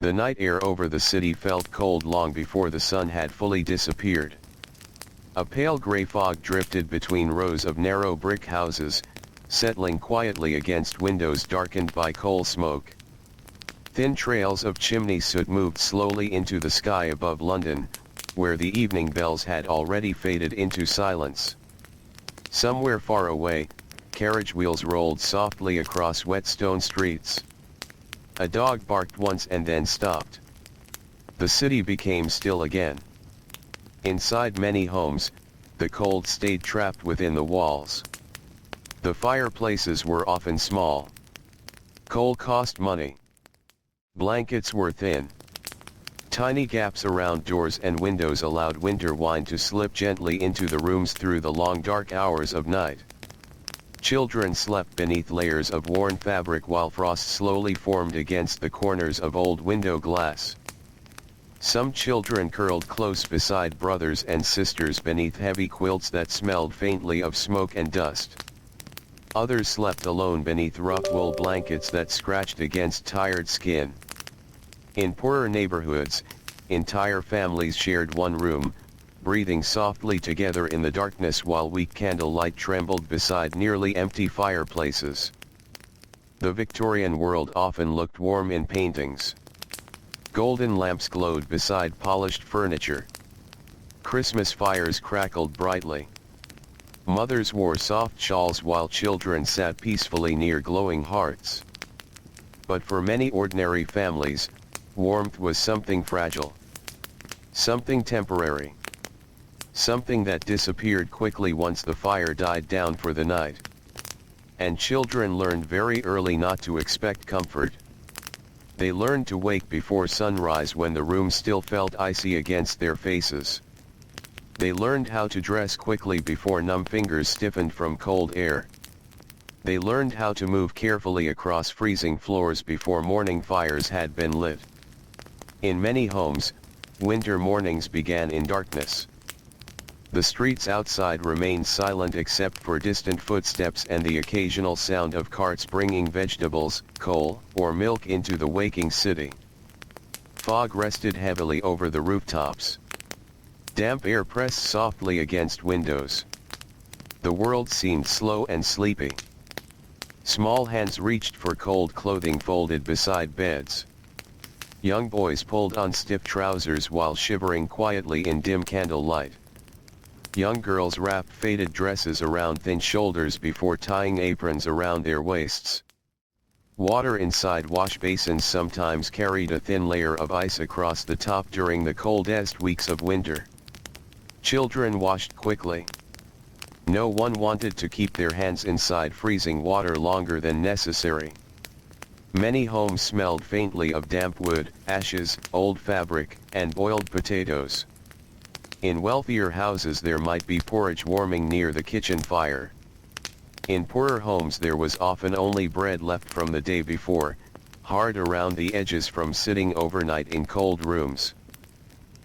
The night air over the city felt cold long before the sun had fully disappeared. A pale gray fog drifted between rows of narrow brick houses, settling quietly against windows darkened by coal smoke. Thin trails of chimney soot moved slowly into the sky above London, where the evening bells had already faded into silence. Somewhere far away, carriage wheels rolled softly across wet stone streets. A dog barked once and then stopped. The city became still again. Inside many homes, the cold stayed trapped within the walls. The fireplaces were often small. Coal cost money. Blankets were thin. Tiny gaps around doors and windows allowed winter wind to slip gently into the rooms through the long dark hours of night. Children slept beneath layers of worn fabric while frost slowly formed against the corners of old window glass. Some children curled close beside brothers and sisters beneath heavy quilts that smelled faintly of smoke and dust. Others slept alone beneath rough wool blankets that scratched against tired skin. In poorer neighborhoods, entire families shared one room, breathing softly together in the darkness while weak candlelight trembled beside nearly empty fireplaces. The Victorian world often looked warm in paintings. Golden lamps glowed beside polished furniture. Christmas fires crackled brightly. Mothers wore soft shawls while children sat peacefully near glowing hearths. But for many ordinary families, warmth was something fragile. Something temporary. Something that disappeared quickly once the fire died down for the night. And children learned very early not to expect comfort. They learned to wake before sunrise when the room still felt icy against their faces. They learned how to dress quickly before numb fingers stiffened from cold air. They learned how to move carefully across freezing floors before morning fires had been lit. In many homes, winter mornings began in darkness. The streets outside remained silent except for distant footsteps and the occasional sound of carts bringing vegetables, coal, or milk into the waking city. Fog rested heavily over the rooftops. Damp air pressed softly against windows. The world seemed slow and sleepy. Small hands reached for cold clothing folded beside beds. Young boys pulled on stiff trousers while shivering quietly in dim candlelight. Young girls wrapped faded dresses around thin shoulders before tying aprons around their waists. Water inside wash basins sometimes carried a thin layer of ice across the top during the coldest weeks of winter. Children washed quickly. No one wanted to keep their hands inside freezing water longer than necessary. Many homes smelled faintly of damp wood, ashes, old fabric, and boiled potatoes. In wealthier houses there might be porridge warming near the kitchen fire. In poorer homes there was often only bread left from the day before, hard around the edges from sitting overnight in cold rooms.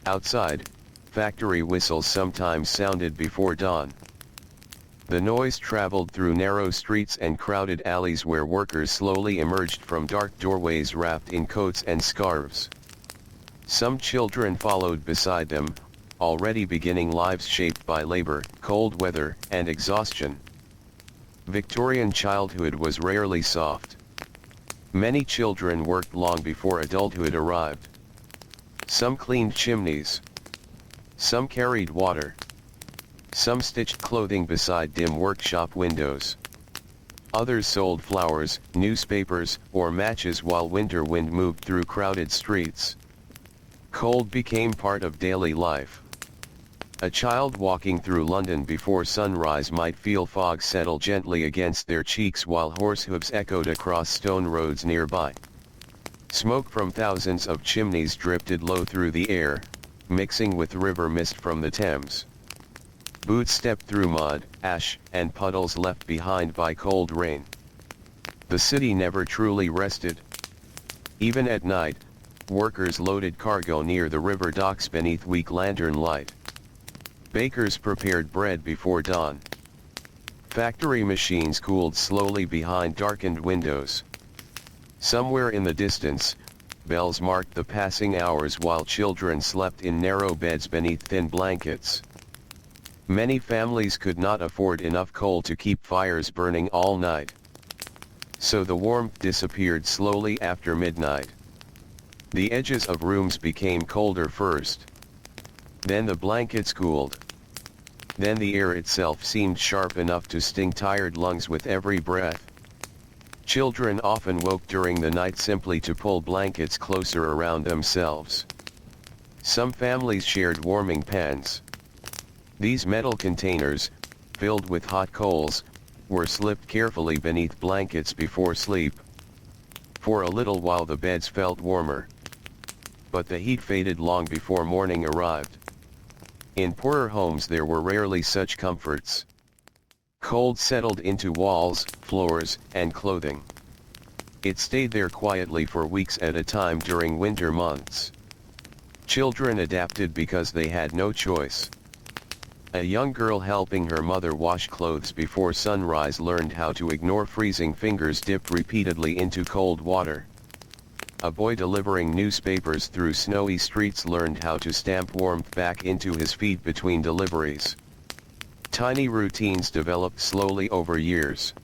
Outside, factory whistles sometimes sounded before dawn. The noise traveled through narrow streets and crowded alleys where workers slowly emerged from dark doorways wrapped in coats and scarves. Some children followed beside them, already beginning lives shaped by labor, cold weather, and exhaustion. Victorian childhood was rarely soft. Many children worked long before adulthood arrived. Some cleaned chimneys. Some carried water. Some stitched clothing beside dim workshop windows. Others sold flowers, newspapers, or matches while winter wind moved through crowded streets. Cold became part of daily life. A child walking through London before sunrise might feel fog settle gently against their cheeks while horse hooves echoed across stone roads nearby. Smoke from thousands of chimneys drifted low through the air, mixing with river mist from the Thames. Boots stepped through mud, ash, and puddles left behind by cold rain. The city never truly rested. Even at night, workers loaded cargo near the river docks beneath weak lantern light. Bakers prepared bread before dawn. Factory machines cooled slowly behind darkened windows. Somewhere in the distance, bells marked the passing hours while children slept in narrow beds beneath thin blankets. Many families could not afford enough coal to keep fires burning all night. So the warmth disappeared slowly after midnight. The edges of rooms became colder first. Then the blankets cooled. Then the air itself seemed sharp enough to sting tired lungs with every breath. Children often woke during the night simply to pull blankets closer around themselves. Some families shared warming pans. These metal containers, filled with hot coals, were slipped carefully beneath blankets before sleep. For a little while the beds felt warmer. But the heat faded long before morning arrived. In poorer homes there were rarely such comforts. Cold settled into walls, floors, and clothing. It stayed there quietly for weeks at a time during winter months. Children adapted because they had no choice. A young girl helping her mother wash clothes before sunrise learned how to ignore freezing fingers dipped repeatedly into cold water. A boy delivering newspapers through snowy streets learned how to stamp warmth back into his feet between deliveries. Tiny routines developed slowly over years.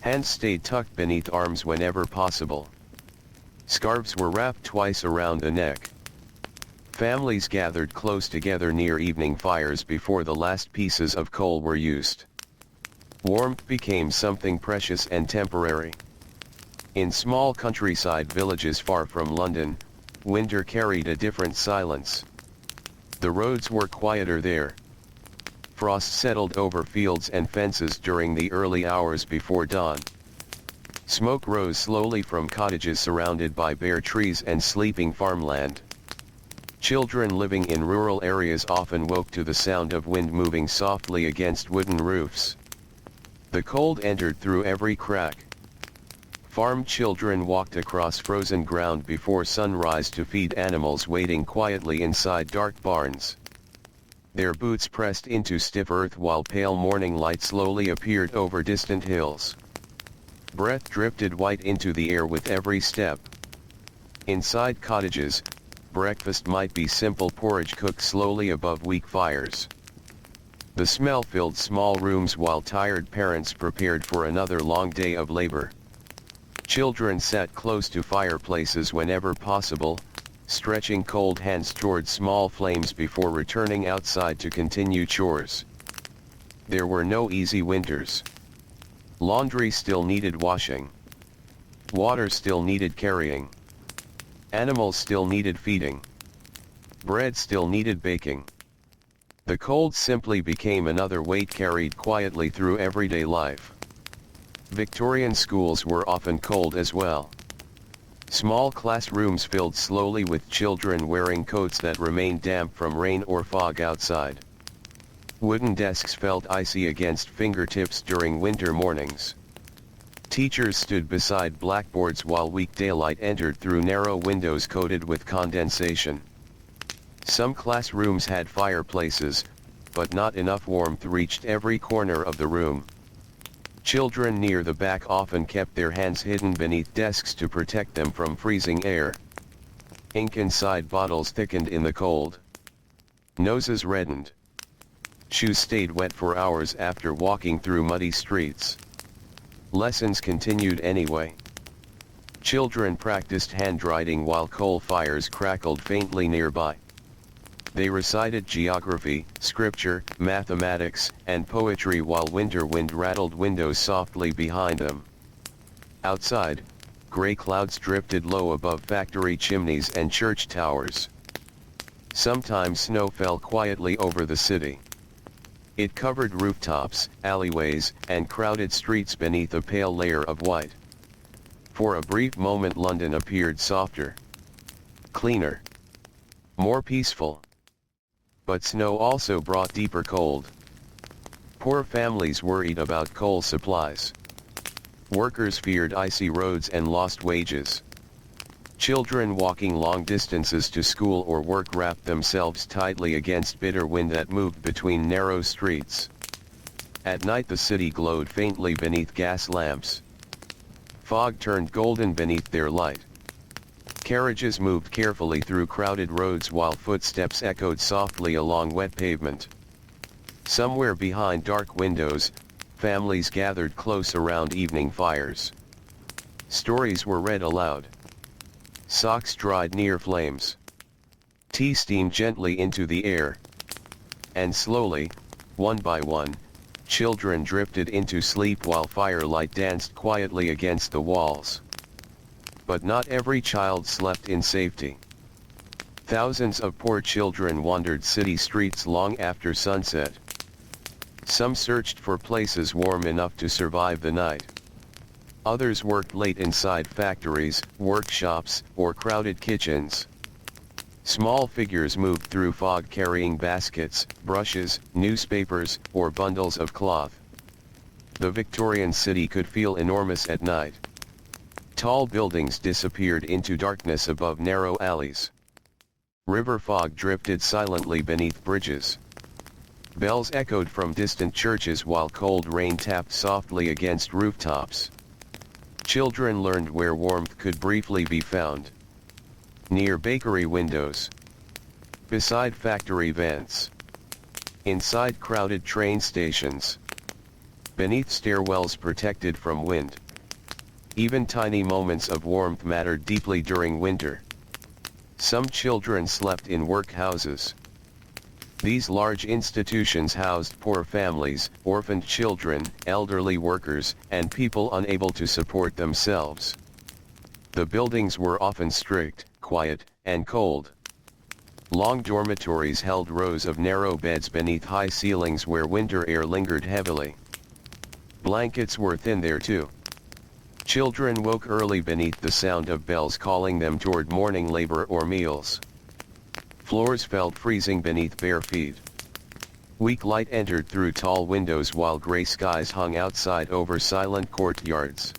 Hands stayed tucked beneath arms whenever possible. Scarves were wrapped twice around the neck. Families gathered close together near evening fires before the last pieces of coal were used. Warmth became something precious and temporary. In small countryside villages far from London, winter carried a different silence. The roads were quieter there. Frost settled over fields and fences during the early hours before dawn. Smoke rose slowly from cottages surrounded by bare trees and sleeping farmland. Children living in rural areas often woke to the sound of wind moving softly against wooden roofs. The cold entered through every crack. Farm children walked across frozen ground before sunrise to feed animals waiting quietly inside dark barns. Their boots pressed into stiff earth while pale morning light slowly appeared over distant hills. Breath drifted white into the air with every step. Inside cottages, breakfast might be simple porridge cooked slowly above weak fires. The smell filled small rooms while tired parents prepared for another long day of labor. Children sat close to fireplaces whenever possible, stretching cold hands toward small flames before returning outside to continue chores. There were no easy winters. Laundry still needed washing. Water still needed carrying. Animals still needed feeding. Bread still needed baking. The cold simply became another weight carried quietly through everyday life. Victorian schools were often cold as well. Small classrooms filled slowly with children wearing coats that remained damp from rain or fog outside. Wooden desks felt icy against fingertips during winter mornings. Teachers stood beside blackboards while weak daylight entered through narrow windows coated with condensation. Some classrooms had fireplaces, but not enough warmth reached every corner of the room. Children near the back often kept their hands hidden beneath desks to protect them from freezing air. Ink inside bottles thickened in the cold. Noses reddened. Shoes stayed wet for hours after walking through muddy streets. Lessons continued anyway. Children practiced handwriting while coal fires crackled faintly nearby. They recited geography, scripture, mathematics, and poetry while winter wind rattled windows softly behind them. Outside, gray clouds drifted low above factory chimneys and church towers. Sometimes snow fell quietly over the city. It covered rooftops, alleyways, and crowded streets beneath a pale layer of white. For a brief moment London appeared softer, cleaner, more peaceful. But snow also brought deeper cold. Poor families worried about coal supplies. Workers feared icy roads and lost wages. Children walking long distances to school or work wrapped themselves tightly against bitter wind that moved between narrow streets. At night the city glowed faintly beneath gas lamps. Fog turned golden beneath their light. Carriages moved carefully through crowded roads while footsteps echoed softly along wet pavement. Somewhere behind dark windows, families gathered close around evening fires. Stories were read aloud. Socks dried near flames. Tea steamed gently into the air. And slowly, one by one, children drifted into sleep while firelight danced quietly against the walls. But not every child slept in safety. Thousands of poor children wandered city streets long after sunset. Some searched for places warm enough to survive the night. Others worked late inside factories, workshops, or crowded kitchens. Small figures moved through fog carrying baskets, brushes, newspapers, or bundles of cloth. The Victorian city could feel enormous at night. Tall buildings disappeared into darkness above narrow alleys. River fog drifted silently beneath bridges. Bells echoed from distant churches while cold rain tapped softly against rooftops. Children learned where warmth could briefly be found. Near bakery windows. Beside factory vents. Inside crowded train stations. Beneath stairwells protected from wind. Even tiny moments of warmth mattered deeply during winter. Some children slept in workhouses. These large institutions housed poor families, orphaned children, elderly workers, and people unable to support themselves. The buildings were often strict, quiet, and cold. Long dormitories held rows of narrow beds beneath high ceilings where winter air lingered heavily. Blankets were thin there too. Children woke early beneath the sound of bells calling them toward morning labor or meals. Floors felt freezing beneath bare feet. Weak light entered through tall windows while gray skies hung outside over silent courtyards.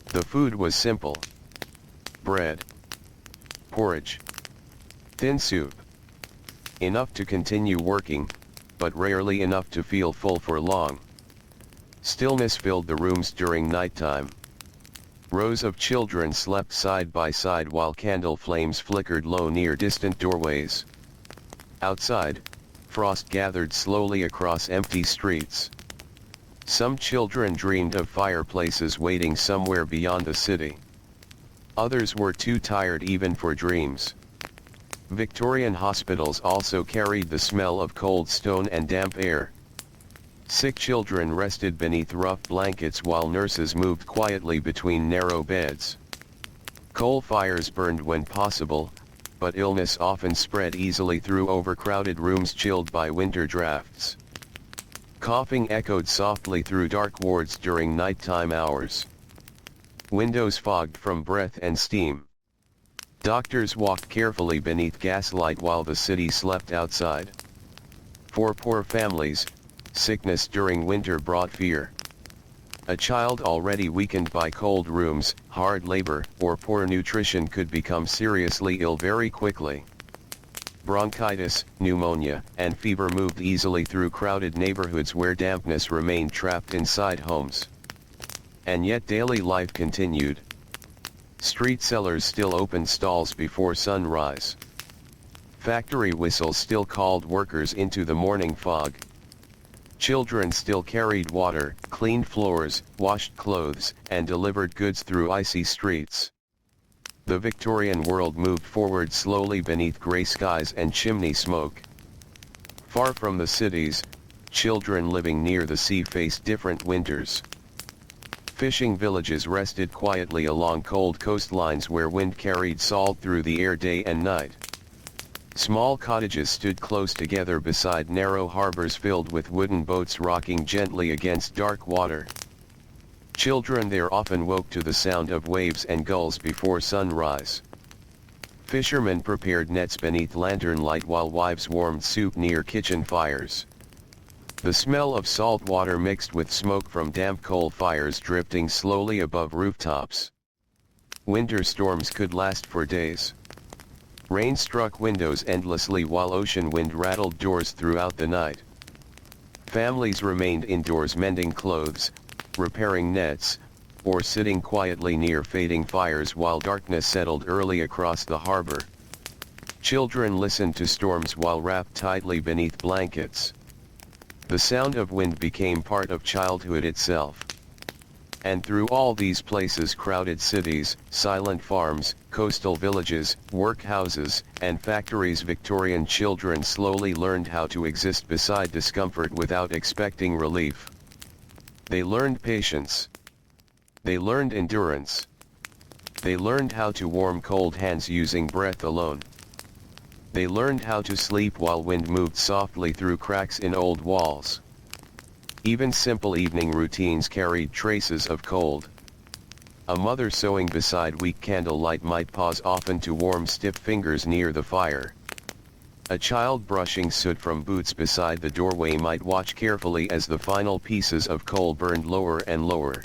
The food was simple. Bread. Porridge. Thin soup. Enough to continue working, but rarely enough to feel full for long. Stillness filled the rooms during nighttime. Rows of children slept side by side while candle flames flickered low near distant doorways. Outside, frost gathered slowly across empty streets. Some children dreamed of fireplaces waiting somewhere beyond the city. Others were too tired even for dreams. Victorian hospitals also carried the smell of cold stone and damp air. Sick children rested beneath rough blankets while nurses moved quietly between narrow beds. Coal fires burned when possible, but illness often spread easily through overcrowded rooms chilled by winter drafts. Coughing echoed softly through dark wards during nighttime hours. Windows fogged from breath and steam. Doctors walked carefully beneath gaslight while the city slept outside. For poor families, sickness during winter brought fear. A child already weakened by cold rooms, hard labor, or poor nutrition could become seriously ill very quickly. Bronchitis, pneumonia, and fever moved easily through crowded neighborhoods where dampness remained trapped inside homes. And yet daily life continued. Street sellers still opened stalls before sunrise. Factory whistles still called workers into the morning fog. Children still carried water, cleaned floors, washed clothes, and delivered goods through icy streets. The Victorian world moved forward slowly beneath grey skies and chimney smoke. Far from the cities, children living near the sea faced different winters. Fishing villages rested quietly along cold coastlines where wind carried salt through the air day and night. Small cottages stood close together beside narrow harbors filled with wooden boats rocking gently against dark water. Children there often woke to the sound of waves and gulls before sunrise. Fishermen prepared nets beneath lantern light while wives warmed soup near kitchen fires. The smell of salt water mixed with smoke from damp coal fires drifting slowly above rooftops. Winter storms could last for days. Rain struck windows endlessly while ocean wind rattled doors throughout the night. Families remained indoors mending clothes, repairing nets, or sitting quietly near fading fires while darkness settled early across the harbor. Children listened to storms while wrapped tightly beneath blankets. The sound of wind became part of childhood itself. And through all these places, crowded cities, silent farms, coastal villages, workhouses, and factories, Victorian children slowly learned how to exist beside discomfort without expecting relief. They learned patience. They learned endurance. They learned how to warm cold hands using breath alone. They learned how to sleep while wind moved softly through cracks in old walls. Even simple evening routines carried traces of cold. A mother sewing beside weak candlelight might pause often to warm stiff fingers near the fire. A child brushing soot from boots beside the doorway might watch carefully as the final pieces of coal burned lower and lower.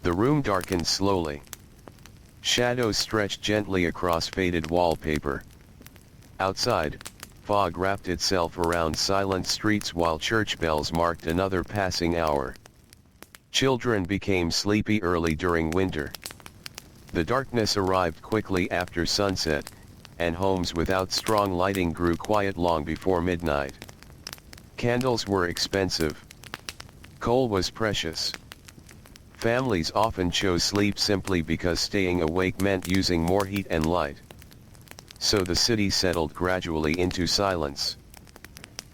The room darkened slowly. Shadows stretched gently across faded wallpaper. Outside, fog wrapped itself around silent streets while church bells marked another passing hour. Children became sleepy early during winter. The darkness arrived quickly after sunset, and homes without strong lighting grew quiet long before midnight. Candles were expensive. Coal was precious. Families often chose sleep simply because staying awake meant using more heat and light. So the city settled gradually into silence.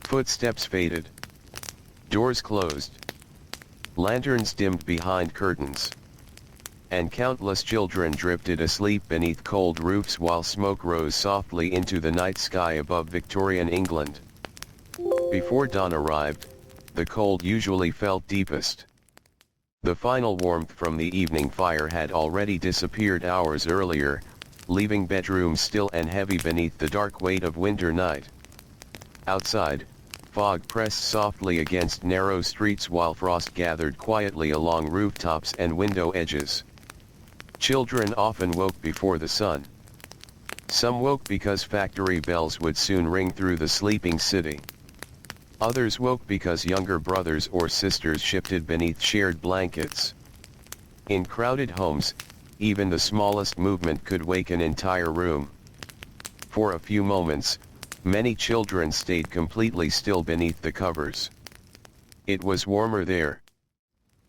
Footsteps faded. Doors closed. Lanterns dimmed behind curtains. And countless children drifted asleep beneath cold roofs while smoke rose softly into the night sky above Victorian England. Before dawn arrived, the cold usually felt deepest. The final warmth from the evening fire had already disappeared hours earlier, leaving bedrooms still and heavy beneath the dark weight of winter night. Outside, fog pressed softly against narrow streets while frost gathered quietly along rooftops and window edges. Children often woke before the sun. Some woke because factory bells would soon ring through the sleeping city. Others woke because younger brothers or sisters shifted beneath shared blankets. In crowded homes, even the smallest movement could wake an entire room. For a few moments, many children stayed completely still beneath the covers. It was warmer there.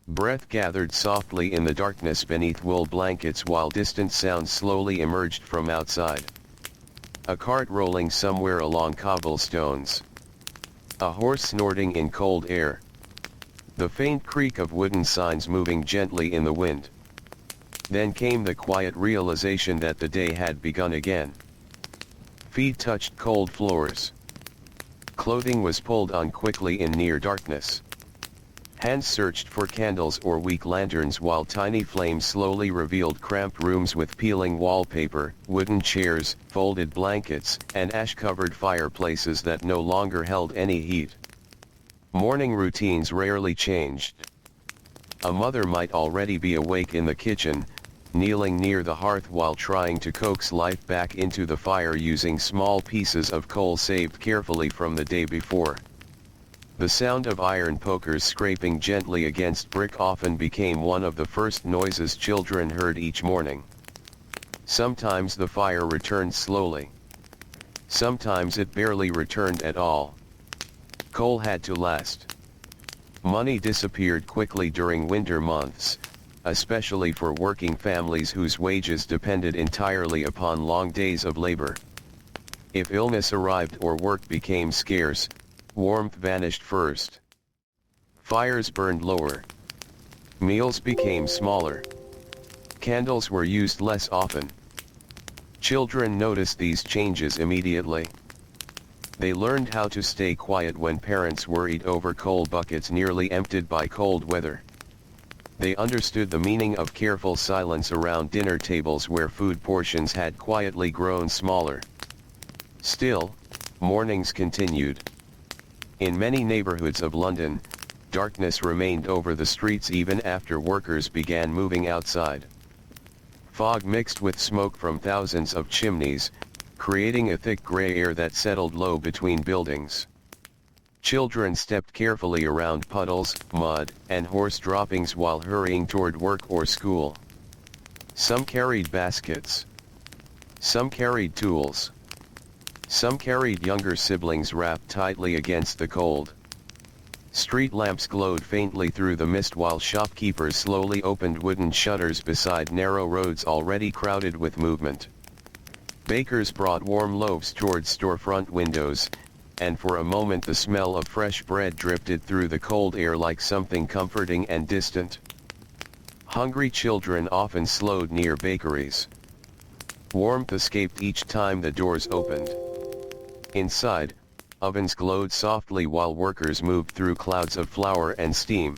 Breath gathered softly in the darkness beneath wool blankets while distant sounds slowly emerged from outside. A cart rolling somewhere along cobblestones. A horse snorting in cold air. The faint creak of wooden signs moving gently in the wind. Then came the quiet realization that the day had begun again. Feet touched cold floors. Clothing was pulled on quickly in near darkness. Hands searched for candles or weak lanterns while tiny flames slowly revealed cramped rooms with peeling wallpaper, wooden chairs, folded blankets, and ash-covered fireplaces that no longer held any heat. Morning routines rarely changed. A mother might already be awake in the kitchen, kneeling near the hearth while trying to coax life back into the fire using small pieces of coal saved carefully from the day before. The sound of iron pokers scraping gently against brick often became one of the first noises children heard each morning. Sometimes the fire returned slowly. Sometimes it barely returned at all. Coal had to last. Money disappeared quickly during winter months, especially for working families whose wages depended entirely upon long days of labor. If illness arrived or work became scarce, warmth vanished first. Fires burned lower. Meals became smaller. Candles were used less often. Children noticed these changes immediately. They learned how to stay quiet when parents worried over coal buckets nearly emptied by cold weather. They understood the meaning of careful silence around dinner tables where food portions had quietly grown smaller. Still, mornings continued. In many neighborhoods of London, darkness remained over the streets even after workers began moving outside. Fog mixed with smoke from thousands of chimneys, creating a thick gray air that settled low between buildings. Children stepped carefully around puddles, mud, and horse droppings while hurrying toward work or school. Some carried baskets. Some carried tools. Some carried younger siblings wrapped tightly against the cold. Street lamps glowed faintly through the mist while shopkeepers slowly opened wooden shutters beside narrow roads already crowded with movement. Bakers brought warm loaves toward storefront windows, and for a moment the smell of fresh bread drifted through the cold air like something comforting and distant. Hungry children often slowed near bakeries. Warmth escaped each time the doors opened. Inside, ovens glowed softly while workers moved through clouds of flour and steam.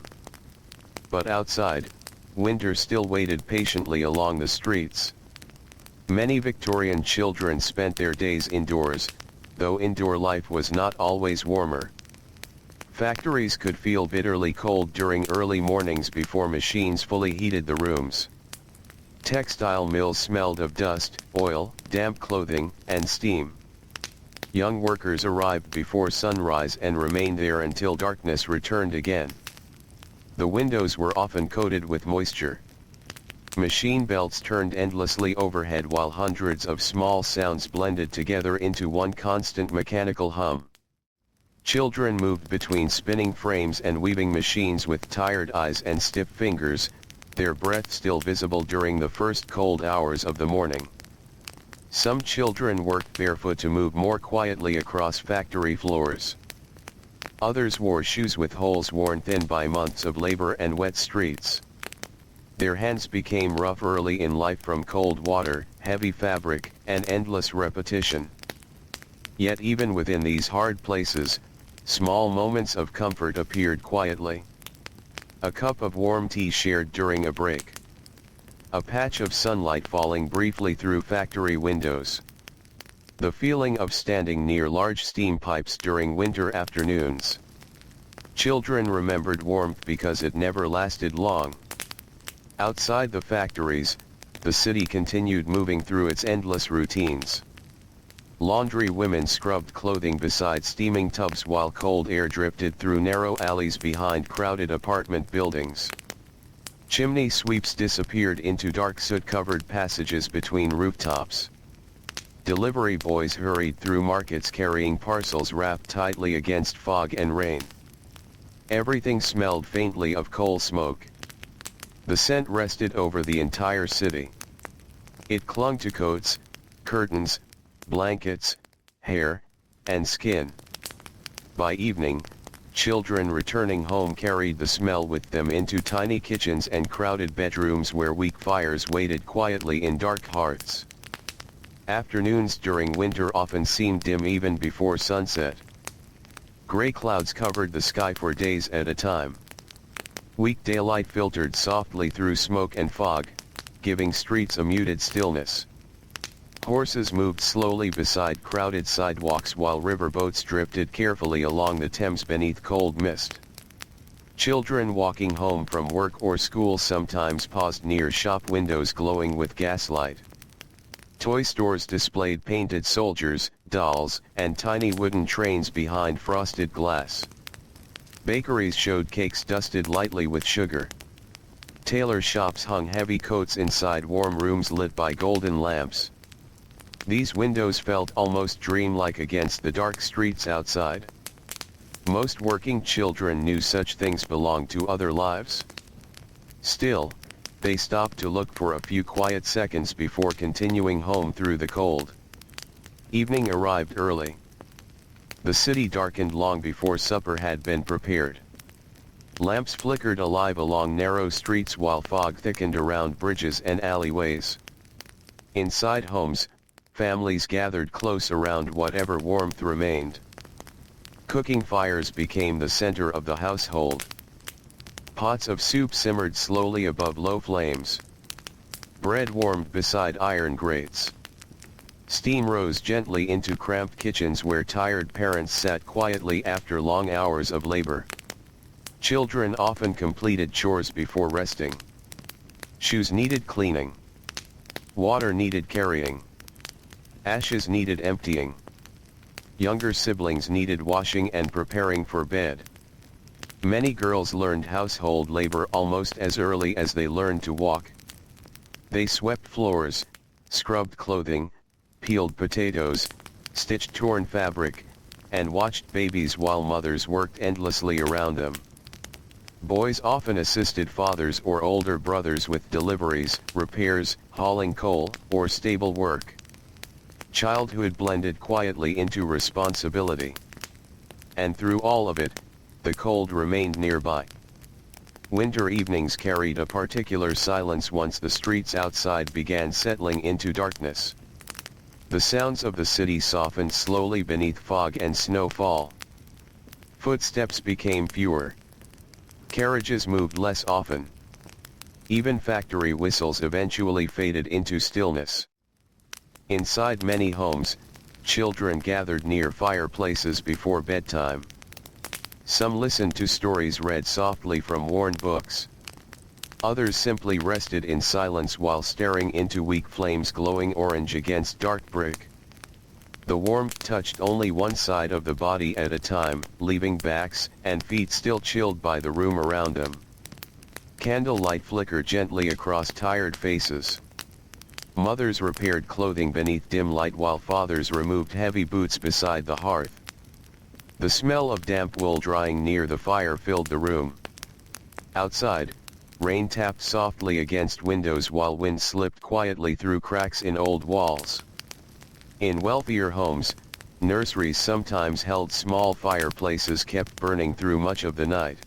But outside, winter still waited patiently along the streets. Many Victorian children spent their days indoors, though indoor life was not always warmer. Factories could feel bitterly cold during early mornings before machines fully heated the rooms. Textile mills smelled of dust, oil, damp clothing, and steam. Young workers arrived before sunrise and remained there until darkness returned again. The windows were often coated with moisture. Machine belts turned endlessly overhead while hundreds of small sounds blended together into one constant mechanical hum. Children moved between spinning frames and weaving machines with tired eyes and stiff fingers, their breath still visible during the first cold hours of the morning. Some children worked barefoot to move more quietly across factory floors. Others wore shoes with holes worn thin by months of labor and wet streets. Their hands became rough early in life from cold water, heavy fabric, and endless repetition. Yet even within these hard places, small moments of comfort appeared quietly. A cup of warm tea shared during a break. A patch of sunlight falling briefly through factory windows. The feeling of standing near large steam pipes during winter afternoons. Children remembered warmth because it never lasted long. Outside the factories, the city continued moving through its endless routines. Laundry women scrubbed clothing beside steaming tubs while cold air drifted through narrow alleys behind crowded apartment buildings. Chimney sweeps disappeared into dark soot-covered passages between rooftops. Delivery boys hurried through markets carrying parcels wrapped tightly against fog and rain. Everything smelled faintly of coal smoke. The scent rested over the entire city. It clung to coats, curtains, blankets, hair, and skin. By evening, children returning home carried the smell with them into tiny kitchens and crowded bedrooms where weak fires waited quietly in dark hearths. Afternoons during winter often seemed dim even before sunset. Gray clouds covered the sky for days at a time. Weak daylight filtered softly through smoke and fog, giving streets a muted stillness. Horses moved slowly beside crowded sidewalks while riverboats drifted carefully along the Thames beneath cold mist. Children walking home from work or school sometimes paused near shop windows glowing with gaslight. Toy stores displayed painted soldiers, dolls, and tiny wooden trains behind frosted glass. Bakeries showed cakes dusted lightly with sugar. Tailor shops hung heavy coats inside warm rooms lit by golden lamps. These windows felt almost dreamlike against the dark streets outside. Most working children knew such things belonged to other lives. Still, they stopped to look for a few quiet seconds before continuing home through the cold. Evening arrived early. The city darkened long before supper had been prepared. Lamps flickered alive along narrow streets while fog thickened around bridges and alleyways. Inside homes, families gathered close around whatever warmth remained. Cooking fires became the center of the household. Pots of soup simmered slowly above low flames. Bread warmed beside iron grates. Steam rose gently into cramped kitchens where tired parents sat quietly after long hours of labor. Children often completed chores before resting. Shoes needed cleaning. Water needed carrying. Ashes needed emptying. Younger siblings needed washing and preparing for bed. Many girls learned household labor almost as early as they learned to walk. They swept floors, scrubbed clothing, peeled potatoes, stitched torn fabric, and watched babies while mothers worked endlessly around them. Boys often assisted fathers or older brothers with deliveries, repairs, hauling coal, or stable work. Childhood blended quietly into responsibility. And through all of it, the cold remained nearby. Winter evenings carried a particular silence once the streets outside began settling into darkness. The sounds of the city softened slowly beneath fog and snowfall. Footsteps became fewer. Carriages moved less often. Even factory whistles eventually faded into stillness. Inside many homes, children gathered near fireplaces before bedtime. Some listened to stories read softly from worn books. Others simply rested in silence while staring into weak flames glowing orange against dark brick. The warmth touched only one side of the body at a time, leaving backs and feet still chilled by the room around them. Candlelight flickered gently across tired faces. Mothers repaired clothing beneath dim light while fathers removed heavy boots beside the hearth. The smell of damp wool drying near the fire filled the room. Outside, rain tapped softly against windows while wind slipped quietly through cracks in old walls. In wealthier homes, nurseries sometimes held small fireplaces kept burning through much of the night.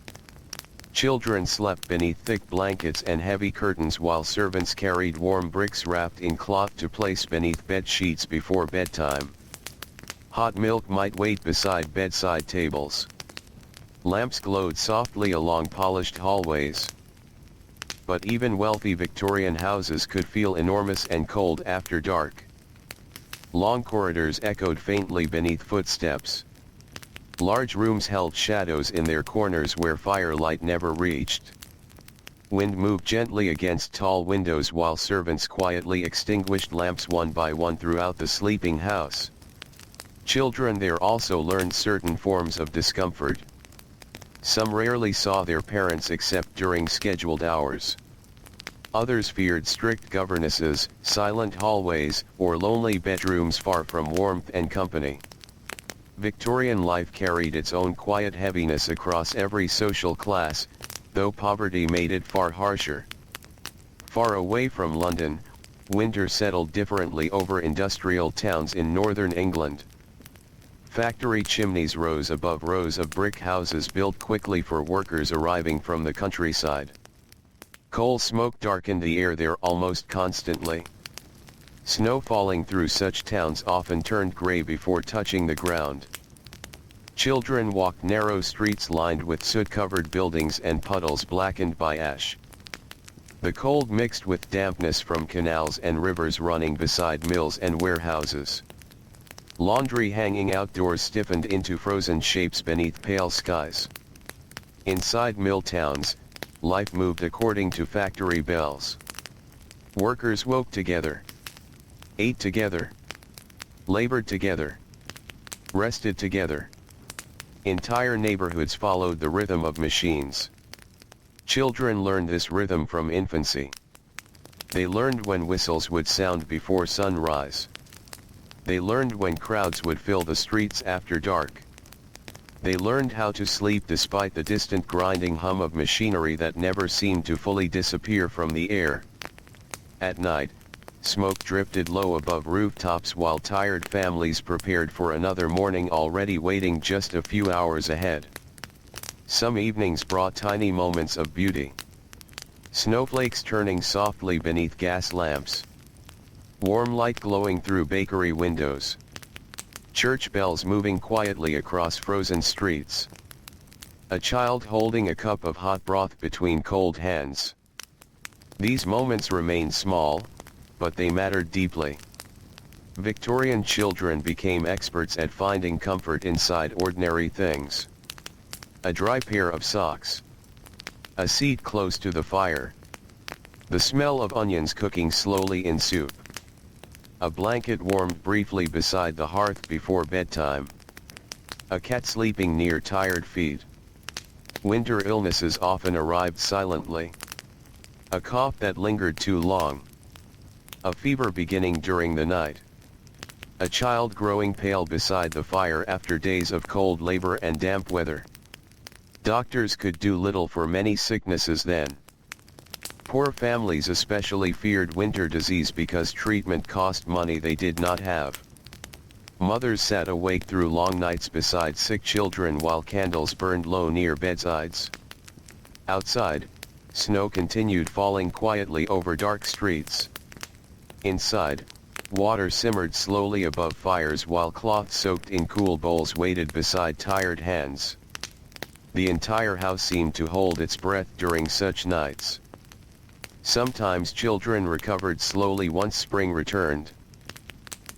Children slept beneath thick blankets and heavy curtains while servants carried warm bricks wrapped in cloth to place beneath bed sheets before bedtime. Hot milk might wait beside bedside tables. Lamps glowed softly along polished hallways. But even wealthy Victorian houses could feel enormous and cold after dark. Long corridors echoed faintly beneath footsteps. Large rooms held shadows in their corners where firelight never reached. Wind moved gently against tall windows while servants quietly extinguished lamps one by one throughout the sleeping house. Children there also learned certain forms of discomfort. Some rarely saw their parents except during scheduled hours. Others feared strict governesses, silent hallways, or lonely bedrooms far from warmth and company. Victorian life carried its own quiet heaviness across every social class, though poverty made it far harsher. Far away from London, winter settled differently over industrial towns in northern England. Factory chimneys rose above rows of brick houses built quickly for workers arriving from the countryside. Coal smoke darkened the air there almost constantly. Snow falling through such towns often turned gray before touching the ground. Children walked narrow streets lined with soot-covered buildings and puddles blackened by ash. The cold mixed with dampness from canals and rivers running beside mills and warehouses. Laundry hanging outdoors stiffened into frozen shapes beneath pale skies. Inside mill towns, life moved according to factory bells. Workers woke together, ate together, labored together, rested together. Entire neighborhoods followed the rhythm of machines. Children learned this rhythm from infancy. They learned when whistles would sound before sunrise. They learned when crowds would fill the streets after dark. They learned how to sleep despite the distant grinding hum of machinery that never seemed to fully disappear from the air. At night, smoke drifted low above rooftops while tired families prepared for another morning already waiting just a few hours ahead. Some evenings brought tiny moments of beauty. Snowflakes turning softly beneath gas lamps. Warm light glowing through bakery windows. Church bells moving quietly across frozen streets. A child holding a cup of hot broth between cold hands. These moments remained small, but they mattered deeply. Victorian children became experts at finding comfort inside ordinary things. A dry pair of socks. A seat close to the fire. The smell of onions cooking slowly in soup. A blanket warmed briefly beside the hearth before bedtime. A cat sleeping near tired feet. Winter illnesses often arrived silently. A cough that lingered too long. A fever beginning during the night. A child growing pale beside the fire after days of cold labor and damp weather. Doctors could do little for many sicknesses then. Poor families especially feared winter disease because treatment cost money they did not have. Mothers sat awake through long nights beside sick children while candles burned low near bedsides. Outside, snow continued falling quietly over dark streets. Inside, water simmered slowly above fires while cloth soaked in cool bowls waited beside tired hands. The entire house seemed to hold its breath during such nights. Sometimes children recovered slowly once spring returned.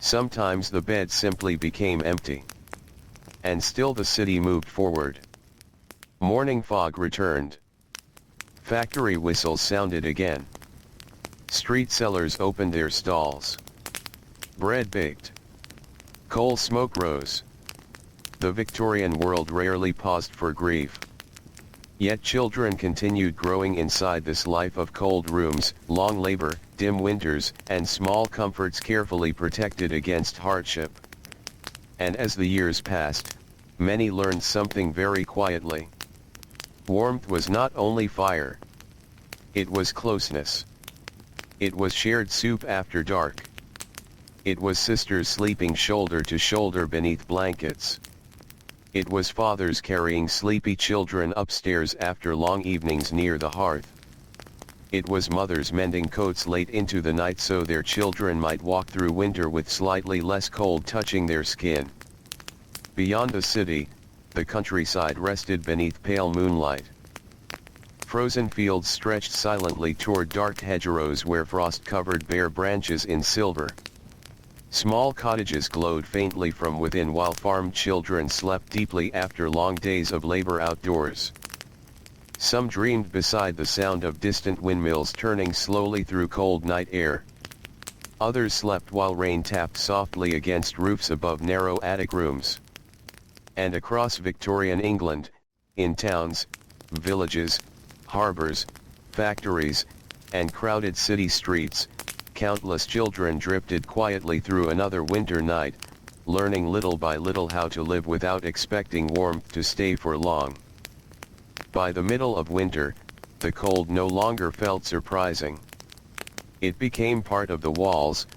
Sometimes the bed simply became empty. And still the city moved forward. Morning fog returned. Factory whistles sounded again. Street sellers opened their stalls. Bread baked. Coal smoke rose. The Victorian world rarely paused for grief. Yet children continued growing inside this life of cold rooms, long labor, dim winters, and small comforts carefully protected against hardship. And as the years passed, many learned something very quietly. Warmth was not only fire. It was closeness. It was shared soup after dark. It was sisters sleeping shoulder to shoulder beneath blankets. It was fathers carrying sleepy children upstairs after long evenings near the hearth. It was mothers mending coats late into the night so their children might walk through winter with slightly less cold touching their skin. Beyond the city, the countryside rested beneath pale moonlight. Frozen fields stretched silently toward dark hedgerows where frost covered bare branches in silver. Small cottages glowed faintly from within while farm children slept deeply after long days of labor outdoors. Some dreamed beside the sound of distant windmills turning slowly through cold night air. Others slept while rain tapped softly against roofs above narrow attic rooms. And across Victorian England, in towns, villages, harbors, factories, and crowded city streets, countless children drifted quietly through another winter night, learning little by little how to live without expecting warmth to stay for long. By the middle of winter, the cold no longer felt surprising. It became part of the walls,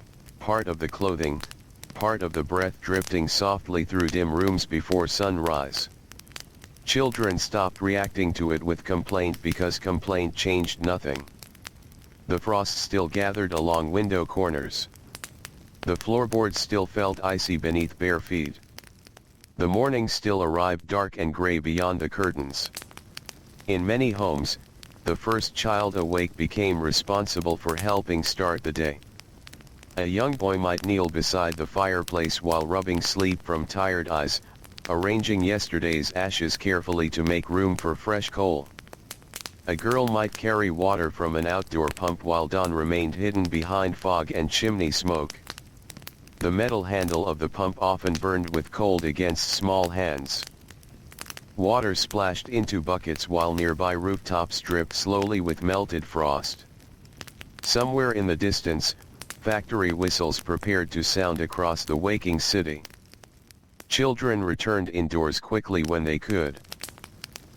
part of the clothing, part of the breath drifting softly through dim rooms before sunrise. Children stopped reacting to it with complaint because complaint changed nothing. The frost still gathered along window corners. The floorboards still felt icy beneath bare feet. The morning still arrived dark and gray beyond the curtains. In many homes, the first child awake became responsible for helping start the day. A young boy might kneel beside the fireplace while rubbing sleep from tired eyes, arranging yesterday's ashes carefully to make room for fresh coal. A girl might carry water from an outdoor pump while dawn remained hidden behind fog and chimney smoke. The metal handle of the pump often burned with cold against small hands. Water splashed into buckets while nearby rooftops dripped slowly with melted frost. Somewhere in the distance, factory whistles prepared to sound across the waking city. Children returned indoors quickly when they could.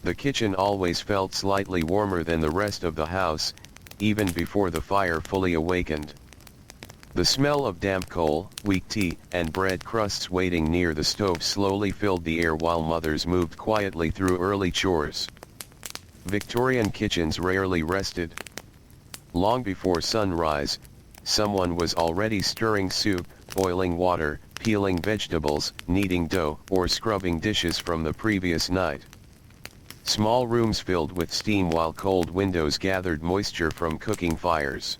The kitchen always felt slightly warmer than the rest of the house, even before the fire fully awakened. The smell of damp coal, weak tea, and bread crusts waiting near the stove slowly filled the air while mothers moved quietly through early chores. Victorian kitchens rarely rested. Long before sunrise, someone was already stirring soup, boiling water, peeling vegetables, kneading dough, or scrubbing dishes from the previous night. Small rooms filled with steam while cold windows gathered moisture from cooking fires.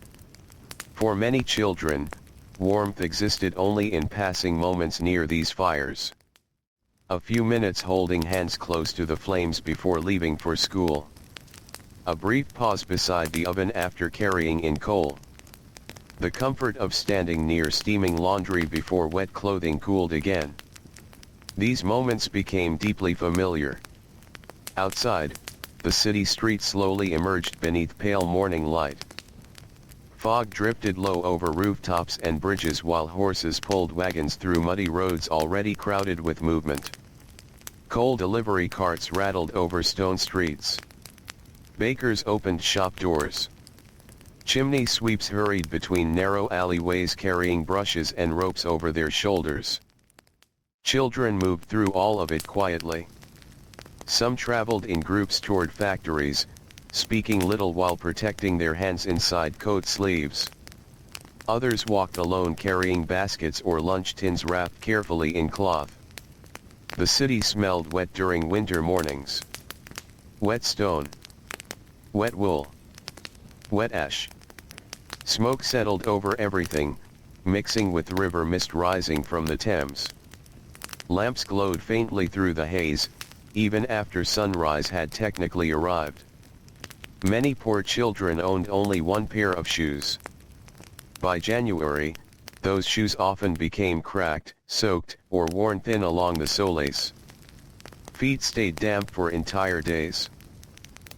For many children, warmth existed only in passing moments near these fires. A few minutes holding hands close to the flames before leaving for school. A brief pause beside the oven after carrying in coal. The comfort of standing near steaming laundry before wet clothing cooled again. These moments became deeply familiar. Outside, the city street slowly emerged beneath pale morning light. Fog drifted low over rooftops and bridges while horses pulled wagons through muddy roads already crowded with movement. Coal delivery carts rattled over stone streets. Bakers opened shop doors. Chimney sweeps hurried between narrow alleyways carrying brushes and ropes over their shoulders. Children moved through all of it quietly. Some traveled in groups toward factories, speaking little while protecting their hands inside coat sleeves. Others walked alone carrying baskets or lunch tins wrapped carefully in cloth. The city smelled wet during winter mornings. Wet stone. Wet wool. Wet ash. Smoke settled over everything, mixing with river mist rising from the Thames. Lamps glowed faintly through the haze, even after sunrise had technically arrived. Many poor children owned only one pair of shoes. By January, those shoes often became cracked, soaked, or worn thin along the soles. Feet stayed damp for entire days.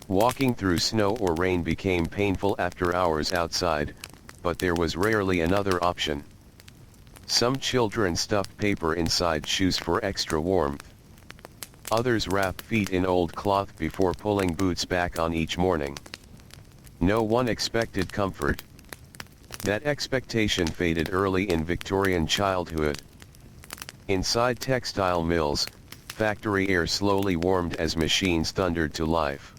Walking through snow or rain became painful after hours outside, but there was rarely another option. Some children stuffed paper inside shoes for extra warmth. Others wrapped feet in old cloth before pulling boots back on each morning. No one expected comfort. That expectation faded early in Victorian childhood. Inside textile mills, factory air slowly warmed as machines thundered to life.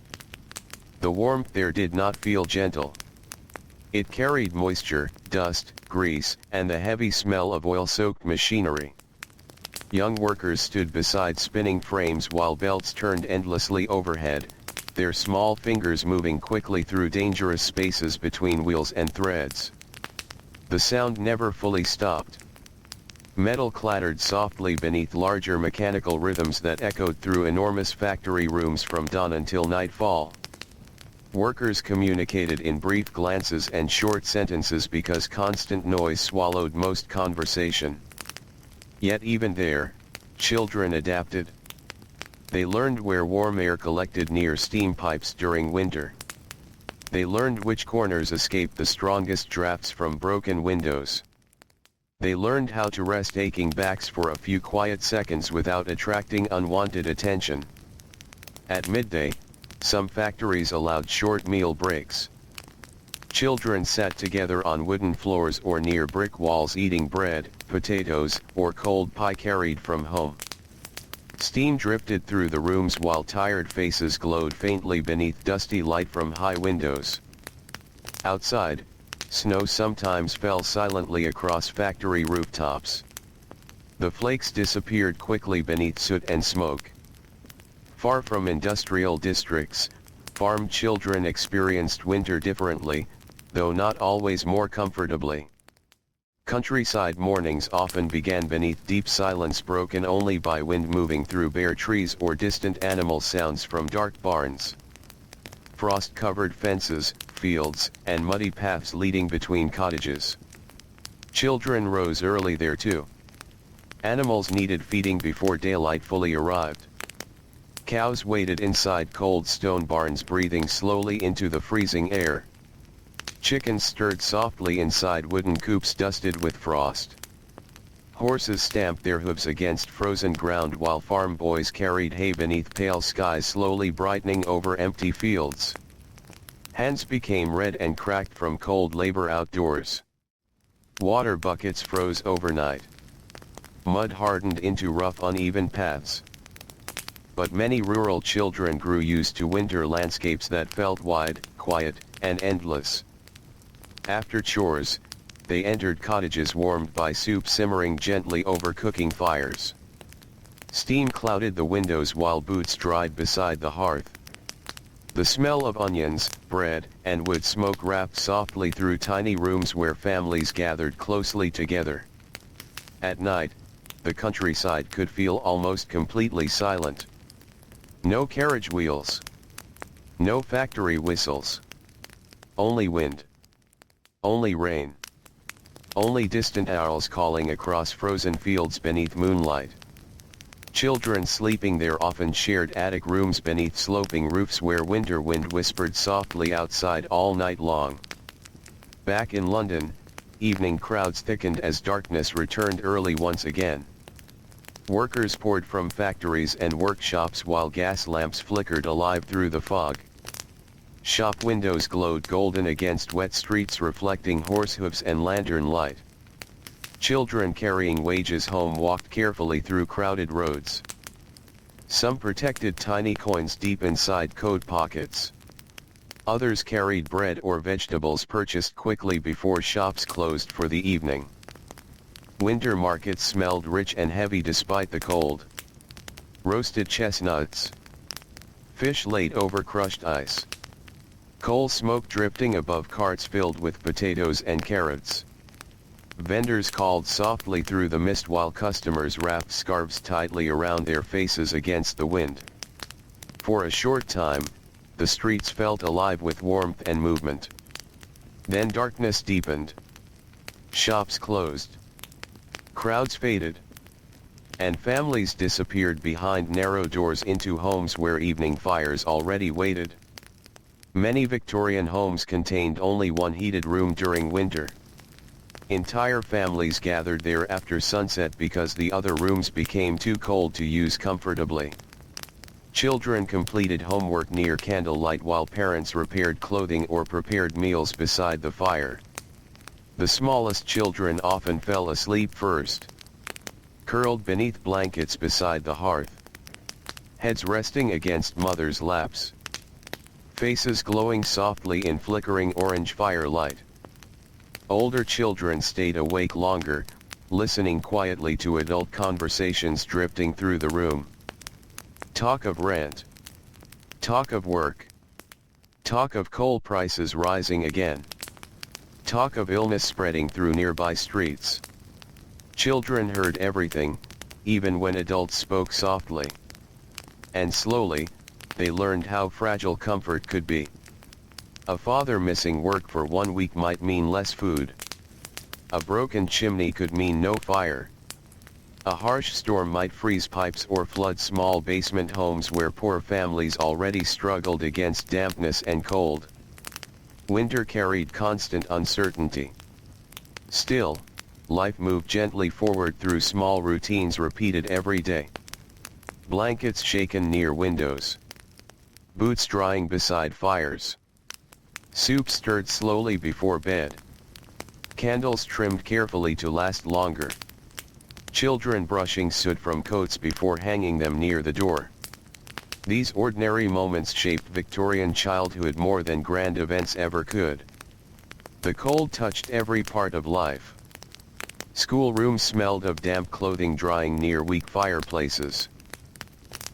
The warmth there did not feel gentle. It carried moisture, dust, grease, and the heavy smell of oil-soaked machinery. Young workers stood beside spinning frames while belts turned endlessly overhead, their small fingers moving quickly through dangerous spaces between wheels and threads. The sound never fully stopped. Metal clattered softly beneath larger mechanical rhythms that echoed through enormous factory rooms from dawn until nightfall. Workers communicated in brief glances and short sentences because constant noise swallowed most conversation. Yet even there, children adapted. They learned where warm air collected near steam pipes during winter. They learned which corners escaped the strongest drafts from broken windows. They learned how to rest aching backs for a few quiet seconds without attracting unwanted attention. At midday, some factories allowed short meal breaks. Children sat together on wooden floors or near brick walls eating bread, potatoes, or cold pie carried from home. Steam drifted through the rooms while tired faces glowed faintly beneath dusty light from high windows. Outside, snow sometimes fell silently across factory rooftops. The flakes disappeared quickly beneath soot and smoke. Far from industrial districts, farm children experienced winter differently, though not always more comfortably. Countryside mornings often began beneath deep silence broken only by wind moving through bare trees or distant animal sounds from dark barns. Frost-covered fences, fields, and muddy paths leading between cottages. Children rose early there too. Animals needed feeding before daylight fully arrived. Cows waited inside cold stone barns breathing slowly into the freezing air. Chickens stirred softly inside wooden coops dusted with frost. Horses stamped their hooves against frozen ground while farm boys carried hay beneath pale skies slowly brightening over empty fields. Hands became red and cracked from cold labor outdoors. Water buckets froze overnight. Mud hardened into rough uneven paths. But many rural children grew used to winter landscapes that felt wide, quiet, and endless. After chores, they entered cottages warmed by soup simmering gently over cooking fires. Steam clouded the windows while boots dried beside the hearth. The smell of onions, bread, and wood smoke wrapped softly through tiny rooms where families gathered closely together. At night, the countryside could feel almost completely silent. No carriage wheels. No factory whistles. Only wind. Only rain. Only distant owls calling across frozen fields beneath moonlight. Children sleeping there often shared attic rooms beneath sloping roofs where winter wind whispered softly outside all night long. Back in London, evening crowds thickened as darkness returned early once again. Workers poured from factories and workshops while gas lamps flickered alive through the fog. Shop windows glowed golden against wet streets reflecting horse hooves and lantern light. Children carrying wages home walked carefully through crowded roads. Some protected tiny coins deep inside coat pockets. Others carried bread or vegetables purchased quickly before shops closed for the evening. Winter markets smelled rich and heavy despite the cold. Roasted chestnuts. Fish laid over crushed ice. Coal smoke drifting above carts filled with potatoes and carrots. Vendors called softly through the mist while customers wrapped scarves tightly around their faces against the wind. For a short time, the streets felt alive with warmth and movement. Then darkness deepened. Shops closed. Crowds faded. And families disappeared behind narrow doors into homes where evening fires already waited. Many Victorian homes contained only one heated room during winter. Entire families gathered there after sunset because the other rooms became too cold to use comfortably. Children completed homework near candlelight while parents repaired clothing or prepared meals beside the fire. The smallest children often fell asleep first, curled beneath blankets beside the hearth, heads resting against mothers' laps, faces glowing softly in flickering orange firelight. Older children stayed awake longer, listening quietly to adult conversations drifting through the room. Talk of rent. Talk of work. Talk of coal prices rising again. Talk of illness spreading through nearby streets. Children heard everything, even when adults spoke softly. And slowly, they learned how fragile comfort could be. A father missing work for 1 week might mean less food. A broken chimney could mean no fire. A harsh storm might freeze pipes or flood small basement homes where poor families already struggled against dampness and cold. Winter carried constant uncertainty. Still, life moved gently forward through small routines repeated every day. Blankets shaken near windows. Boots drying beside fires. Soup stirred slowly before bed. Candles trimmed carefully to last longer. Children brushing soot from coats before hanging them near the door. These ordinary moments shaped Victorian childhood more than grand events ever could. The cold touched every part of life. Schoolrooms smelled of damp clothing drying near weak fireplaces.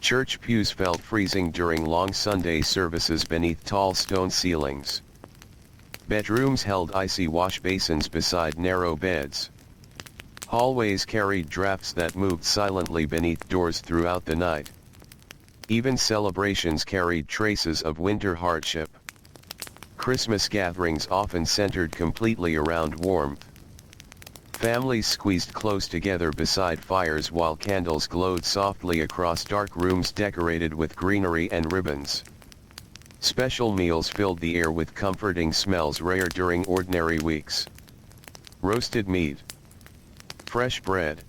Church pews felt freezing during long Sunday services beneath tall stone ceilings. Bedrooms held icy wash basins beside narrow beds. Hallways carried drafts that moved silently beneath doors throughout the night. Even celebrations carried traces of winter hardship. Christmas gatherings often centered completely around warmth. Families squeezed close together beside fires while candles glowed softly across dark rooms decorated with greenery and ribbons. Special meals filled the air with comforting smells rare during ordinary weeks. Roasted meat. Fresh bread.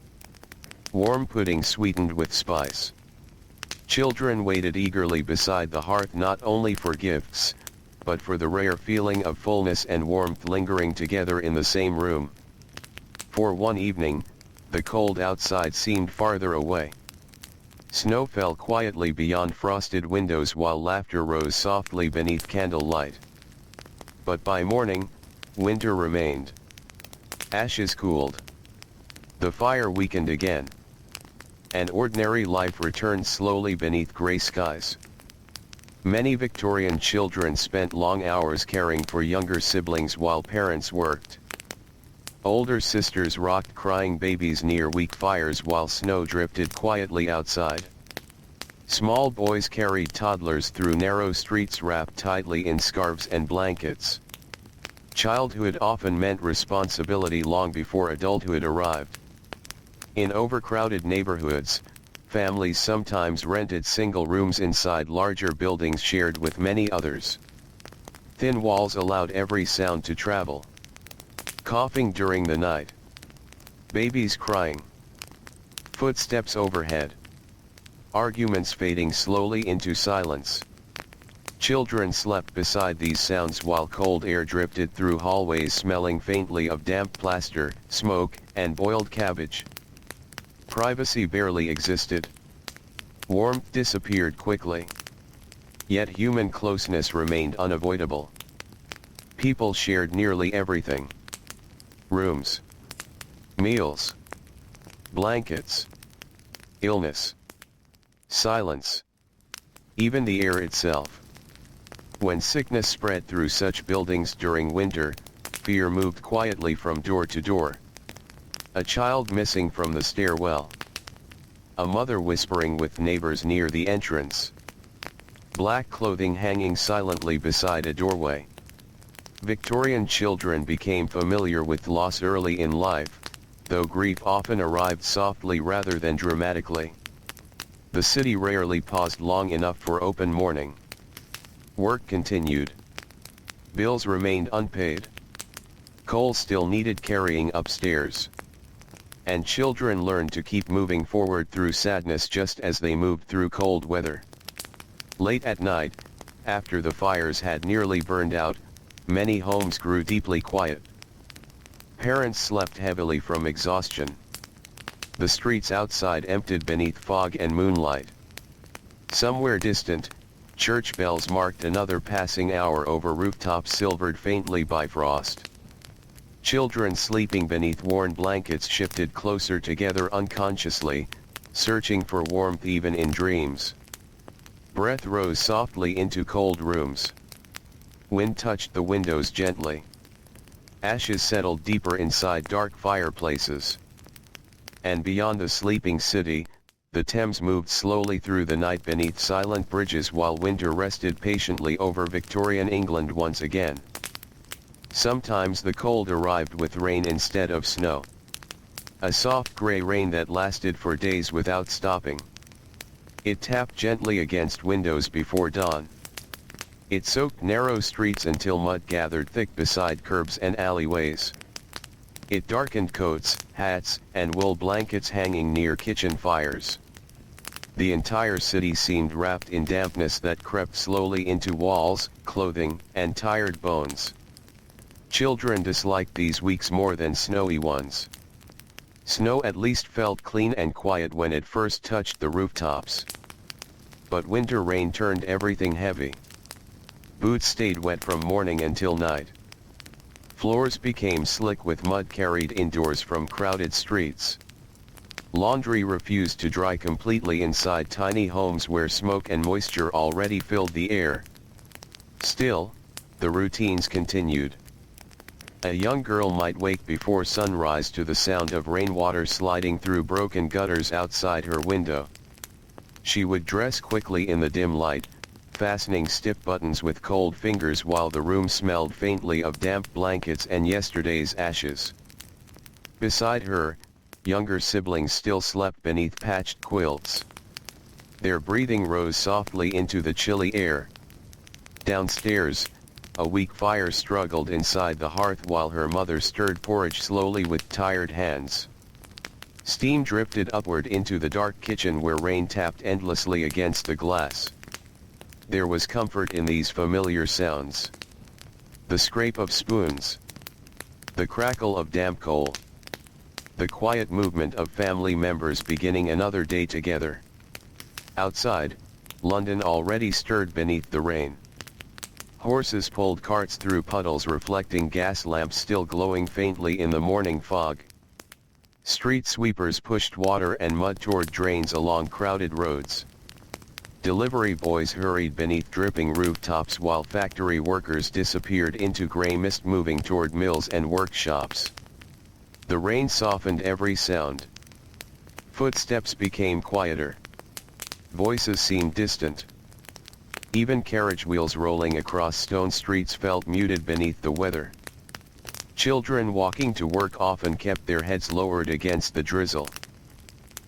Warm pudding sweetened with spice. Children waited eagerly beside the hearth not only for gifts, but for the rare feeling of fullness and warmth lingering together in the same room. For one evening, the cold outside seemed farther away. Snow fell quietly beyond frosted windows while laughter rose softly beneath candlelight. But by morning, winter remained. Ashes cooled. The fire weakened again. And ordinary life returned slowly beneath gray skies. Many Victorian children spent long hours caring for younger siblings while parents worked. Older sisters rocked crying babies near weak fires while snow drifted quietly outside. Small boys carried toddlers through narrow streets wrapped tightly in scarves and blankets. Childhood often meant responsibility long before adulthood arrived. In overcrowded neighborhoods, families sometimes rented single rooms inside larger buildings shared with many others. Thin walls allowed every sound to travel. Coughing during the night. Babies crying. Footsteps overhead. Arguments fading slowly into silence. Children slept beside these sounds while cold air drifted through hallways smelling faintly of damp plaster, smoke, and boiled cabbage. Privacy barely existed. Warmth disappeared quickly. Yet human closeness remained unavoidable. People shared nearly everything. Rooms. Meals. Blankets. Illness. Silence. Even the air itself. When sickness spread through such buildings during winter, fear moved quietly from door to door. A child missing from the stairwell. A mother whispering with neighbors near the entrance. Black clothing hanging silently beside a doorway. Victorian children became familiar with loss early in life, though grief often arrived softly rather than dramatically. The city rarely paused long enough for open mourning. Work continued. Bills remained unpaid. Coal still needed carrying upstairs. And children learned to keep moving forward through sadness just as they moved through cold weather. Late at night, after the fires had nearly burned out, many homes grew deeply quiet. Parents slept heavily from exhaustion. The streets outside emptied beneath fog and moonlight. Somewhere distant, church bells marked another passing hour over rooftops silvered faintly by frost. Children sleeping beneath worn blankets shifted closer together unconsciously, searching for warmth even in dreams. Breath rose softly into cold rooms. Wind touched the windows gently. Ashes settled deeper inside dark fireplaces. And beyond the sleeping city, the Thames moved slowly through the night beneath silent bridges while winter rested patiently over Victorian England once again. Sometimes the cold arrived with rain instead of snow. A soft grey rain that lasted for days without stopping. It tapped gently against windows before dawn. It soaked narrow streets until mud gathered thick beside curbs and alleyways. It darkened coats, hats, and wool blankets hanging near kitchen fires. The entire city seemed wrapped in dampness that crept slowly into walls, clothing, and tired bones. Children disliked these weeks more than snowy ones. Snow at least felt clean and quiet when it first touched the rooftops. But winter rain turned everything heavy. Boots stayed wet from morning until night. Floors became slick with mud carried indoors from crowded streets. Laundry refused to dry completely inside tiny homes where smoke and moisture already filled the air. Still, the routines continued. A young girl might wake before sunrise to the sound of rainwater sliding through broken gutters outside her window. She would dress quickly in the dim light, fastening stiff buttons with cold fingers while the room smelled faintly of damp blankets and yesterday's ashes. Beside her, younger siblings still slept beneath patched quilts. Their breathing rose softly into the chilly air. Downstairs, a weak fire struggled inside the hearth while her mother stirred porridge slowly with tired hands. Steam drifted upward into the dark kitchen where rain tapped endlessly against the glass. There was comfort in these familiar sounds. The scrape of spoons. The crackle of damp coal. The quiet movement of family members beginning another day together. Outside, London already stirred beneath the rain. Horses pulled carts through puddles reflecting gas lamps still glowing faintly in the morning fog. Street sweepers pushed water and mud toward drains along crowded roads. Delivery boys hurried beneath dripping rooftops while factory workers disappeared into grey mist moving toward mills and workshops. The rain softened every sound. Footsteps became quieter. Voices seemed distant. Even carriage wheels rolling across stone streets felt muted beneath the weather. Children walking to work often kept their heads lowered against the drizzle.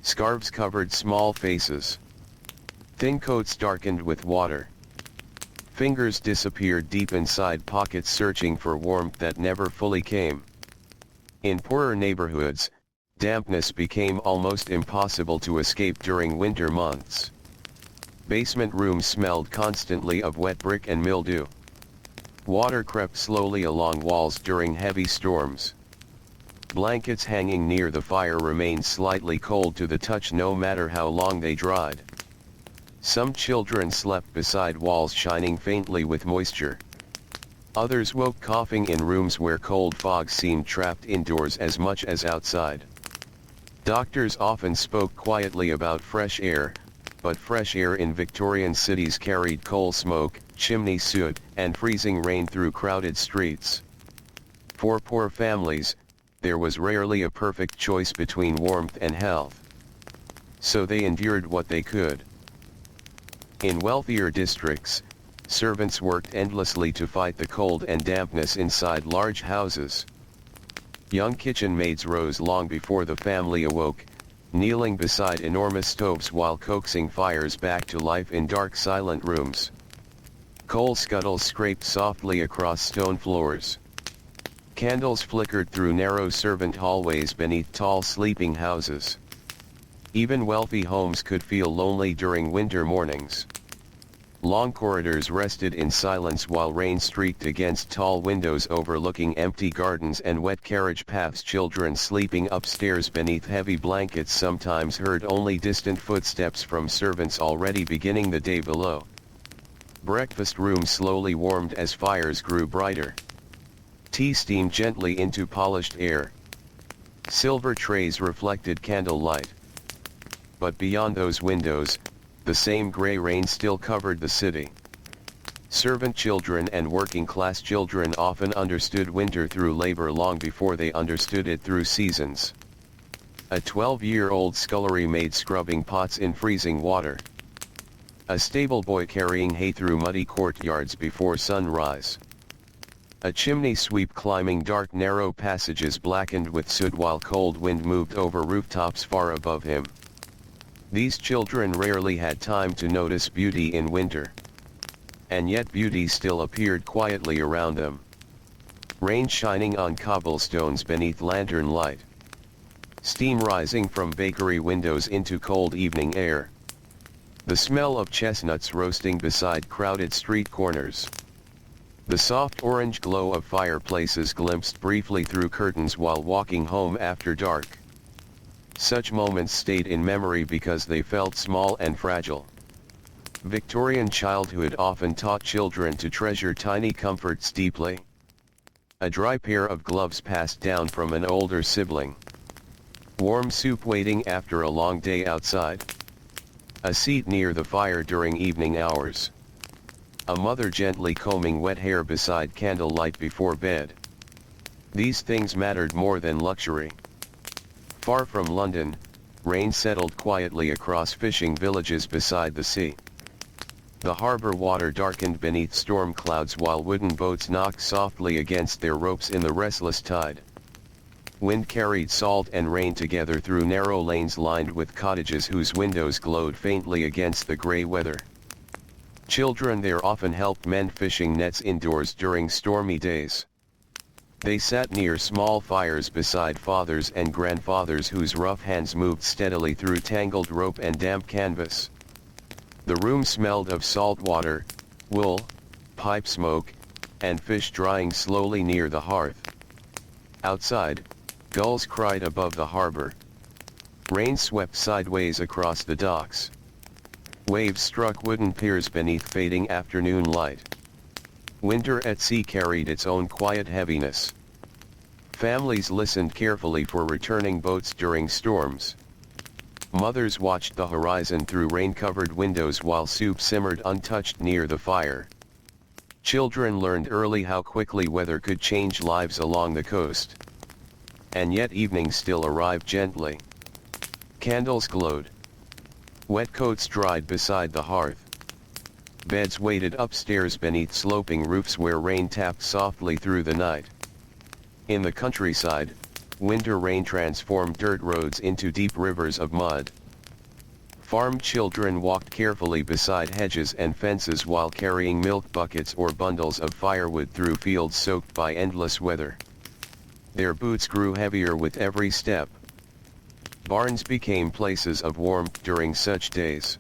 Scarves covered small faces. Thin coats darkened with water. Fingers disappeared deep inside pockets searching for warmth that never fully came. In poorer neighborhoods, dampness became almost impossible to escape during winter months. Basement rooms smelled constantly of wet brick and mildew. Water crept slowly along walls during heavy storms. Blankets hanging near the fire remained slightly cold to the touch no matter how long they dried. Some children slept beside walls shining faintly with moisture. Others woke coughing in rooms where cold fog seemed trapped indoors as much as outside. Doctors often spoke quietly about fresh air, but fresh air in Victorian cities carried coal smoke, chimney soot, and freezing rain through crowded streets. For poor families, there was rarely a perfect choice between warmth and health. So they endured what they could. In wealthier districts, servants worked endlessly to fight the cold and dampness inside large houses. Young kitchen maids rose long before the family awoke, kneeling beside enormous stoves while coaxing fires back to life in dark silent rooms. Coal scuttles scraped softly across stone floors. Candles flickered through narrow servant hallways beneath tall sleeping houses. Even wealthy homes could feel lonely during winter mornings. Long corridors rested in silence while rain streaked against tall windows overlooking empty gardens and wet carriage paths. Children sleeping upstairs beneath heavy blankets sometimes heard only distant footsteps from servants already beginning the day below. Breakfast rooms slowly warmed as fires grew brighter. Tea steamed gently into polished air. Silver trays reflected candlelight. But beyond those windows, the same gray rain still covered the city. Servant children and working-class children often understood winter through labor long before they understood it through seasons. A 12-year-old scullery maid scrubbing pots in freezing water. A stable boy carrying hay through muddy courtyards before sunrise. A chimney sweep climbing dark narrow passages blackened with soot while cold wind moved over rooftops far above him. These children rarely had time to notice beauty in winter. And yet beauty still appeared quietly around them. Rain shining on cobblestones beneath lantern light. Steam rising from bakery windows into cold evening air. The smell of chestnuts roasting beside crowded street corners. The soft orange glow of fireplaces glimpsed briefly through curtains while walking home after dark. Such moments stayed in memory because they felt small and fragile. Victorian childhood often taught children to treasure tiny comforts deeply. A dry pair of gloves passed down from an older sibling. Warm soup waiting after a long day outside. A seat near the fire during evening hours. A mother gently combing wet hair beside candlelight before bed. These things mattered more than luxury. Far from London, rain settled quietly across fishing villages beside the sea. The harbor water darkened beneath storm clouds while wooden boats knocked softly against their ropes in the restless tide. Wind carried salt and rain together through narrow lanes lined with cottages whose windows glowed faintly against the gray weather. Children there often helped mend fishing nets indoors during stormy days. They sat near small fires beside fathers and grandfathers whose rough hands moved steadily through tangled rope and damp canvas. The room smelled of salt water, wool, pipe smoke, and fish drying slowly near the hearth. Outside, gulls cried above the harbor. Rain swept sideways across the docks. Waves struck wooden piers beneath fading afternoon light. Winter at sea carried its own quiet heaviness. Families listened carefully for returning boats during storms. Mothers watched the horizon through rain-covered windows while soup simmered untouched near the fire. Children learned early how quickly weather could change lives along the coast. And yet evening still arrived gently. Candles glowed. Wet coats dried beside the hearth. Beds waited upstairs beneath sloping roofs where rain tapped softly through the night. In the countryside, winter rain transformed dirt roads into deep rivers of mud. Farm children walked carefully beside hedges and fences while carrying milk buckets or bundles of firewood through fields soaked by endless weather. Their boots grew heavier with every step. Barns became places of warmth during such days.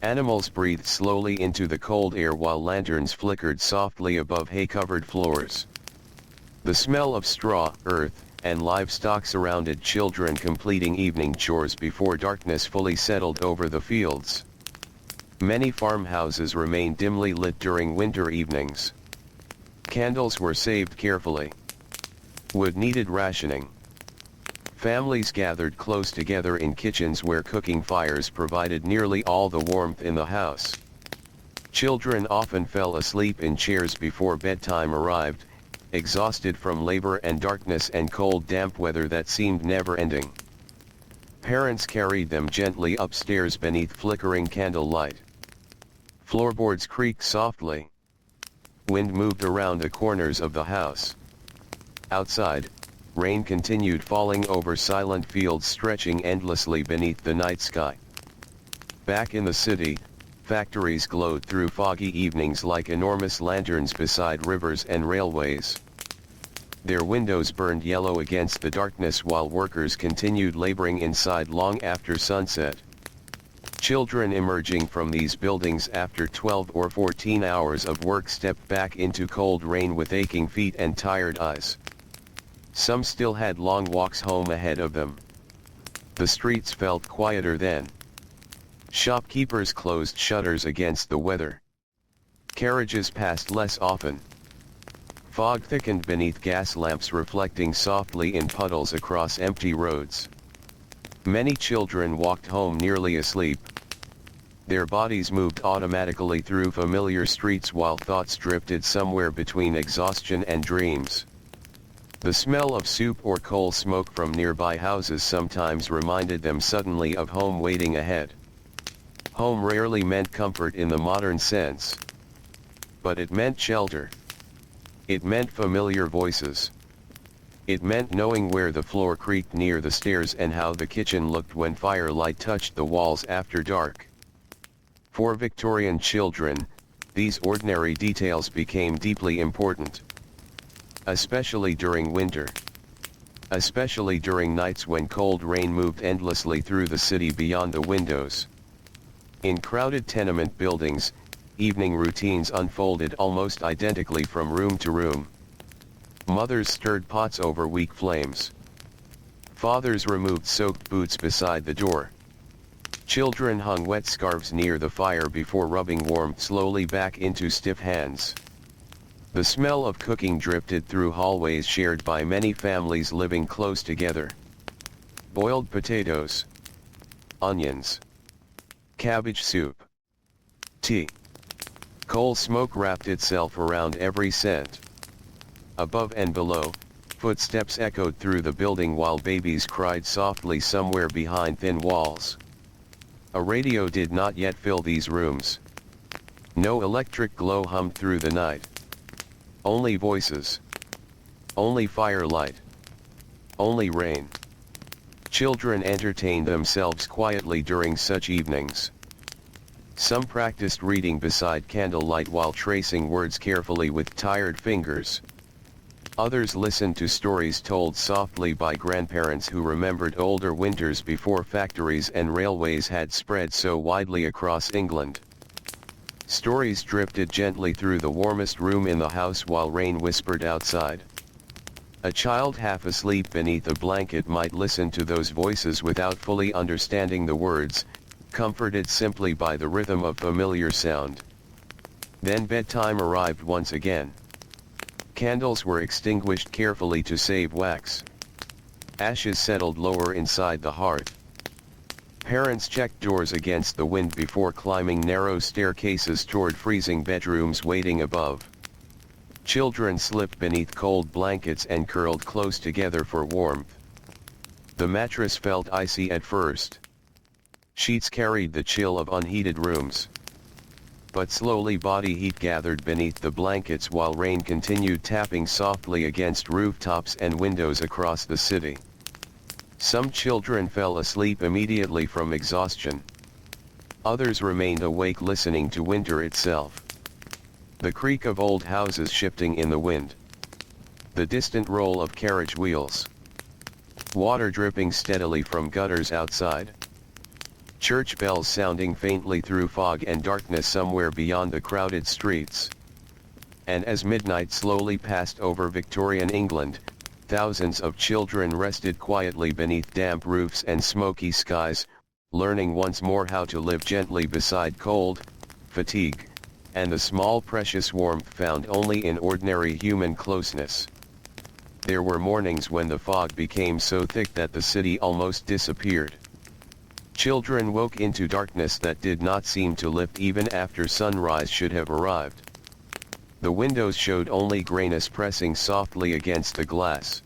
Animals breathed slowly into the cold air while lanterns flickered softly above hay-covered floors. The smell of straw, earth, and livestock surrounded children completing evening chores before darkness fully settled over the fields. Many farmhouses remained dimly lit during winter evenings. Candles were saved carefully. Wood needed rationing. Families gathered close together in kitchens where cooking fires provided nearly all the warmth in the house. Children often fell asleep in chairs before bedtime arrived, exhausted from labor and darkness and cold damp weather that seemed never-ending. Parents carried them gently upstairs beneath flickering candlelight. Floorboards creaked softly. Wind moved around the corners of the house. Outside, rain continued falling over silent fields stretching endlessly beneath the night sky. Back in the city, factories glowed through foggy evenings like enormous lanterns beside rivers and railways. Their windows burned yellow against the darkness while workers continued laboring inside long after sunset. Children emerging from these buildings after 12 or 14 hours of work stepped back into cold rain with aching feet and tired eyes. Some still had long walks home ahead of them. The streets felt quieter then. Shopkeepers closed shutters against the weather. Carriages passed less often. Fog thickened beneath gas lamps reflecting softly in puddles across empty roads. Many children walked home nearly asleep. Their bodies moved automatically through familiar streets while thoughts drifted somewhere between exhaustion and dreams. The smell of soup or coal smoke from nearby houses sometimes reminded them suddenly of home waiting ahead. Home rarely meant comfort in the modern sense. But it meant shelter. It meant familiar voices. It meant knowing where the floor creaked near the stairs and how the kitchen looked when firelight touched the walls after dark. For Victorian children, these ordinary details became deeply important. Especially during winter. Especially during nights when cold rain moved endlessly through the city beyond the windows. In crowded tenement buildings, evening routines unfolded almost identically from room to room. Mothers stirred pots over weak flames. Fathers removed soaked boots beside the door. Children hung wet scarves near the fire before rubbing warmth slowly back into stiff hands. The smell of cooking drifted through hallways shared by many families living close together. Boiled potatoes. Onions. Cabbage soup. Tea. Coal smoke wrapped itself around every scent. Above and below, footsteps echoed through the building while babies cried softly somewhere behind thin walls. A radio did not yet fill these rooms. No electric glow hummed through the night. Only voices. Only firelight. Only rain. Children entertained themselves quietly during such evenings. Some practiced reading beside candlelight while tracing words carefully with tired fingers. Others listened to stories told softly by grandparents who remembered older winters before factories and railways had spread so widely across England. Stories drifted gently through the warmest room in the house while rain whispered outside. A child half asleep beneath a blanket might listen to those voices without fully understanding the words, comforted simply by the rhythm of familiar sound. Then bedtime arrived once again. Candles were extinguished carefully to save wax. Ashes settled lower inside the hearth. Parents checked doors against the wind before climbing narrow staircases toward freezing bedrooms waiting above. Children slipped beneath cold blankets and curled close together for warmth. The mattress felt icy at first. Sheets carried the chill of unheated rooms. but slowly body heat gathered beneath the blankets while rain continued tapping softly against rooftops and windows across the city. Some children fell asleep immediately from exhaustion. Others remained awake listening to winter itself. The creak of old houses shifting in the wind. The distant roll of carriage wheels. Water dripping steadily from gutters outside. Church bells sounding faintly through fog and darkness somewhere beyond the crowded streets. And as midnight slowly passed over Victorian England, thousands of children rested quietly beneath damp roofs and smoky skies, learning once more how to live gently beside cold, fatigue, and the small precious warmth found only in ordinary human closeness. There were mornings when the fog became so thick that the city almost disappeared. Children woke into darkness that did not seem to lift even after sunrise should have arrived. The windows showed only grayness pressing softly against the glass.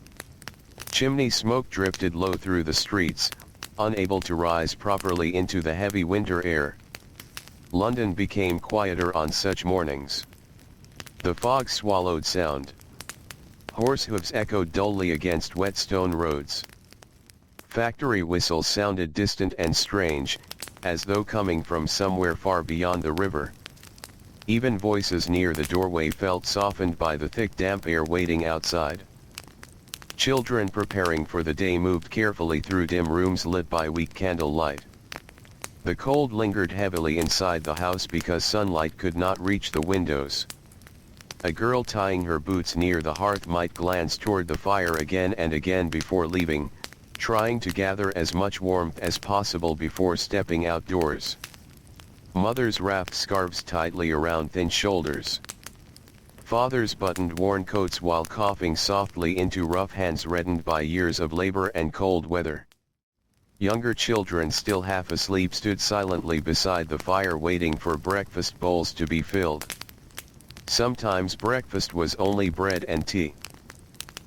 Chimney smoke drifted low through the streets, unable to rise properly into the heavy winter air. London became quieter on such mornings. The fog swallowed sound. Horse hooves echoed dully against wet stone roads. Factory whistles sounded distant and strange, as though coming from somewhere far beyond the river. Even voices near the doorway felt softened by the thick damp air waiting outside. Children preparing for the day moved carefully through dim rooms lit by weak candlelight. The cold lingered heavily inside the house because sunlight could not reach the windows. A girl tying her boots near the hearth might glance toward the fire again and again before leaving, trying to gather as much warmth as possible before stepping outdoors. Mothers wrapped scarves tightly around thin shoulders. Fathers buttoned worn coats while coughing softly into rough hands reddened by years of labor and cold weather. Younger children still half asleep stood silently beside the fire waiting for breakfast bowls to be filled. Sometimes breakfast was only bread and tea.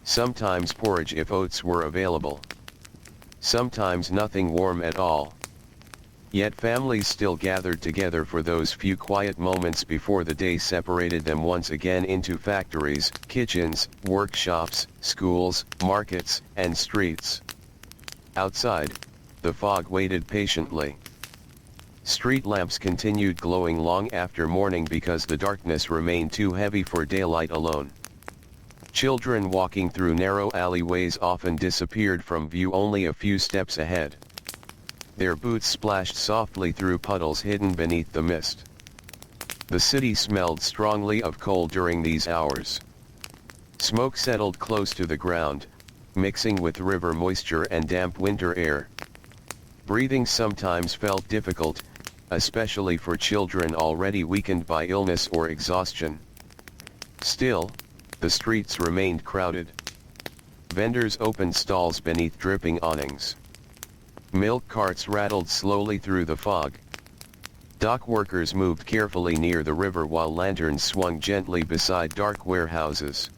Sometimes porridge if oats were available. Sometimes nothing warm at all. Yet families still gathered together for those few quiet moments before the day separated them once again into factories, kitchens, workshops, schools, markets, and streets. Outside, the fog waited patiently. Street lamps continued glowing long after morning because the darkness remained too heavy for daylight alone. Children walking through narrow alleyways often disappeared from view only a few steps ahead. Their boots splashed softly through puddles hidden beneath the mist. The city smelled strongly of coal during these hours. Smoke settled close to the ground, mixing with river moisture and damp winter air. Breathing sometimes felt difficult, especially for children already weakened by illness or exhaustion. Still, the streets remained crowded. Vendors opened stalls beneath dripping awnings. Milk carts rattled slowly through the fog. Dock workers moved carefully near the river while lanterns swung gently beside dark warehouses.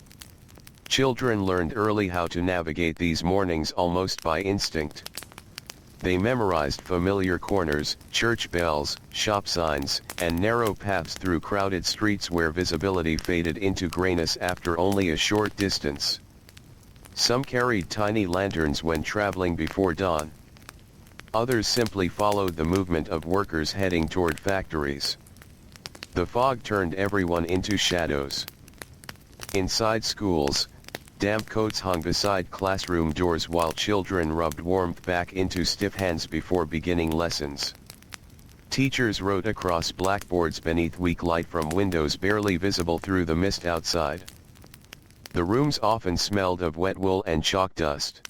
Children learned early how to navigate these mornings almost by instinct. They memorized familiar corners, church bells, shop signs, and narrow paths through crowded streets where visibility faded into grayness after only a short distance. Some carried tiny lanterns when traveling before dawn. Others simply followed the movement of workers heading toward factories. The fog turned everyone into shadows. Inside schools, damp coats hung beside classroom doors while children rubbed warmth back into stiff hands before beginning lessons. Teachers wrote across blackboards beneath weak light from windows barely visible through the mist outside. The rooms often smelled of wet wool and chalk dust.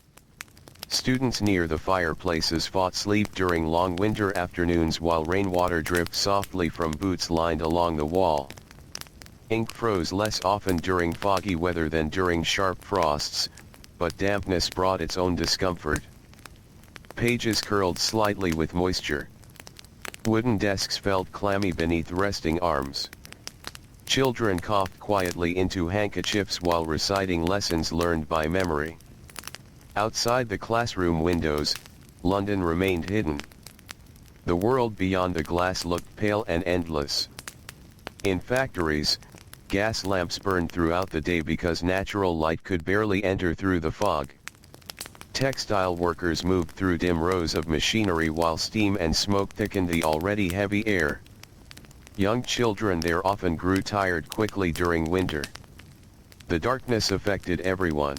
Students near the fireplaces fought sleep during long winter afternoons while rainwater dripped softly from boots lined along the wall. Ink froze less often during foggy weather than during sharp frosts, but dampness brought its own discomfort. Pages curled slightly with moisture. Wooden desks felt clammy beneath resting arms. Children coughed quietly into handkerchiefs while reciting lessons learned by memory. Outside the classroom windows, London remained hidden. The world beyond the glass looked pale and endless. In factories, gas lamps burned throughout the day because natural light could barely enter through the fog. Textile workers moved through dim rows of machinery while steam and smoke thickened the already heavy air. Young children there often grew tired quickly during winter. The darkness affected everyone.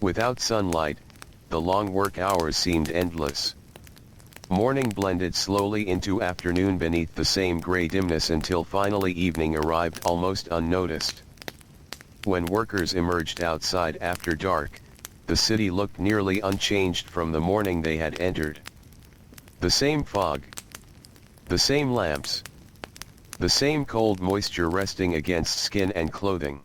Without sunlight, the long work hours seemed endless. Morning blended slowly into afternoon beneath the same gray dimness until finally evening arrived almost unnoticed. When workers emerged outside after dark, the city looked nearly unchanged from the morning they had entered. The same fog. The same lamps. The same cold moisture resting against skin and clothing.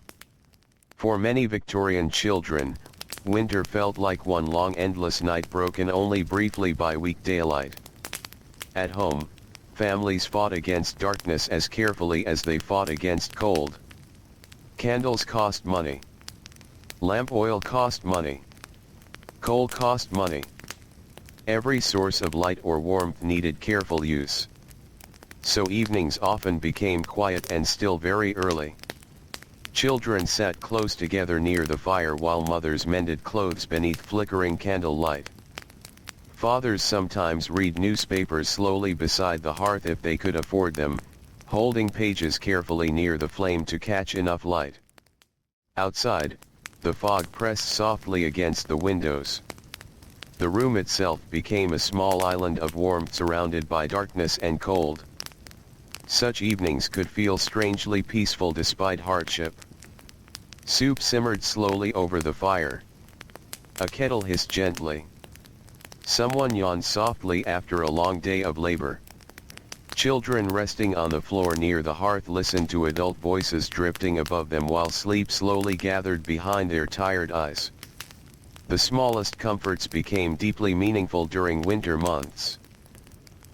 For many Victorian children, winter felt like one long endless night broken only briefly by weak daylight. At home, families fought against darkness as carefully as they fought against cold. Candles cost money. Lamp oil cost money. Coal cost money. Every source of light or warmth needed careful use. So evenings often became quiet and still very early. Children sat close together near the fire while mothers mended clothes beneath flickering candle light. Fathers sometimes read newspapers slowly beside the hearth if they could afford them, holding pages carefully near the flame to catch enough light. Outside, the fog pressed softly against the windows. The room itself became a small island of warmth surrounded by darkness and cold. Such evenings could feel strangely peaceful despite hardship. Soup simmered slowly over the fire. A kettle hissed gently. Someone yawned softly after a long day of labor. Children resting on the floor near the hearth listened to adult voices drifting above them while sleep slowly gathered behind their tired eyes. The smallest comforts became deeply meaningful during winter months.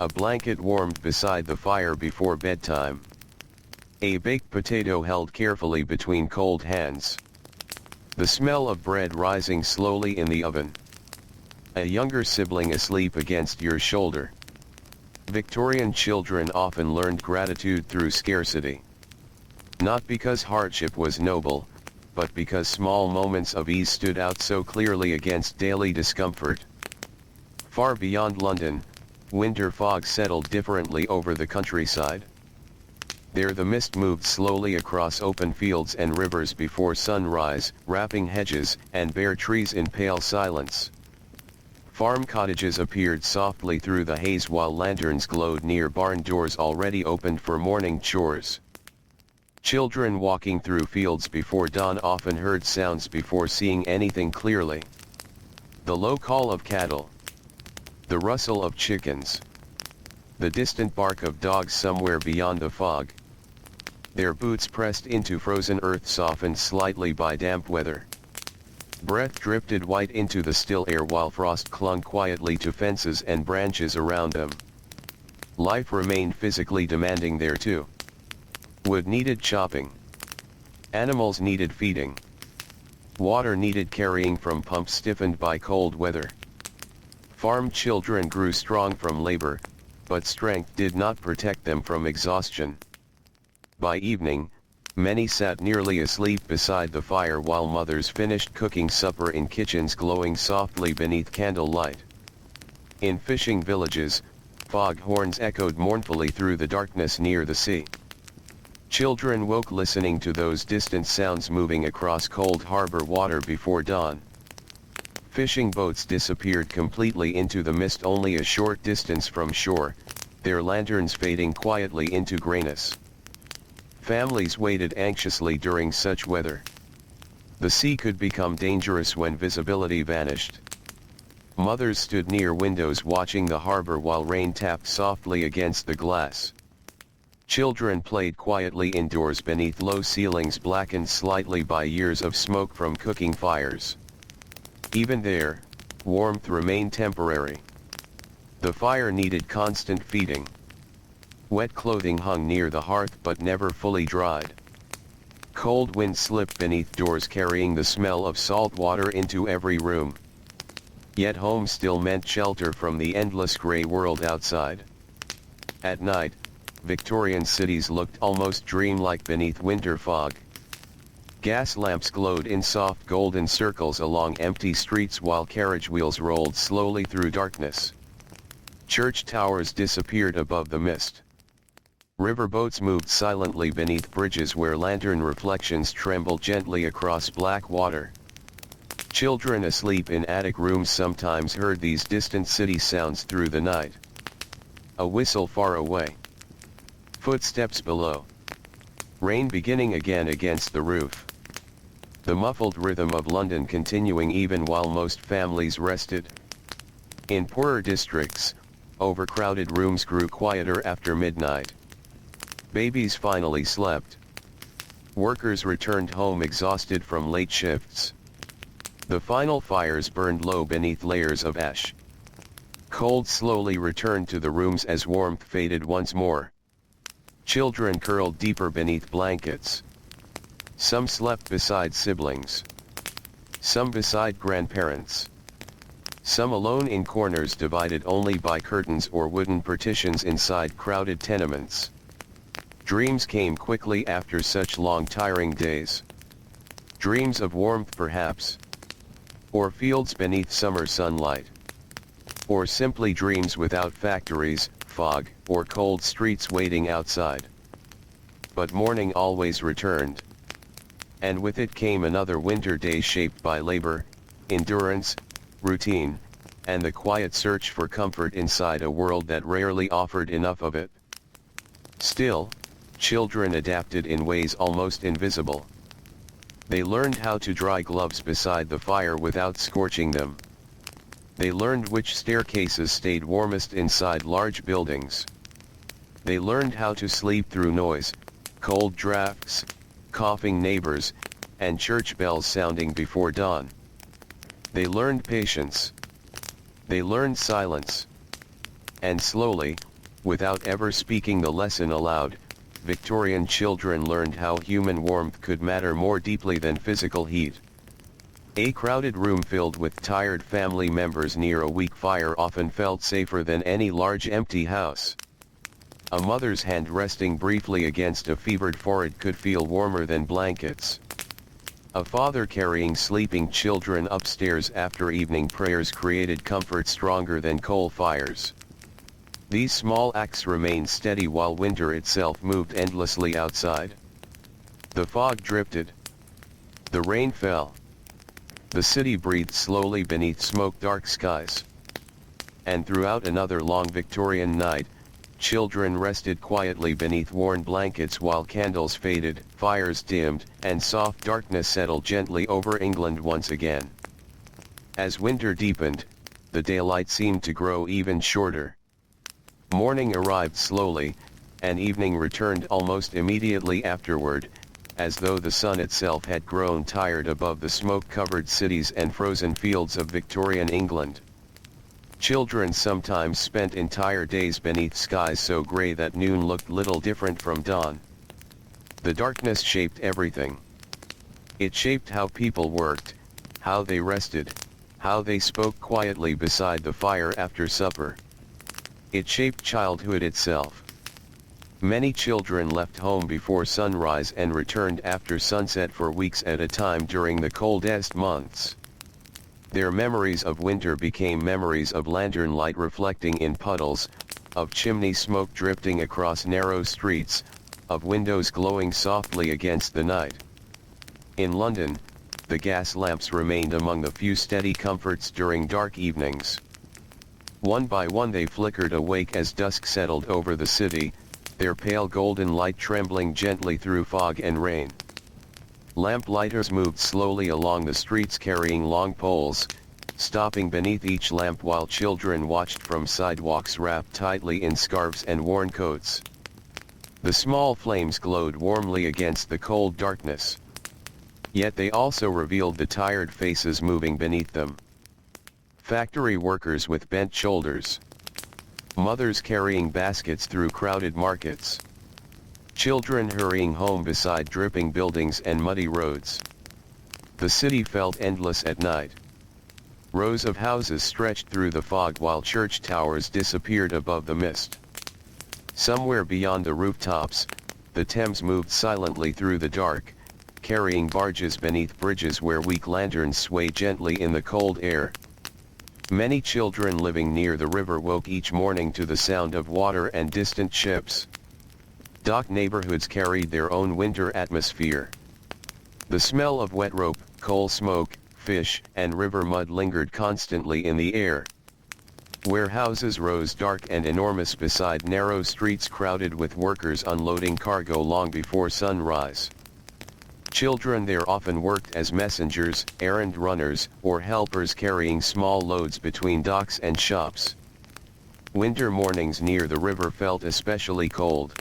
A blanket warmed beside the fire before bedtime. A baked potato held carefully between cold hands. The smell of bread rising slowly in the oven. A younger sibling asleep against your shoulder. Victorian children often learned gratitude through scarcity. Not because hardship was noble, but because small moments of ease stood out so clearly against daily discomfort. Far beyond London, winter fog settled differently over the countryside. There the mist moved slowly across open fields and rivers before sunrise, wrapping hedges and bare trees in pale silence. Farm cottages appeared softly through the haze while lanterns glowed near barn doors already opened for morning chores. Children walking through fields before dawn often heard sounds before seeing anything clearly. The low call of cattle. The rustle of chickens. The distant bark of dogs somewhere beyond the fog. Their boots pressed into frozen earth softened slightly by damp weather. Breath drifted white into the still air while frost clung quietly to fences and branches around them. Life remained physically demanding there too. Wood needed chopping. Animals needed feeding. Water needed carrying from pumps stiffened by cold weather. Farm children grew strong from labor, but strength did not protect them from exhaustion. By evening, many sat nearly asleep beside the fire while mothers finished cooking supper in kitchens glowing softly beneath candlelight. In fishing villages, fog horns echoed mournfully through the darkness near the sea. Children woke listening to those distant sounds moving across cold harbor water before dawn. Fishing boats disappeared completely into the mist only a short distance from shore, their lanterns fading quietly into grayness. Families waited anxiously during such weather. The sea could become dangerous when visibility vanished. Mothers stood near windows watching the harbor while rain tapped softly against the glass. Children played quietly indoors beneath low ceilings blackened slightly by years of smoke from cooking fires. Even there, warmth remained temporary. The fire needed constant feeding. Wet clothing hung near the hearth but never fully dried. Cold wind slipped beneath doors carrying the smell of salt water into every room. Yet home still meant shelter from the endless gray world outside. At night, Victorian cities looked almost dreamlike beneath winter fog. Gas lamps glowed in soft golden circles along empty streets while carriage wheels rolled slowly through darkness. Church towers disappeared above the mist. Riverboats moved silently beneath bridges where lantern reflections trembled gently across black water. Children asleep in attic rooms sometimes heard these distant city sounds through the night. A whistle far away. Footsteps below. Rain beginning again against the roof. The muffled rhythm of London continuing even while most families rested. In poorer districts, overcrowded rooms grew quieter after midnight. Babies finally slept. Workers returned home exhausted from late shifts. The final fires burned low beneath layers of ash. Cold slowly returned to the rooms as warmth faded once more. Children curled deeper beneath blankets. Some slept beside siblings. Some beside grandparents. Some alone in corners divided only by curtains or wooden partitions inside crowded tenements. Dreams came quickly after such long tiring days. Dreams of warmth perhaps. Or fields beneath summer sunlight. Or simply dreams without factories, fog, or cold streets waiting outside. But morning always returned. And with it came another winter day shaped by labor, endurance, routine, and the quiet search for comfort inside a world that rarely offered enough of it. Still, children adapted in ways almost invisible. They learned how to dry gloves beside the fire without scorching them. They learned which staircases stayed warmest inside large buildings. They learned how to sleep through noise, cold drafts, coughing neighbors, and church bells sounding before dawn. They learned patience. They learned silence. And slowly, without ever speaking the lesson aloud, Victorian children learned how human warmth could matter more deeply than physical heat. A crowded room filled with tired family members near a weak fire often felt safer than any large empty house. A mother's hand resting briefly against a fevered forehead could feel warmer than blankets. A father carrying sleeping children upstairs after evening prayers created comfort stronger than coal fires. These small acts remained steady while winter itself moved endlessly outside. The fog drifted. The rain fell. The city breathed slowly beneath smoke-dark skies. And throughout another long Victorian night, children rested quietly beneath worn blankets while candles faded, fires dimmed, and soft darkness settled gently over England once again. As winter deepened, the daylight seemed to grow even shorter. Morning arrived slowly, and evening returned almost immediately afterward, as though the sun itself had grown tired above the smoke-covered cities and frozen fields of Victorian England. Children sometimes spent entire days beneath skies so grey that noon looked little different from dawn. The darkness shaped everything. It shaped how people worked, how they rested, how they spoke quietly beside the fire after supper. It shaped childhood itself. Many children left home before sunrise and returned after sunset for weeks at a time during the coldest months. Their memories of winter became memories of lantern light reflecting in puddles, of chimney smoke drifting across narrow streets, of windows glowing softly against the night. In London, the gas lamps remained among the few steady comforts during dark evenings. One by one they flickered awake as dusk settled over the city, their pale golden light trembling gently through fog and rain. Lamplighters moved slowly along the streets carrying long poles, stopping beneath each lamp while children watched from sidewalks wrapped tightly in scarves and worn coats. The small flames glowed warmly against the cold darkness. Yet they also revealed the tired faces moving beneath them. Factory workers with bent shoulders. Mothers carrying baskets through crowded markets. Children hurrying home beside dripping buildings and muddy roads. The city felt endless at night. Rows of houses stretched through the fog while church towers disappeared above the mist. Somewhere beyond the rooftops, the Thames moved silently through the dark, carrying barges beneath bridges where weak lanterns sway gently in the cold air. Many children living near the river woke each morning to the sound of water and distant ships. Dock neighborhoods carried their own winter atmosphere. The smell of wet rope, coal smoke, fish, and river mud lingered constantly in the air. Warehouses rose dark and enormous beside narrow streets crowded with workers unloading cargo long before sunrise. Children there often worked as messengers, errand runners, or helpers carrying small loads between docks and shops. Winter mornings near the river felt especially cold.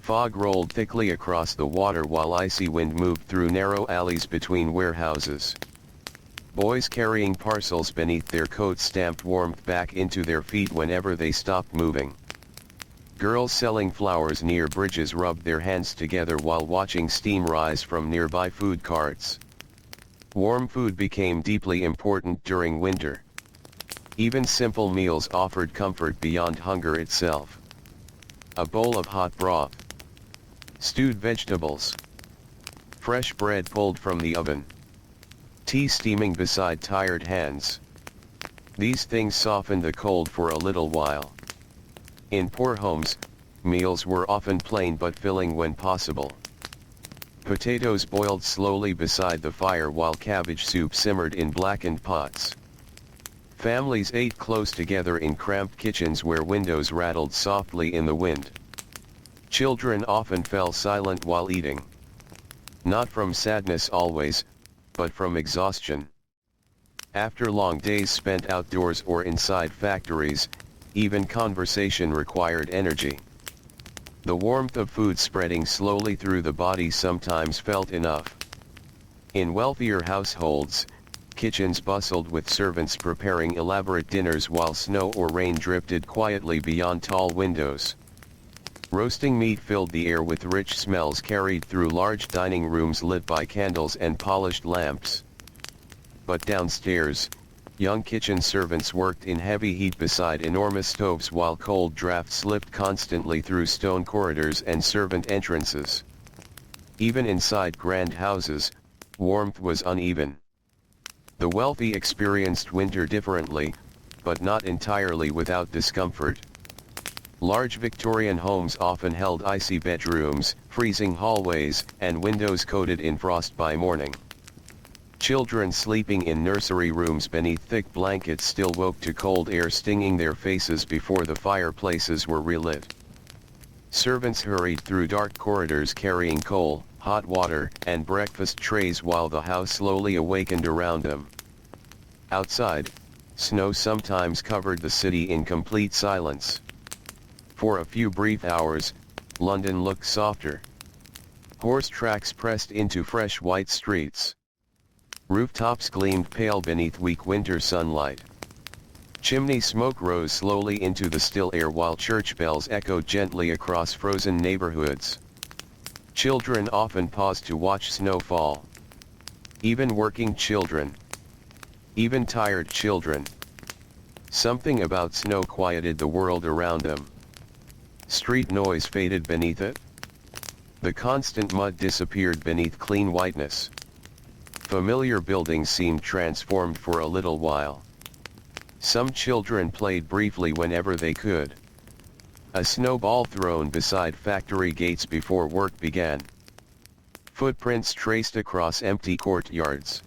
Fog rolled thickly across the water while icy wind moved through narrow alleys between warehouses. Boys carrying parcels beneath their coats stamped warmth back into their feet whenever they stopped moving. Girls selling flowers near bridges rubbed their hands together while watching steam rise from nearby food carts. Warm food became deeply important during winter. Even simple meals offered comfort beyond hunger itself. A bowl of hot broth, stewed vegetables, fresh bread pulled from the oven, tea steaming beside tired hands. These things softened the cold for a little while. In poor homes, meals were often plain but filling when possible. Potatoes boiled slowly beside the fire while cabbage soup simmered in blackened pots. Families ate close together in cramped kitchens where windows rattled softly in the wind. Children often fell silent while eating. Not from sadness always, but from exhaustion. After long days spent outdoors or inside factories, even conversation required energy. The warmth of food spreading slowly through the body sometimes felt enough. In wealthier households, kitchens bustled with servants preparing elaborate dinners while snow or rain drifted quietly beyond tall windows. Roasting meat filled the air with rich smells carried through large dining rooms lit by candles and polished lamps. But downstairs, young kitchen servants worked in heavy heat beside enormous stoves while cold drafts slipped constantly through stone corridors and servant entrances. Even inside grand houses, warmth was uneven. The wealthy experienced winter differently, but not entirely without discomfort. Large Victorian homes often held icy bedrooms, freezing hallways, and windows coated in frost by morning. Children sleeping in nursery rooms beneath thick blankets still woke to cold air stinging their faces before the fireplaces were relit. Servants hurried through dark corridors carrying coal, hot water, and breakfast trays while the house slowly awakened around them. Outside, snow sometimes covered the city in complete silence. For a few brief hours, London looked softer. Horse tracks pressed into fresh white streets. Rooftops gleamed pale beneath weak winter sunlight. Chimney smoke rose slowly into the still air while church bells echoed gently across frozen neighborhoods. Children often paused to watch snow fall. Even working children. Even tired children. Something about snow quieted the world around them. Street noise faded beneath it. The constant mud disappeared beneath clean whiteness. Familiar buildings seemed transformed for a little while. Some children played briefly whenever they could. A snowball thrown beside factory gates before work began. Footprints traced across empty courtyards.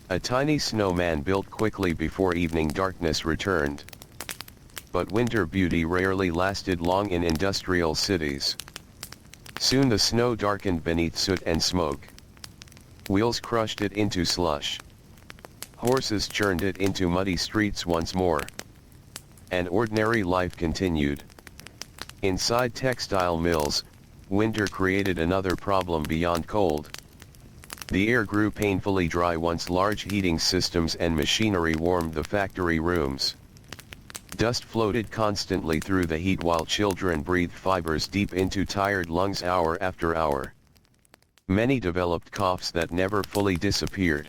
A tiny snowman built quickly before evening darkness returned. But winter beauty rarely lasted long in industrial cities. Soon the snow darkened beneath soot and smoke. Wheels crushed it into slush. Horses churned it into muddy streets once more. And ordinary life continued. Inside textile mills, winter created another problem beyond cold. The air grew painfully dry once large heating systems and machinery warmed the factory rooms. Dust floated constantly through the heat while children breathed fibers deep into tired lungs hour after hour. Many developed coughs that never fully disappeared.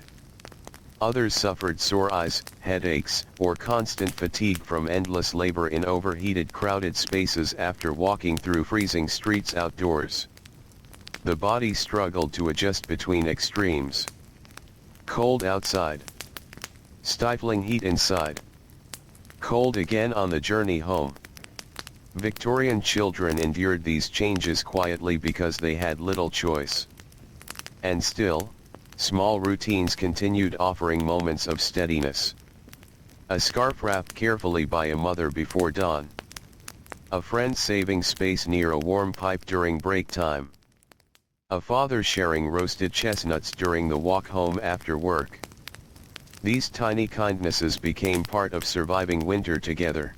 Others suffered sore eyes, headaches, or constant fatigue from endless labor in overheated crowded spaces after walking through freezing streets outdoors. The body struggled to adjust between extremes. Cold outside. Stifling heat inside. Cold again on the journey home. Victorian children endured these changes quietly because they had little choice. And still, small routines continued, offering moments of steadiness. A scarf wrapped carefully by a mother before dawn. A friend saving space near a warm pipe during break time. A father sharing roasted chestnuts during the walk home after work. These tiny kindnesses became part of surviving winter together.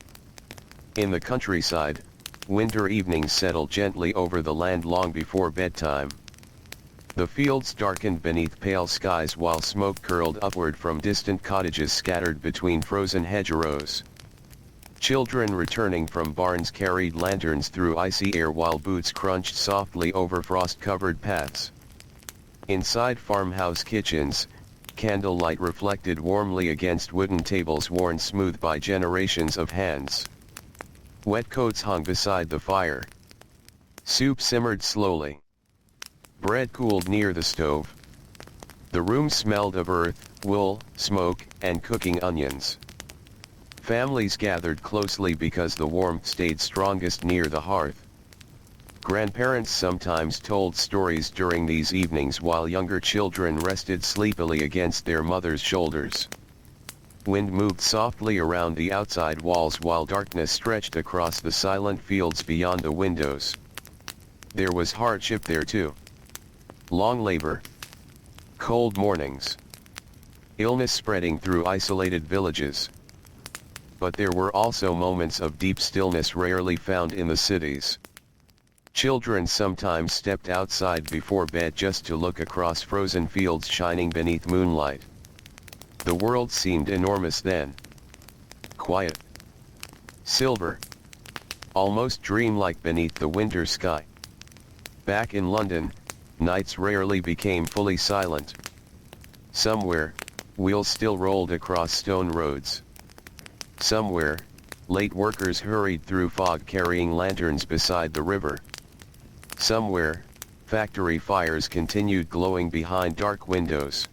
In the countryside, winter evenings settled gently over the land long before bedtime. The fields darkened beneath pale skies while smoke curled upward from distant cottages scattered between frozen hedgerows. Children returning from barns carried lanterns through icy air while boots crunched softly over frost-covered paths. Inside farmhouse kitchens, candlelight reflected warmly against wooden tables worn smooth by generations of hands. Wet coats hung beside the fire. Soup simmered slowly. Bread cooled near the stove. The room smelled of earth, wool, smoke, and cooking onions. Families gathered closely because the warmth stayed strongest near the hearth. Grandparents sometimes told stories during these evenings while younger children rested sleepily against their mothers' shoulders. Wind moved softly around the outside walls while darkness stretched across the silent fields beyond the windows. There was hardship there too. Long labor. Cold mornings. Illness spreading through isolated villages. But there were also moments of deep stillness rarely found in the cities. Children sometimes stepped outside before bed just to look across frozen fields shining beneath moonlight. The world seemed enormous then. Quiet. Silver. Almost dreamlike beneath the winter sky. Back in London, nights rarely became fully silent. Somewhere, wheels still rolled across stone roads. Somewhere, late workers hurried through fog carrying lanterns beside the river. Somewhere, factory fires continued glowing behind dark windows.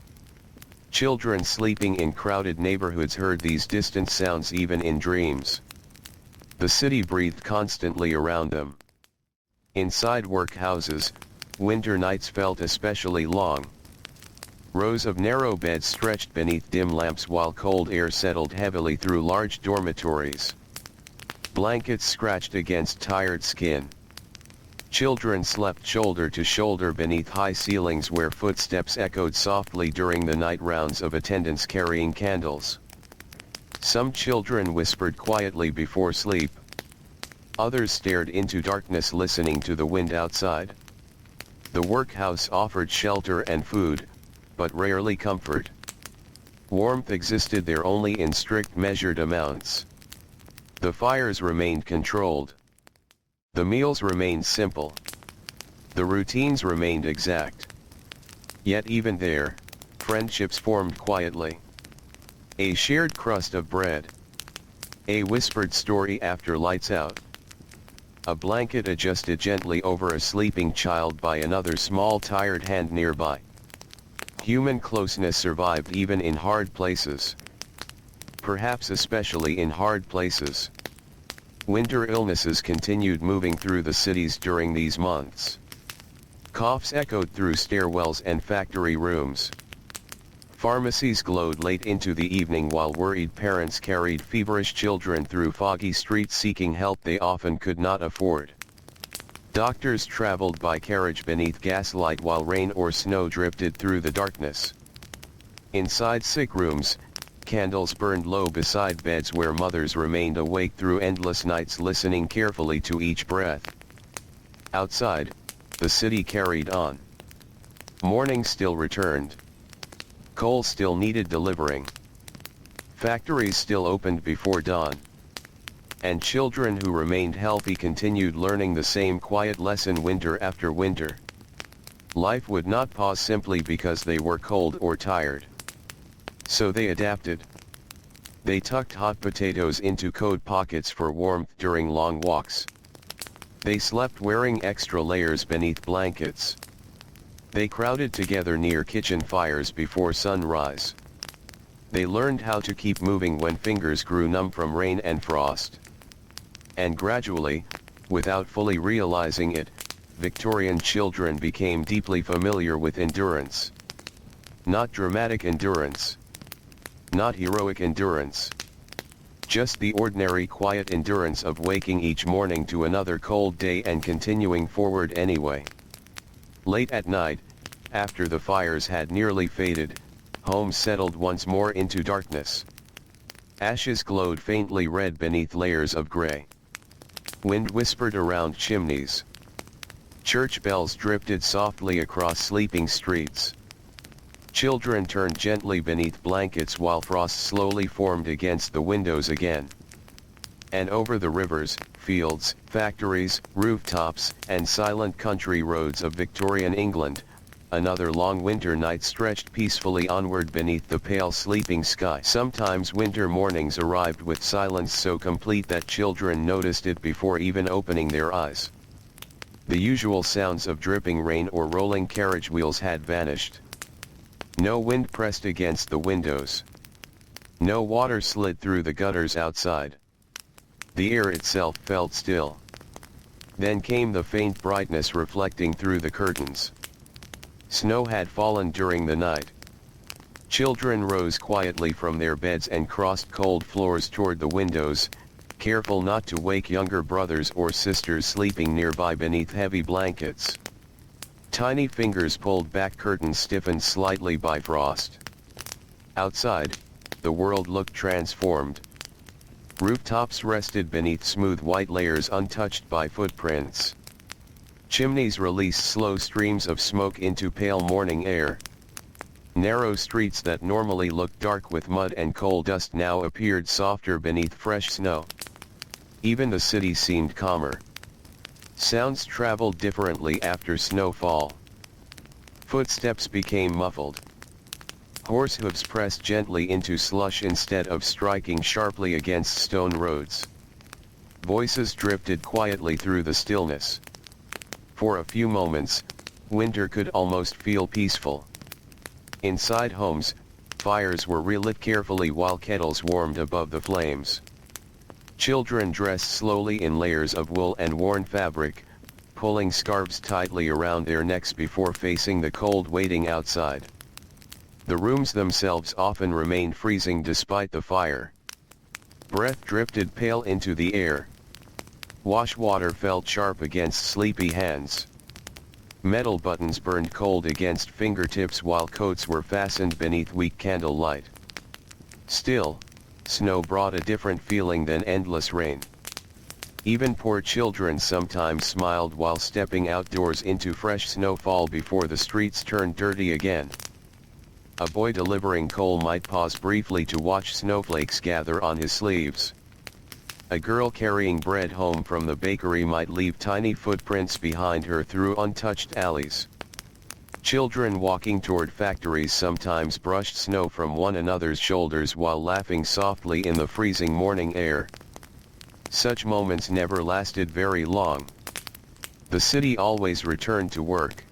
Children sleeping in crowded neighborhoods heard these distant sounds even in dreams. The city breathed constantly around them. Inside workhouses, winter nights felt especially long. Rows of narrow beds stretched beneath dim lamps while cold air settled heavily through large dormitories. Blankets scratched against tired skin. Children slept shoulder to shoulder beneath high ceilings where footsteps echoed softly during the night rounds of attendants carrying candles. Some children whispered quietly before sleep. Others stared into darkness listening to the wind outside. The workhouse offered shelter and food, but rarely comfort. Warmth existed there only in strict measured amounts. The fires remained controlled. The meals remained simple. The routines remained exact. Yet even there, friendships formed quietly. A shared crust of bread. A whispered story after lights out. A blanket adjusted gently over a sleeping child by another small tired hand nearby. Human closeness survived even in hard places. Perhaps especially in hard places. Winter illnesses continued moving through the cities during these months. Coughs echoed through stairwells and factory rooms. Pharmacies glowed late into the evening while worried parents carried feverish children through foggy streets seeking help they often could not afford. Doctors traveled by carriage beneath gaslight while rain or snow drifted through the darkness. Inside sick rooms, candles burned low beside beds where mothers remained awake through endless nights listening carefully to each breath. Outside, the city carried on. Morning still returned. Coal still needed delivering. Factories still opened before dawn. And children who remained healthy continued learning the same quiet lesson winter after winter. Life would not pause simply because they were cold or tired. So they adapted. They tucked hot potatoes into coat pockets for warmth during long walks. They slept wearing extra layers beneath blankets. They crowded together near kitchen fires before sunrise. They learned how to keep moving when fingers grew numb from rain and frost. And gradually, without fully realizing it, Victorian children became deeply familiar with endurance. Not dramatic endurance. Not heroic endurance. Just the ordinary quiet endurance of waking each morning to another cold day and continuing forward anyway. Late at night, after the fires had nearly faded, home settled once more into darkness. Ashes glowed faintly red beneath layers of gray. Wind whispered around chimneys. Church bells drifted softly across sleeping streets. Children turned gently beneath blankets while frost slowly formed against the windows again. And over the rivers, fields, factories, rooftops, and silent country roads of Victorian England, another long winter night stretched peacefully onward beneath the pale sleeping sky. Sometimes winter mornings arrived with silence so complete that children noticed it before even opening their eyes. The usual sounds of dripping rain or rolling carriage wheels had vanished. No wind pressed against the windows. No water slid through the gutters outside. The air itself felt still. Then came the faint brightness reflecting through the curtains. Snow had fallen during the night. Children rose quietly from their beds and crossed cold floors toward the windows, careful not to wake younger brothers or sisters sleeping nearby beneath heavy blankets. Tiny fingers pulled back curtains stiffened slightly by frost. Outside, the world looked transformed. Rooftops rested beneath smooth white layers untouched by footprints. Chimneys released slow streams of smoke into pale morning air. Narrow streets that normally looked dark with mud and coal dust now appeared softer beneath fresh snow. Even the city seemed calmer. Sounds traveled differently after snowfall. Footsteps became muffled. Horse hooves pressed gently into slush instead of striking sharply against stone roads. Voices drifted quietly through the stillness. For a few moments, winter could almost feel peaceful. Inside homes, fires were relit carefully while kettles warmed above the flames. Children dressed slowly in layers of wool and worn fabric, pulling scarves tightly around their necks before facing the cold waiting outside. The rooms themselves often remained freezing despite the fire. Breath drifted pale into the air. Wash water felt sharp against sleepy hands. Metal buttons burned cold against fingertips while coats were fastened beneath weak candlelight. Still, snow brought a different feeling than endless rain. Even poor children sometimes smiled while stepping outdoors into fresh snowfall before the streets turned dirty again. A boy delivering coal might pause briefly to watch snowflakes gather on his sleeves. A girl carrying bread home from the bakery might leave tiny footprints behind her through untouched alleys. Children walking toward factories sometimes brushed snow from one another's shoulders while laughing softly in the freezing morning air. Such moments never lasted very long. The city always returned to work.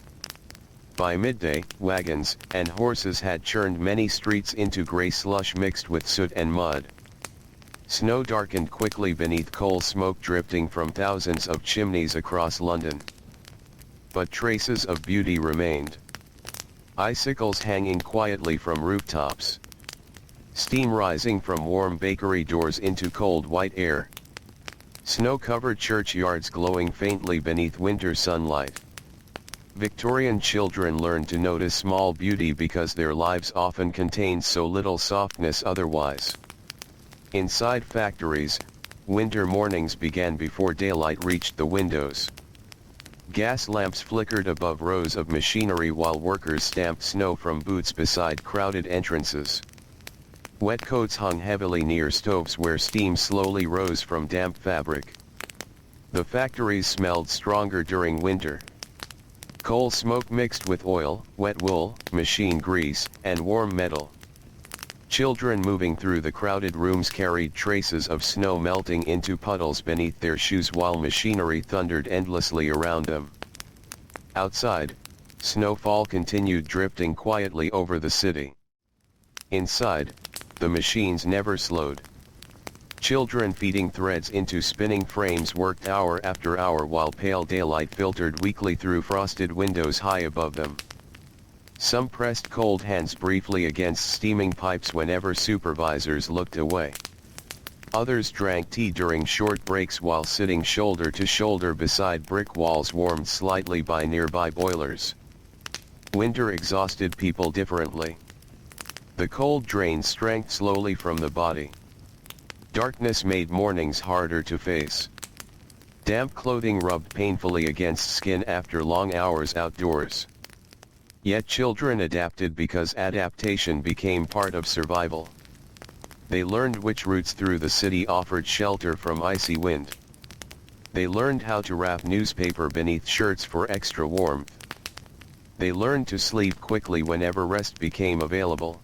By midday, wagons and horses had churned many streets into gray slush mixed with soot and mud. Snow darkened quickly beneath coal smoke drifting from thousands of chimneys across London. But traces of beauty remained. Icicles hanging quietly from rooftops. Steam rising from warm bakery doors into cold white air. Snow-covered churchyards glowing faintly beneath winter sunlight. Victorian children learned to notice small beauty because their lives often contained so little softness otherwise. Inside factories, winter mornings began before daylight reached the windows. Gas lamps flickered above rows of machinery while workers stamped snow from boots beside crowded entrances. Wet coats hung heavily near stoves where steam slowly rose from damp fabric. The factories smelled stronger during winter. Coal smoke mixed with oil, wet wool, machine grease, and warm metal. Children moving through the crowded rooms carried traces of snow melting into puddles beneath their shoes while machinery thundered endlessly around them. Outside, snowfall continued drifting quietly over the city. Inside, the machines never slowed. Children feeding threads into spinning frames worked hour after hour while pale daylight filtered weakly through frosted windows high above them. Some pressed cold hands briefly against steaming pipes whenever supervisors looked away. Others drank tea during short breaks while sitting shoulder to shoulder beside brick walls warmed slightly by nearby boilers. Winter exhausted people differently. The cold drained strength slowly from the body. Darkness made mornings harder to face. Damp clothing rubbed painfully against skin after long hours outdoors. Yet children adapted because adaptation became part of survival. They learned which routes through the city offered shelter from icy wind. They learned how to wrap newspaper beneath shirts for extra warmth. They learned to sleep quickly whenever rest became available.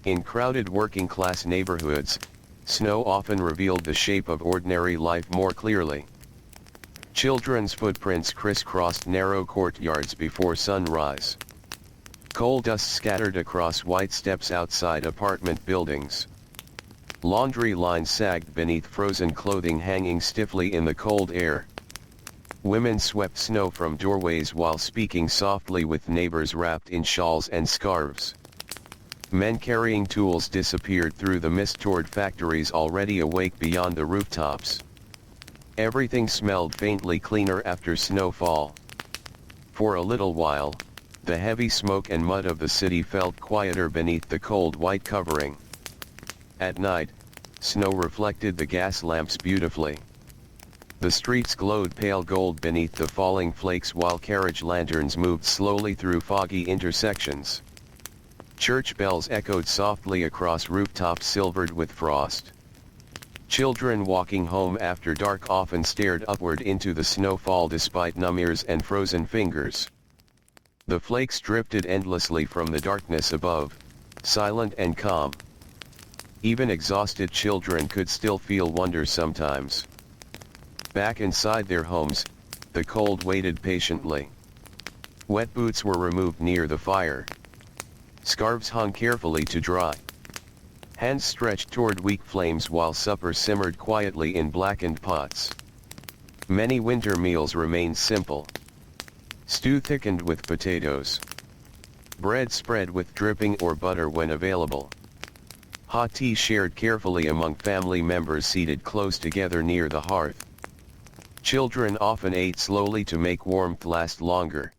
In crowded working-class neighborhoods, snow often revealed the shape of ordinary life more clearly. Children's footprints crisscrossed narrow courtyards before sunrise. Coal dust scattered across white steps outside apartment buildings. Laundry lines sagged beneath frozen clothing hanging stiffly in the cold air. Women swept snow from doorways while speaking softly with neighbors wrapped in shawls and scarves. Men carrying tools disappeared through the mist toward factories already awake beyond the rooftops. Everything smelled faintly cleaner after snowfall. For a little while, the heavy smoke and mud of the city felt quieter beneath the cold white covering. At night, snow reflected the gas lamps beautifully. The streets glowed pale gold beneath the falling flakes while carriage lanterns moved slowly through foggy intersections. Church bells echoed softly across rooftops silvered with frost. Children walking home after dark often stared upward into the snowfall despite numb ears and frozen fingers. The flakes drifted endlessly from the darkness above, silent and calm. Even exhausted children could still feel wonder sometimes. Back inside their homes, the cold waited patiently. Wet boots were removed near the fire. Scarves hung carefully to dry. Hands stretched toward weak flames while supper simmered quietly in blackened pots. Many winter meals remained simple. Stew thickened with potatoes. Bread spread with dripping or butter when available. Hot tea shared carefully among family members seated close together near the hearth. Children often ate slowly to make warmth last longer.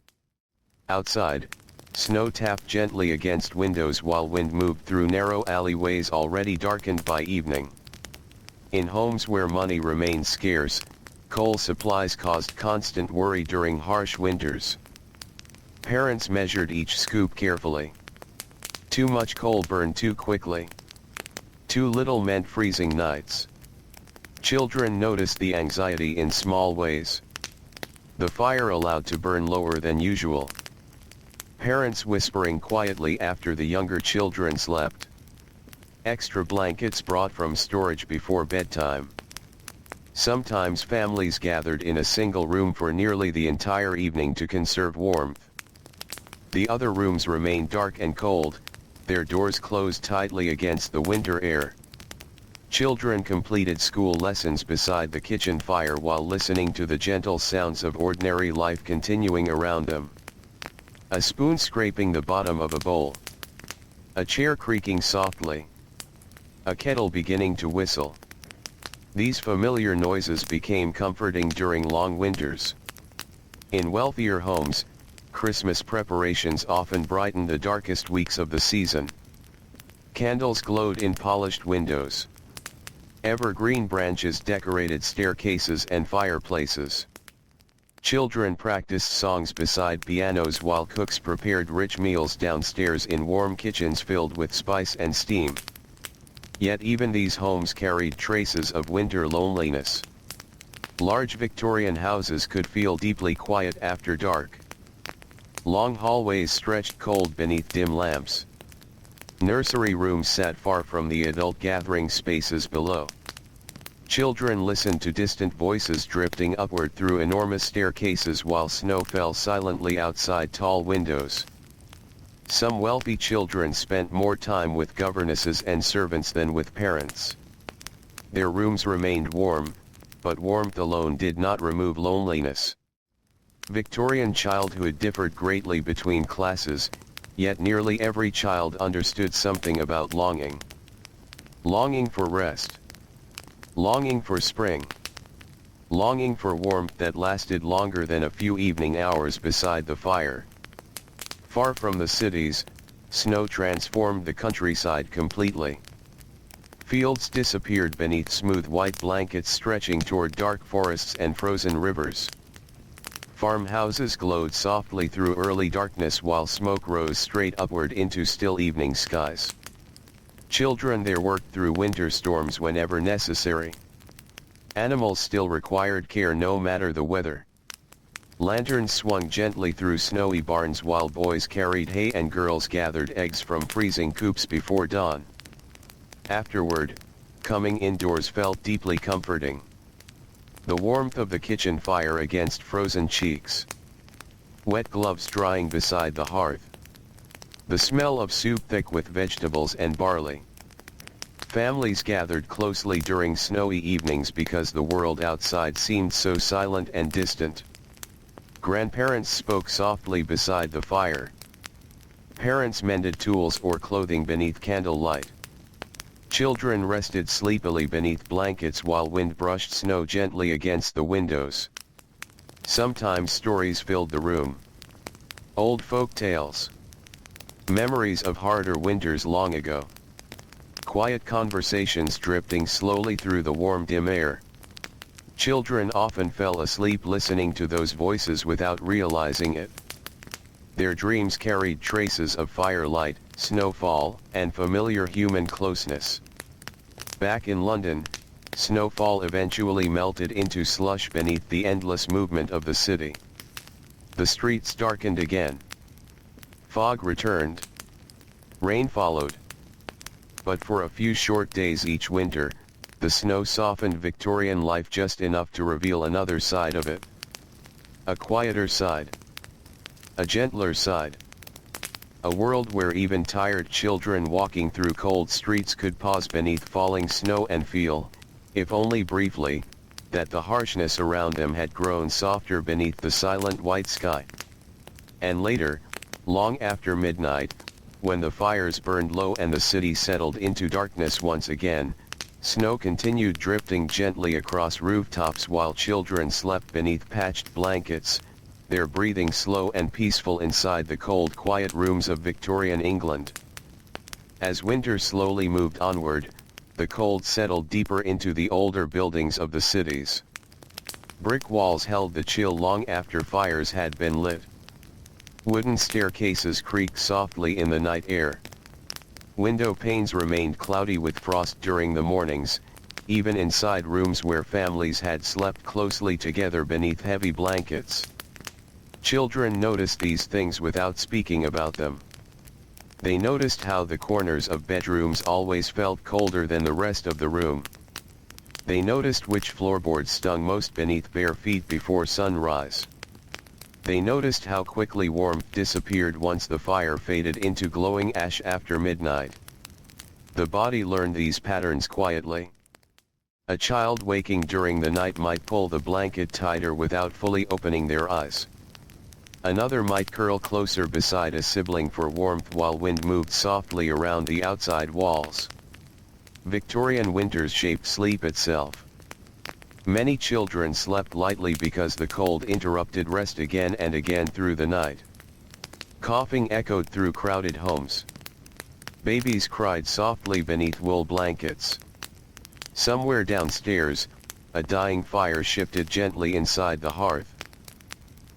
Outside, snow tapped gently against windows while wind moved through narrow alleyways already darkened by evening. In homes where money remained scarce, coal supplies caused constant worry during harsh winters. Parents measured each scoop carefully. Too much coal burned too quickly. Too little meant freezing nights. Children noticed the anxiety in small ways. The fire allowed to burn lower than usual. Parents whispering quietly after the younger children slept. Extra blankets brought from storage before bedtime. Sometimes families gathered in a single room for nearly the entire evening to conserve warmth. The other rooms remained dark and cold, their doors closed tightly against the winter air. Children completed school lessons beside the kitchen fire while listening to the gentle sounds of ordinary life continuing around them. A spoon scraping the bottom of a bowl. A chair creaking softly. A kettle beginning to whistle. These familiar noises became comforting during long winters. In wealthier homes, Christmas preparations often brightened the darkest weeks of the season. Candles glowed in polished windows. Evergreen branches decorated staircases and fireplaces. Children practiced songs beside pianos while cooks prepared rich meals downstairs in warm kitchens filled with spice and steam. Yet even these homes carried traces of winter loneliness. Large Victorian houses could feel deeply quiet after dark. Long hallways stretched cold beneath dim lamps. Nursery rooms sat far from the adult gathering spaces below. Children listened to distant voices drifting upward through enormous staircases while snow fell silently outside tall windows. Some wealthy children spent more time with governesses and servants than with parents. Their rooms remained warm, but warmth alone did not remove loneliness. Victorian childhood differed greatly between classes, yet nearly every child understood something about longing. Longing for rest. Longing for spring. Longing for warmth that lasted longer than a few evening hours beside the fire. Far from the cities, snow transformed the countryside completely. Fields disappeared beneath smooth white blankets stretching toward dark forests and frozen rivers. Farmhouses glowed softly through early darkness while smoke rose straight upward into still evening skies. Children there worked through winter storms whenever necessary. Animals still required care no matter the weather. Lanterns swung gently through snowy barns while boys carried hay and girls gathered eggs from freezing coops before dawn. Afterward, coming indoors felt deeply comforting. The warmth of the kitchen fire against frozen cheeks. Wet gloves drying beside the hearth. The smell of soup thick with vegetables and barley. Families gathered closely during snowy evenings because the world outside seemed so silent and distant. Grandparents spoke softly beside the fire. Parents mended tools or clothing beneath candlelight. Children rested sleepily beneath blankets while wind brushed snow gently against the windows. Sometimes stories filled the room. Old folk tales. Memories of harder winters long ago. Quiet conversations drifting slowly through the warm dim air. Children often fell asleep listening to those voices without realizing it. Their dreams carried traces of firelight, snowfall, and familiar human closeness. Back in London, snowfall eventually melted into slush beneath the endless movement of the city. The streets darkened again. Fog returned. Rain followed. But for a few short days each winter, the snow softened Victorian life just enough to reveal another side of it. A quieter side. A gentler side. A world where even tired children walking through cold streets could pause beneath falling snow and feel, if only briefly, that the harshness around them had grown softer beneath the silent white sky. And later, long after midnight, when the fires burned low and the city settled into darkness once again, snow continued drifting gently across rooftops while children slept beneath patched blankets, their breathing slow and peaceful inside the cold quiet rooms of Victorian England. As winter slowly moved onward, the cold settled deeper into the older buildings of the cities. Brick walls held the chill long after fires had been lit. Wooden staircases creaked softly in the night air. Window panes remained cloudy with frost during the mornings, even inside rooms where families had slept closely together beneath heavy blankets. Children noticed these things without speaking about them. They noticed how the corners of bedrooms always felt colder than the rest of the room. They noticed which floorboards stung most beneath bare feet before sunrise. They noticed how quickly warmth disappeared once the fire faded into glowing ash after midnight. The body learned these patterns quietly. A child waking during the night might pull the blanket tighter without fully opening their eyes. Another might curl closer beside a sibling for warmth while wind moved softly around the outside walls. Victorian winters shaped sleep itself. Many children slept lightly because the cold interrupted rest again and again through the night. Coughing echoed through crowded homes. Babies cried softly beneath wool blankets. Somewhere downstairs, a dying fire shifted gently inside the hearth.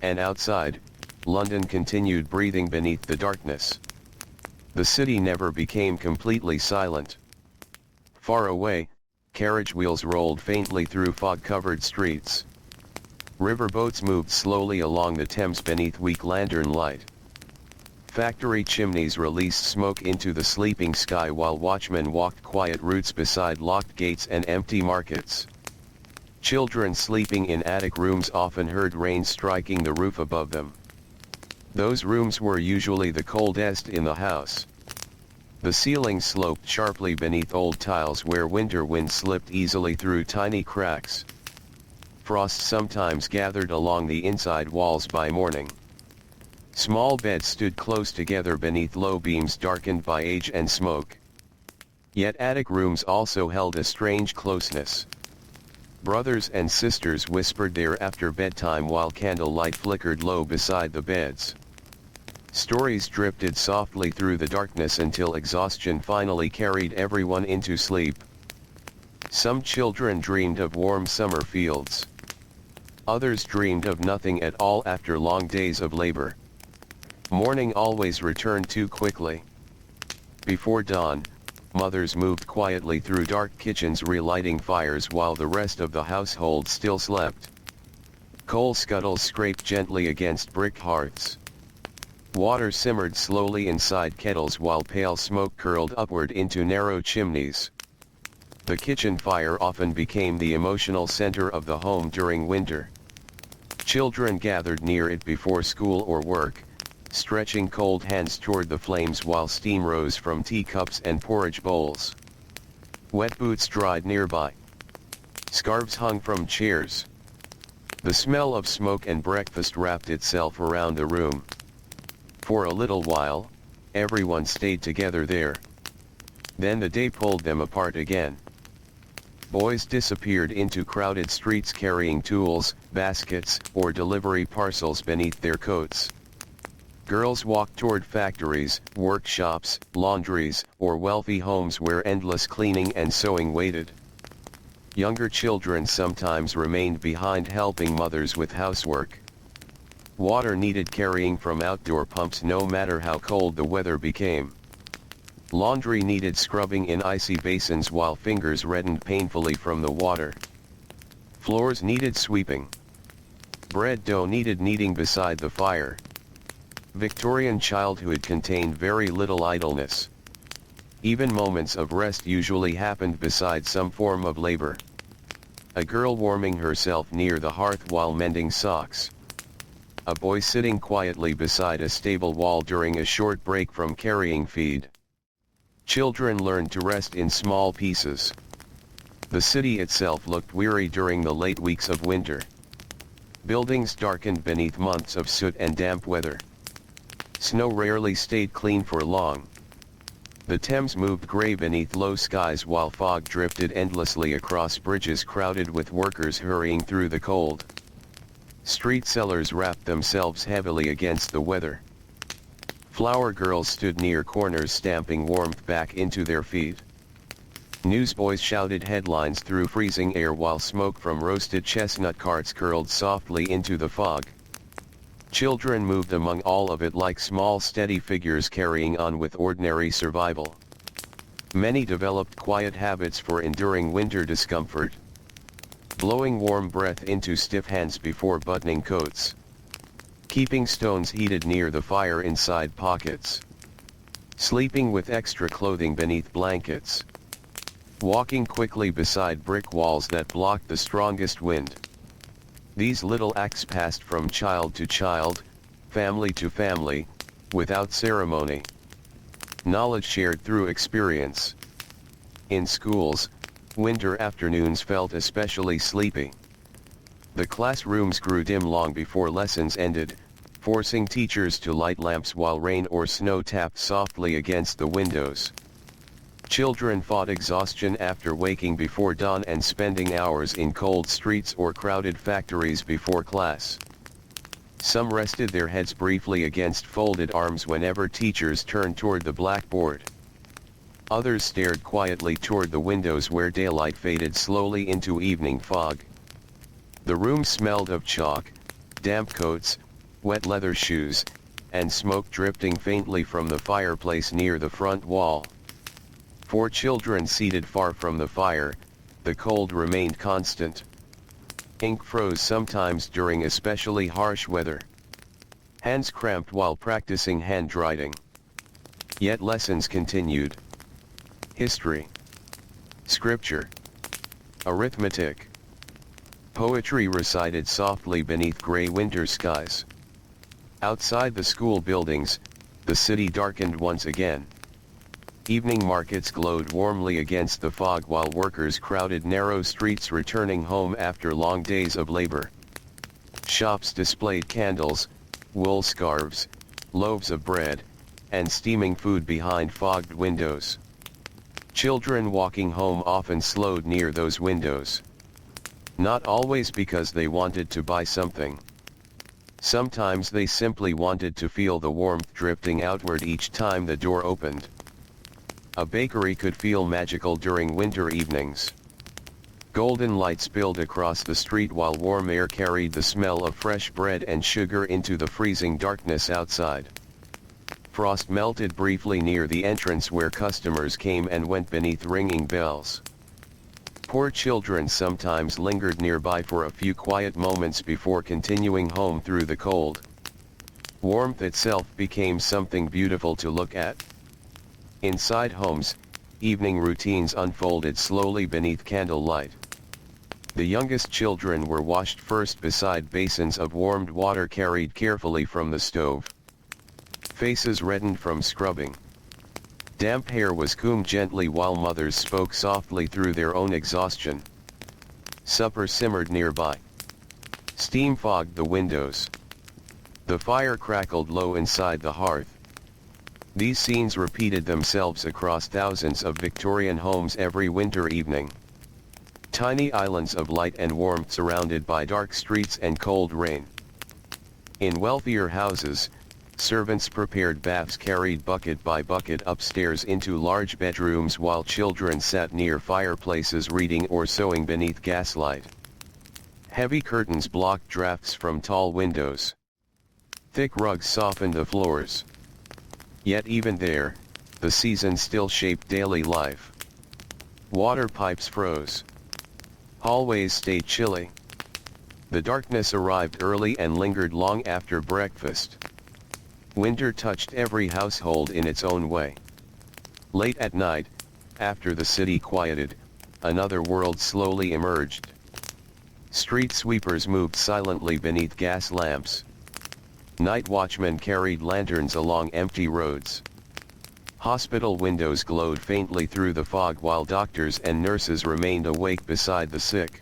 And outside, London continued breathing beneath the darkness. The city never became completely silent. Far away, carriage wheels rolled faintly through fog-covered streets. Riverboats moved slowly along the Thames beneath weak lantern light. Factory chimneys released smoke into the sleeping sky while watchmen walked quiet routes beside locked gates and empty markets. Children sleeping in attic rooms often heard rain striking the roof above them. Those rooms were usually the coldest in the house. The ceiling sloped sharply beneath old tiles where winter wind slipped easily through tiny cracks. Frost sometimes gathered along the inside walls by morning. Small beds stood close together beneath low beams darkened by age and smoke. Yet attic rooms also held a strange closeness. Brothers and sisters whispered there after bedtime while candlelight flickered low beside the beds. Stories drifted softly through the darkness until exhaustion finally carried everyone into sleep. Some children dreamed of warm summer fields. Others dreamed of nothing at all after long days of labor. Morning always returned too quickly. Before dawn, mothers moved quietly through dark kitchens relighting fires while the rest of the household still slept. Coal scuttles scraped gently against brick hearths. Water simmered slowly inside kettles while pale smoke curled upward into narrow chimneys. The kitchen fire often became the emotional center of the home during winter. Children gathered near it before school or work, stretching cold hands toward the flames while steam rose from teacups and porridge bowls. Wet boots dried nearby. Scarves hung from chairs. The smell of smoke and breakfast wrapped itself around the room. For a little while, everyone stayed together there. Then the day pulled them apart again. Boys disappeared into crowded streets carrying tools, baskets, or delivery parcels beneath their coats. Girls walked toward factories, workshops, laundries, or wealthy homes where endless cleaning and sewing waited. Younger children sometimes remained behind helping mothers with housework. Water needed carrying from outdoor pumps no matter how cold the weather became. Laundry needed scrubbing in icy basins while fingers reddened painfully from the water. Floors needed sweeping. Bread dough needed kneading beside the fire. Victorian childhood contained very little idleness. Even moments of rest usually happened beside some form of labor. A girl warming herself near the hearth while mending socks. A boy sitting quietly beside a stable wall during a short break from carrying feed. Children learned to rest in small pieces. The city itself looked weary during the late weeks of winter. Buildings darkened beneath months of soot and damp weather. Snow rarely stayed clean for long. The Thames moved gray beneath low skies while fog drifted endlessly across bridges crowded with workers hurrying through the cold. Street sellers wrapped themselves heavily against the weather. Flower girls stood near corners stamping warmth back into their feet. Newsboys shouted headlines through freezing air while smoke from roasted chestnut carts curled softly into the fog. Children moved among all of it like small steady figures carrying on with ordinary survival. Many developed quiet habits for enduring winter discomfort. Blowing warm breath into stiff hands before buttoning coats. Keeping stones heated near the fire inside pockets. Sleeping with extra clothing beneath blankets. Walking quickly beside brick walls that blocked the strongest wind. These little acts passed from child to child, family to family, without ceremony. Knowledge shared through experience. In schools, winter afternoons felt especially sleepy. The classrooms grew dim long before lessons ended, forcing teachers to light lamps while rain or snow tapped softly against the windows. Children fought exhaustion after waking before dawn and spending hours in cold streets or crowded factories before class. Some rested their heads briefly against folded arms whenever teachers turned toward the blackboard. Others stared quietly toward the windows where daylight faded slowly into evening fog. The room smelled of chalk, damp coats, wet leather shoes, and smoke drifting faintly from the fireplace near the front wall. For children seated far from the fire, the cold remained constant. Ink froze sometimes during especially harsh weather. hands cramped while practicing handwriting. Yet lessons continued. History, scripture, arithmetic, poetry recited softly beneath gray winter skies. Outside the school buildings, the city darkened once again. Evening markets glowed warmly against the fog while workers crowded narrow streets returning home after long days of labor. Shops displayed candles, wool scarves, loaves of bread, and steaming food behind fogged windows. Children walking home often slowed near those windows. Not always because they wanted to buy something. Sometimes they simply wanted to feel the warmth drifting outward each time the door opened. A bakery could feel magical during winter evenings. Golden light spilled across the street while warm air carried the smell of fresh bread and sugar into the freezing darkness outside. Frost melted briefly near the entrance where customers came and went beneath ringing bells. Poor children sometimes lingered nearby for a few quiet moments before continuing home through the cold. Warmth itself became something beautiful to look at. Inside homes, evening routines unfolded slowly beneath candlelight. The youngest children were washed first beside basins of warmed water carried carefully from the stove. Faces reddened from scrubbing. Damp hair was combed gently while mothers spoke softly through their own exhaustion. Supper simmered nearby. Steam fogged the windows. The fire crackled low inside the hearth. These scenes repeated themselves across thousands of Victorian homes every winter evening. Tiny islands of light and warmth surrounded by dark streets and cold rain. In wealthier houses, servants prepared baths carried bucket by bucket upstairs into large bedrooms while children sat near fireplaces reading or sewing beneath gaslight. Heavy curtains blocked drafts from tall windows. Thick rugs softened the floors. Yet even there, the season still shaped daily life. Water pipes froze. Hallways stayed chilly. The darkness arrived early and lingered long after breakfast. Winter touched every household in its own way. Late at night, after the city quieted, another world slowly emerged. Street sweepers moved silently beneath gas lamps. Night watchmen carried lanterns along empty roads. Hospital windows glowed faintly through the fog while doctors and nurses remained awake beside the sick.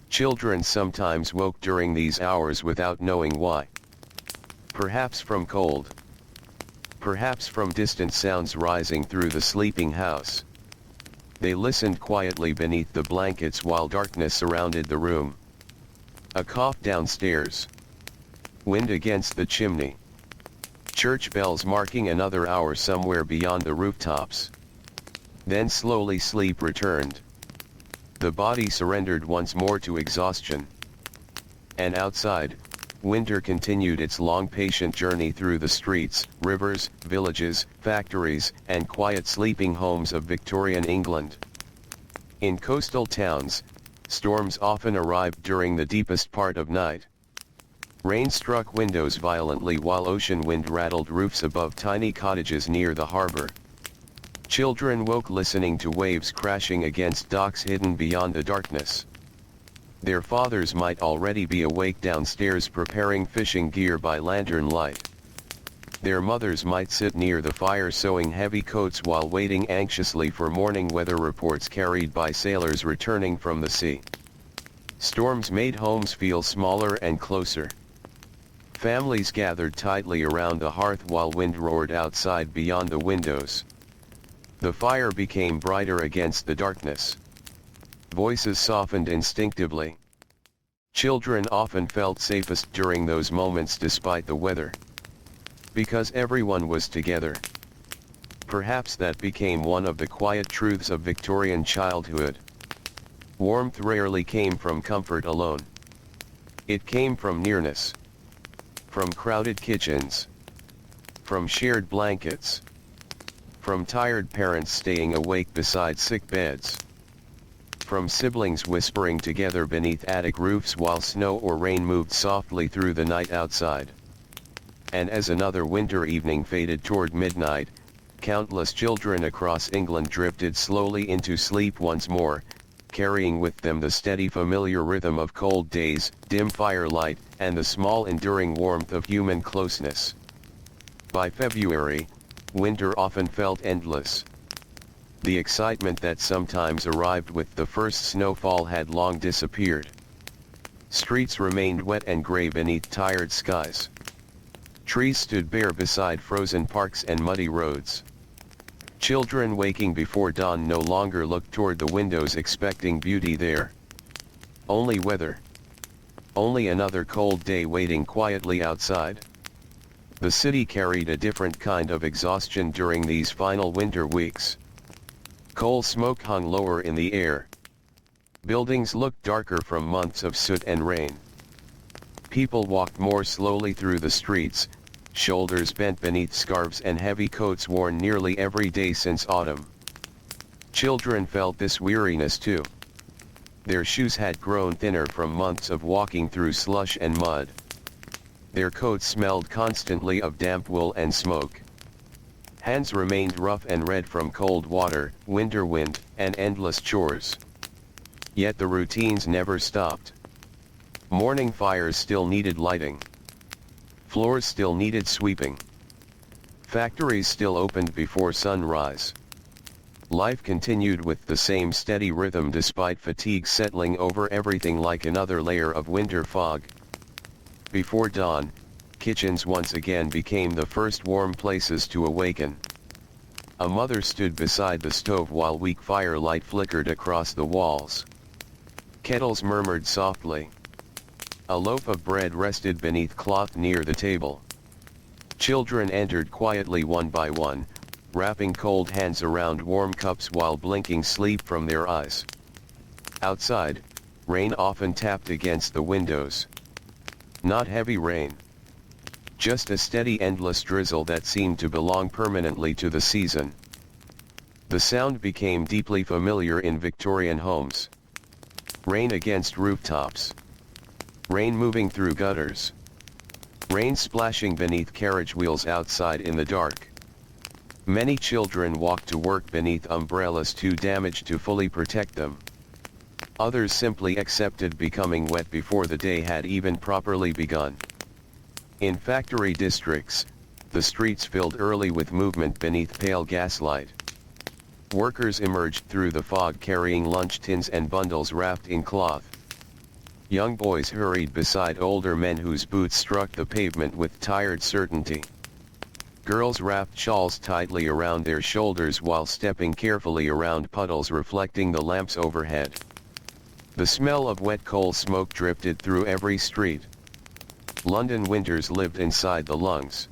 Children sometimes woke during these hours without knowing why. Perhaps from cold. Perhaps from distant sounds rising through the sleeping house. They listened quietly beneath the blankets while darkness surrounded the room. A cough downstairs. Wind against the chimney. Church bells marking another hour somewhere beyond the rooftops. Then slowly sleep returned. The body surrendered once more to exhaustion. And outside, winter continued its long patient journey through the streets, rivers, villages, factories, and quiet sleeping homes of Victorian England. In coastal towns, storms often arrived during the deepest part of night. Rain struck windows violently while ocean wind rattled roofs above tiny cottages near the harbor. Children woke listening to waves crashing against docks hidden beyond the darkness. Their fathers might already be awake downstairs preparing fishing gear by lantern light. Their mothers might sit near the fire sewing heavy coats while waiting anxiously for morning weather reports carried by sailors returning from the sea. Storms made homes feel smaller and closer. Families gathered tightly around the hearth while wind roared outside beyond the windows. The fire became brighter against the darkness. Voices softened instinctively. Children often felt safest during those moments despite the weather. Because everyone was together. Perhaps that became one of the quiet truths of Victorian childhood. Warmth rarely came from comfort alone. It came from nearness. From crowded kitchens. From shared blankets. From tired parents staying awake beside sick beds. From siblings whispering together beneath attic roofs while snow or rain moved softly through the night outside. and as another winter evening faded toward midnight, countless children across England drifted slowly into sleep once more, carrying with them the steady familiar rhythm of cold days, dim firelight, and the small enduring warmth of human closeness. By February, winter often felt endless. The excitement that sometimes arrived with the first snowfall had long disappeared. Streets remained wet and gray beneath tired skies. Trees stood bare beside frozen parks and muddy roads. Children waking before dawn no longer looked toward the windows expecting beauty there. Only weather. Only another cold day waiting quietly outside. The city carried a different kind of exhaustion during these final winter weeks. Coal smoke hung lower in the air. Buildings looked darker from months of soot and rain. People walked more slowly through the streets, shoulders bent beneath scarves and heavy coats worn nearly every day since autumn. Children felt this weariness too. Their shoes had grown thinner from months of walking through slush and mud. Their coats smelled constantly of damp wool and smoke. Hands remained rough and red from cold water, winter wind, and endless chores. Yet the routines never stopped. Morning fires still needed lighting. Floors still needed sweeping. Factories still opened before sunrise. Life continued with the same steady rhythm despite fatigue settling over everything like another layer of winter fog. Before dawn, kitchens once again became the first warm places to awaken. A mother stood beside the stove while weak firelight flickered across the walls. Kettles murmured softly. A loaf of bread rested beneath cloth near the table. Children entered quietly one by one, wrapping cold hands around warm cups while blinking sleep from their eyes. Outside, rain often tapped against the windows. Not heavy rain. Just a steady endless drizzle that seemed to belong permanently to the season. The sound became deeply familiar in Victorian homes. Rain against rooftops. Rain moving through gutters. Rain splashing beneath carriage wheels outside in the dark. Many children walked to work beneath umbrellas too damaged to fully protect them. Others simply accepted becoming wet before the day had even properly begun. In factory districts, the streets filled early with movement beneath pale gaslight. Workers emerged through the fog carrying lunch tins and bundles wrapped in cloth. Young boys hurried beside older men whose boots struck the pavement with tired certainty. Girls wrapped shawls tightly around their shoulders while stepping carefully around puddles reflecting the lamps overhead. The smell of wet coal smoke drifted through every street. London winters lived inside the lungs.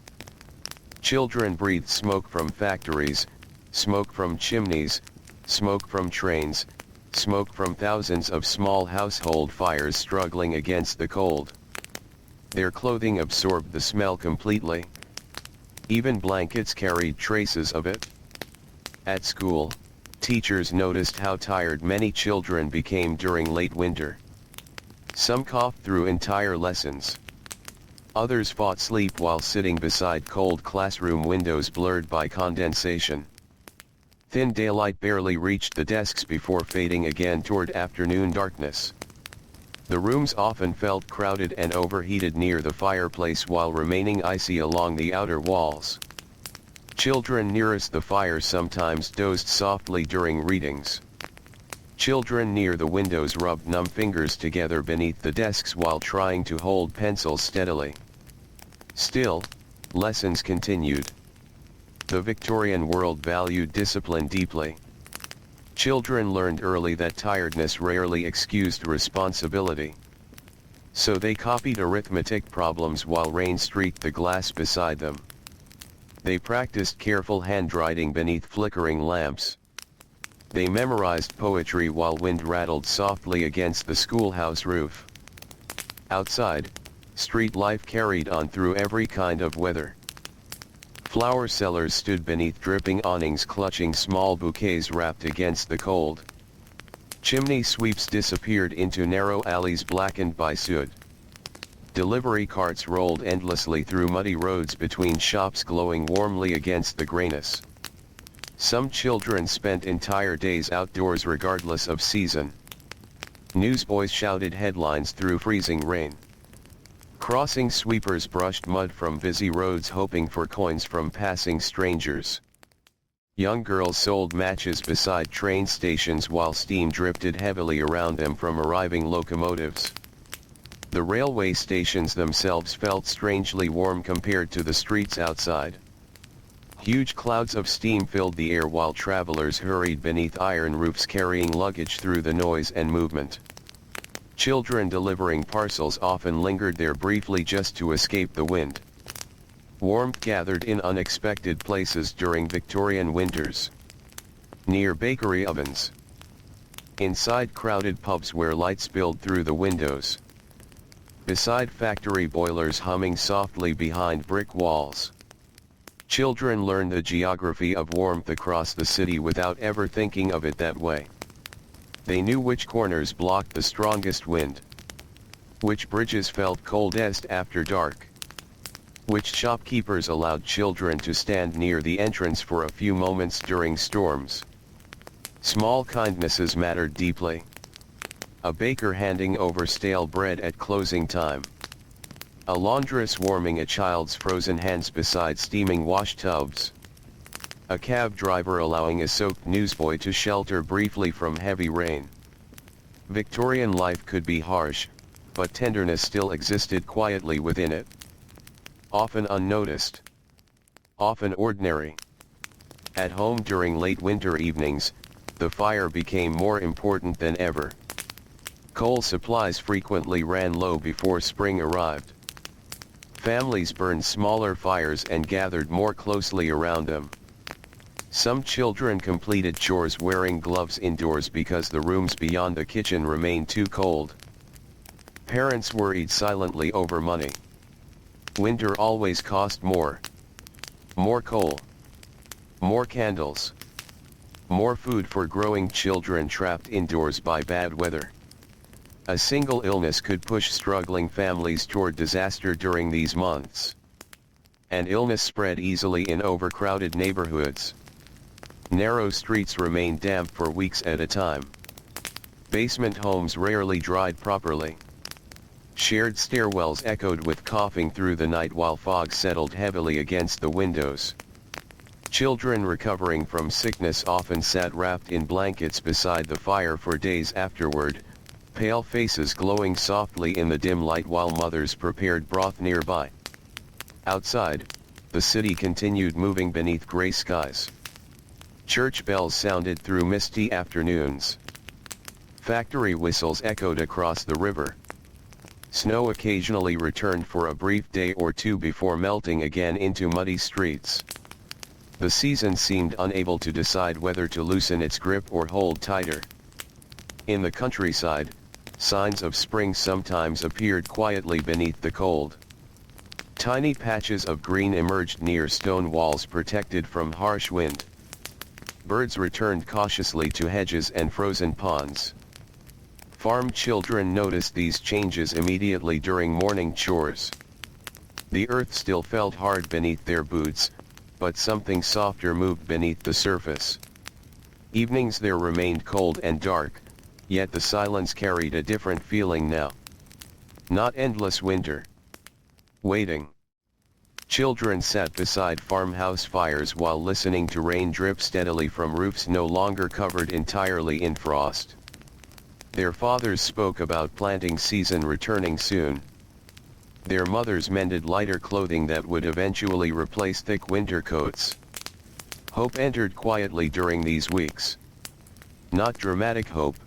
Children breathed smoke from factories, smoke from chimneys, smoke from trains, smoke from thousands of small household fires struggling against the cold. Their clothing absorbed the smell completely. Even blankets carried traces of it. At school, teachers noticed how tired many children became during late winter. Some coughed through entire lessons. Others fought sleep while sitting beside cold classroom windows blurred by condensation. Thin daylight barely reached the desks before fading again toward afternoon darkness. The rooms often felt crowded and overheated near the fireplace while remaining icy along the outer walls. Children nearest the fire sometimes dozed softly during readings. Children near the windows rubbed numb fingers together beneath the desks while trying to hold pencils steadily. Still, lessons continued. The Victorian world valued discipline deeply. Children learned early that tiredness rarely excused responsibility. So they copied arithmetic problems while rain streaked the glass beside them. They practiced careful handwriting beneath flickering lamps. They memorized poetry while wind rattled softly against the schoolhouse roof. Outside, street life carried on through every kind of weather. Flower sellers stood beneath dripping awnings clutching small bouquets wrapped against the cold. Chimney sweeps disappeared into narrow alleys blackened by soot. Delivery carts rolled endlessly through muddy roads between shops glowing warmly against the grayness. Some children spent entire days outdoors regardless of season. Newsboys shouted headlines through freezing rain. Crossing sweepers brushed mud from busy roads hoping for coins from passing strangers. Young girls sold matches beside train stations while steam drifted heavily around them from arriving locomotives. The railway stations themselves felt strangely warm compared to the streets outside. Huge clouds of steam filled the air while travelers hurried beneath iron roofs carrying luggage through the noise and movement. Children delivering parcels often lingered there briefly just to escape the wind. Warmth gathered in unexpected places during Victorian winters. Near bakery ovens. Inside crowded pubs where light spilled through the windows. Beside factory boilers humming softly behind brick walls. Children learned the geography of warmth across the city without ever thinking of it that way. They knew which corners blocked the strongest wind. Which bridges felt coldest after dark. Which shopkeepers allowed children to stand near the entrance for a few moments during storms. Small kindnesses mattered deeply. A baker handing over stale bread at closing time. A laundress warming a child's frozen hands beside steaming wash tubs. A cab driver allowing a soaked newsboy to shelter briefly from heavy rain. Victorian life could be harsh, but tenderness still existed quietly within it. Often unnoticed. Often ordinary. At home during late winter evenings, the fire became more important than ever. Coal supplies frequently ran low before spring arrived. Families burned smaller fires and gathered more closely around them. Some children completed chores wearing gloves indoors because the rooms beyond the kitchen remained too cold. Parents worried silently over money. Winter always cost more. More coal. More candles. More food for growing children trapped indoors by bad weather. A single illness could push struggling families toward disaster during these months. And illness spread easily in overcrowded neighborhoods. Narrow streets remained damp for weeks at a time. Basement homes rarely dried properly. Shared stairwells echoed with coughing through the night while fog settled heavily against the windows. Children recovering from sickness often sat wrapped in blankets beside the fire for days afterward, pale faces glowing softly in the dim light while mothers prepared broth nearby. Outside, the city continued moving beneath gray skies. Church bells sounded through misty afternoons. Factory whistles echoed across the river. Snow occasionally returned for a brief day or two before melting again into muddy streets. The season seemed unable to decide whether to loosen its grip or hold tighter. In the countryside, signs of spring sometimes appeared quietly beneath the cold. Tiny patches of green emerged near stone walls protected from harsh wind. Birds returned cautiously to hedges and frozen ponds. Farm children noticed these changes immediately during morning chores. The earth still felt hard beneath their boots, but something softer moved beneath the surface. Evenings there remained cold and dark, yet the silence carried a different feeling now. Not endless winter. Waiting. Children sat beside farmhouse fires while listening to rain drip steadily from roofs no longer covered entirely in frost. Their fathers spoke about planting season returning soon. Their mothers mended lighter clothing that would eventually replace thick winter coats. Hope entered quietly during these weeks. Not dramatic hope.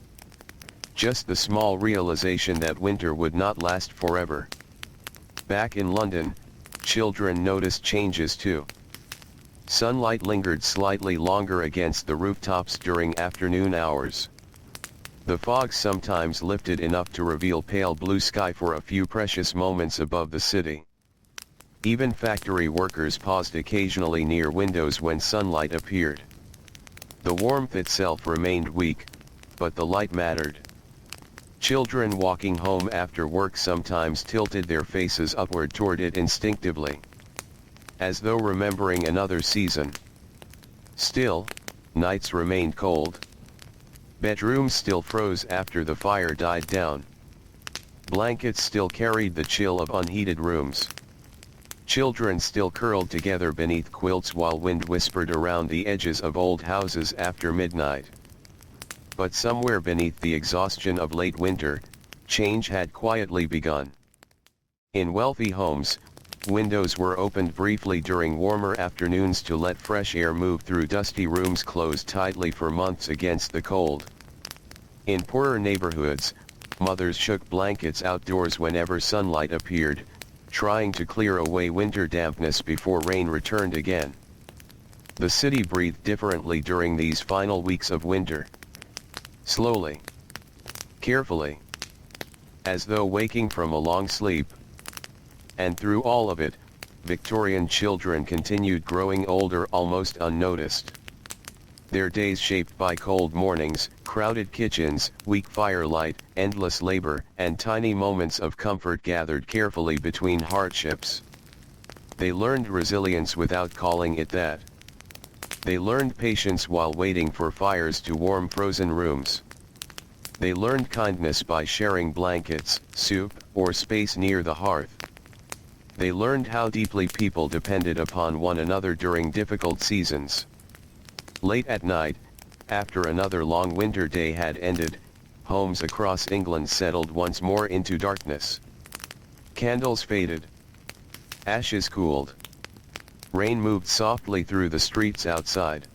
Just the small realization that winter would not last forever. Back in London, children noticed changes too. Sunlight lingered slightly longer against the rooftops during afternoon hours. The fog sometimes lifted enough to reveal pale blue sky for a few precious moments above the city. Even factory workers paused occasionally near windows when sunlight appeared. The warmth itself remained weak, but the light mattered. Children walking home after work sometimes tilted their faces upward toward it instinctively, as though remembering another season. Still, nights remained cold. Bedrooms still froze after the fire died down. Blankets still carried the chill of unheated rooms. Children still curled together beneath quilts while wind whispered around the edges of old houses after midnight. But somewhere beneath the exhaustion of late winter, change had quietly begun. In wealthy homes, windows were opened briefly during warmer afternoons to let fresh air move through dusty rooms closed tightly for months against the cold. In poorer neighborhoods, mothers shook blankets outdoors whenever sunlight appeared, trying to clear away winter dampness before rain returned again. The city breathed differently during these final weeks of winter. Slowly, carefully, as though waking from a long sleep. And through all of it, Victorian children continued growing older almost unnoticed. Their days shaped by cold mornings, crowded kitchens, weak firelight, endless labor, and tiny moments of comfort gathered carefully between hardships. They learned resilience without calling it that. They learned patience while waiting for fires to warm frozen rooms. They learned kindness by sharing blankets, soup, or space near the hearth. They learned how deeply people depended upon one another during difficult seasons. Late at night, after another long winter day had ended, homes across England settled once more into darkness. Candles faded. Ashes cooled. Rain moved softly through the streets outside.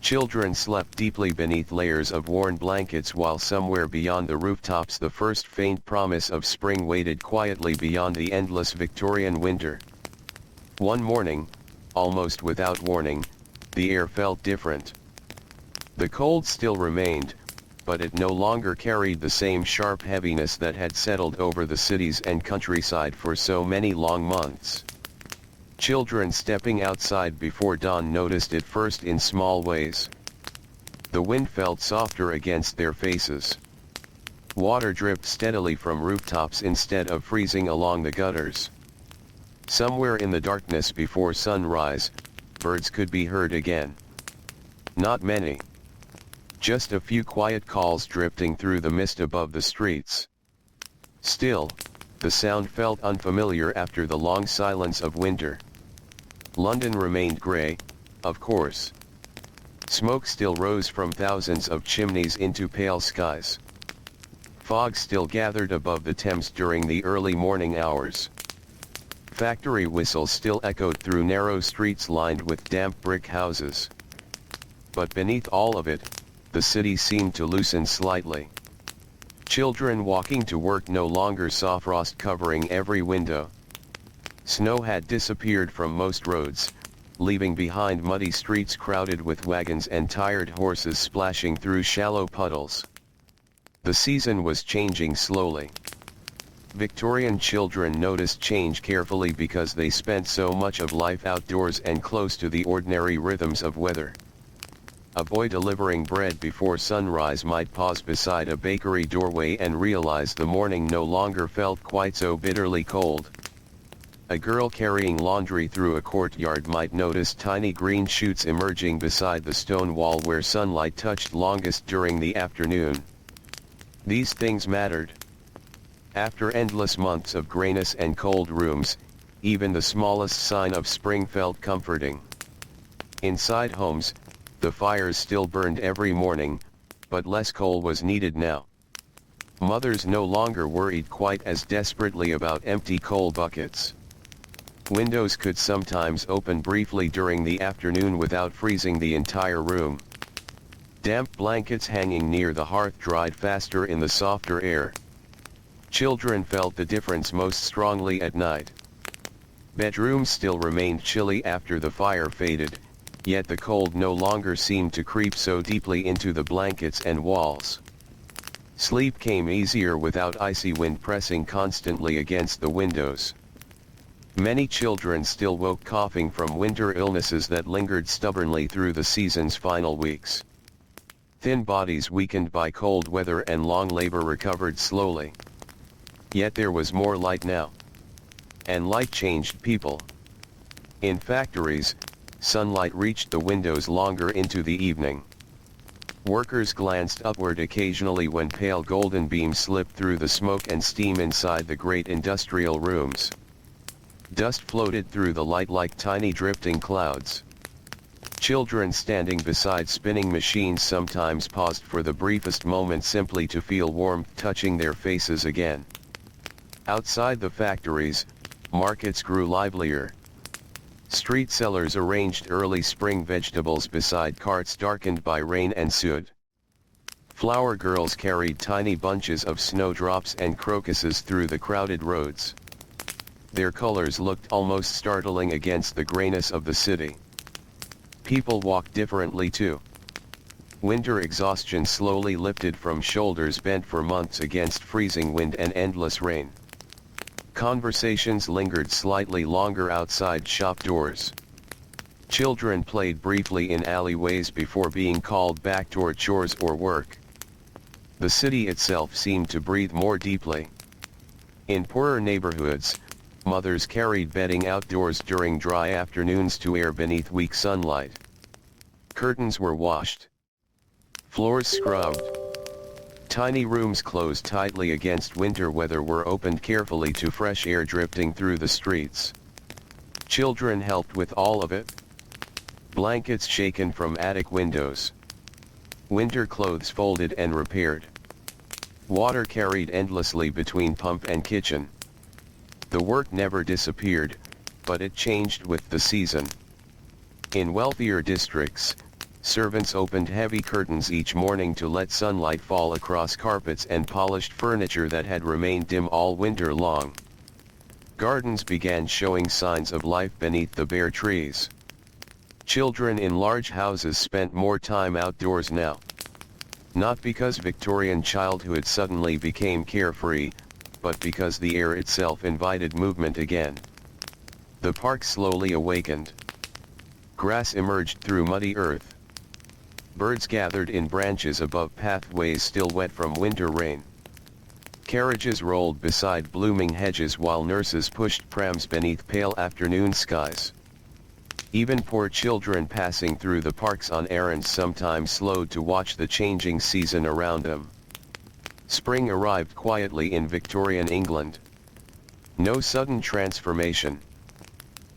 Children slept deeply beneath layers of worn blankets while somewhere beyond the rooftops the first faint promise of spring waited quietly beyond the endless Victorian winter. One morning, almost without warning, the air felt different. The cold still remained, but it no longer carried the same sharp heaviness that had settled over the cities and countryside for so many long months. Children stepping outside before dawn noticed it first in small ways. The wind felt softer against their faces. Water dripped steadily from rooftops instead of freezing along the gutters. Somewhere in the darkness before sunrise, birds could be heard again. Not many. Just a few quiet calls drifting through the mist above the streets. Still, the sound felt unfamiliar after the long silence of winter. London remained grey, of course. Smoke still rose from thousands of chimneys into pale skies. Fog still gathered above the Thames during the early morning hours. Factory whistles still echoed through narrow streets lined with damp brick houses. But beneath all of it, the city seemed to loosen slightly. Children walking to work no longer saw frost covering every window. Snow had disappeared from most roads, leaving behind muddy streets crowded with wagons and tired horses splashing through shallow puddles. The season was changing slowly. Victorian children noticed change carefully because they spent so much of life outdoors and close to the ordinary rhythms of weather. A boy delivering bread before sunrise might pause beside a bakery doorway and realize the morning no longer felt quite so bitterly cold. A girl carrying laundry through a courtyard might notice tiny green shoots emerging beside the stone wall where sunlight touched longest during the afternoon. These things mattered. After endless months of grayness and cold rooms, even the smallest sign of spring felt comforting. Inside homes, the fires still burned every morning, but less coal was needed now. Mothers no longer worried quite as desperately about empty coal buckets. Windows could sometimes open briefly during the afternoon without freezing the entire room. Damp blankets hanging near the hearth dried faster in the softer air. Children felt the difference most strongly at night. Bedrooms still remained chilly after the fire faded, yet the cold no longer seemed to creep so deeply into the blankets and walls. Sleep came easier without icy wind pressing constantly against the windows. Many children still woke coughing from winter illnesses that lingered stubbornly through the season's final weeks. Thin bodies weakened by cold weather and long labor recovered slowly. Yet there was more light now. And light changed people. In factories, sunlight reached the windows longer into the evening. Workers glanced upward occasionally when pale golden beams slipped through the smoke and steam inside the great industrial rooms. Dust floated through the light like tiny drifting clouds. Children standing beside spinning machines sometimes paused for the briefest moment simply to feel warmth touching their faces again. Outside the factories, markets grew livelier. Street sellers arranged early spring vegetables beside carts darkened by rain and soot. Flower girls carried tiny bunches of snowdrops and crocuses through the crowded roads. Their colors looked almost startling against the grayness of the city. People walked differently too. Winter exhaustion slowly lifted from shoulders bent for months against freezing wind and endless rain. Conversations lingered slightly longer outside shop doors. Children played briefly in alleyways before being called back toward chores or work. The city itself seemed to breathe more deeply. In poorer neighborhoods, mothers carried bedding outdoors during dry afternoons to air beneath weak sunlight. Curtains were washed. Floors scrubbed. Tiny rooms closed tightly against winter weather were opened carefully to fresh air drifting through the streets. Children helped with all of it. Blankets shaken from attic windows. Winter clothes folded and repaired. Water carried endlessly between pump and kitchen. The work never disappeared, but it changed with the season. In wealthier districts, servants opened heavy curtains each morning to let sunlight fall across carpets and polished furniture that had remained dim all winter long. Gardens began showing signs of life beneath the bare trees. Children in large houses spent more time outdoors now. Not because Victorian childhood suddenly became carefree, but because the air itself invited movement again. The park slowly awakened. Grass emerged through muddy earth. Birds gathered in branches above pathways still wet from winter rain. Carriages rolled beside blooming hedges while nurses pushed prams beneath pale afternoon skies. Even poor children passing through the parks on errands sometimes slowed to watch the changing season around them. Spring arrived quietly in Victorian England. No sudden transformation.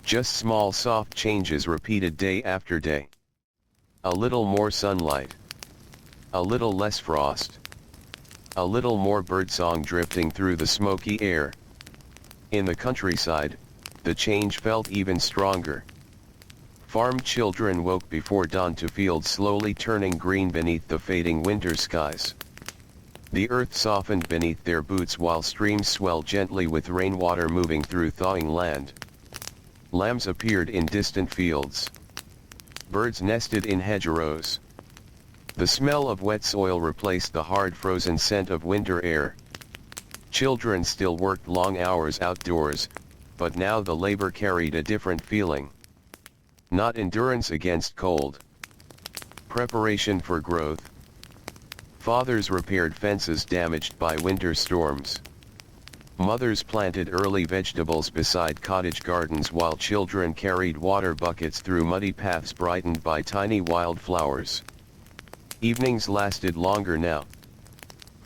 Just small soft changes repeated day after day. A little more sunlight. A little less frost. A little more birdsong drifting through the smoky air. In the countryside, the change felt even stronger. Farm children woke before dawn to fields slowly turning green beneath the fading winter skies. The earth softened beneath their boots while streams swelled gently with rainwater moving through thawing land. Lambs appeared in distant fields. Birds nested in hedgerows. The smell of wet soil replaced the hard frozen scent of winter air. Children still worked long hours outdoors, but now the labor carried a different feeling. Not endurance against cold. Preparation for growth. Fathers repaired fences damaged by winter storms. Mothers planted early vegetables beside cottage gardens while children carried water buckets through muddy paths brightened by tiny wildflowers. Evenings lasted longer now.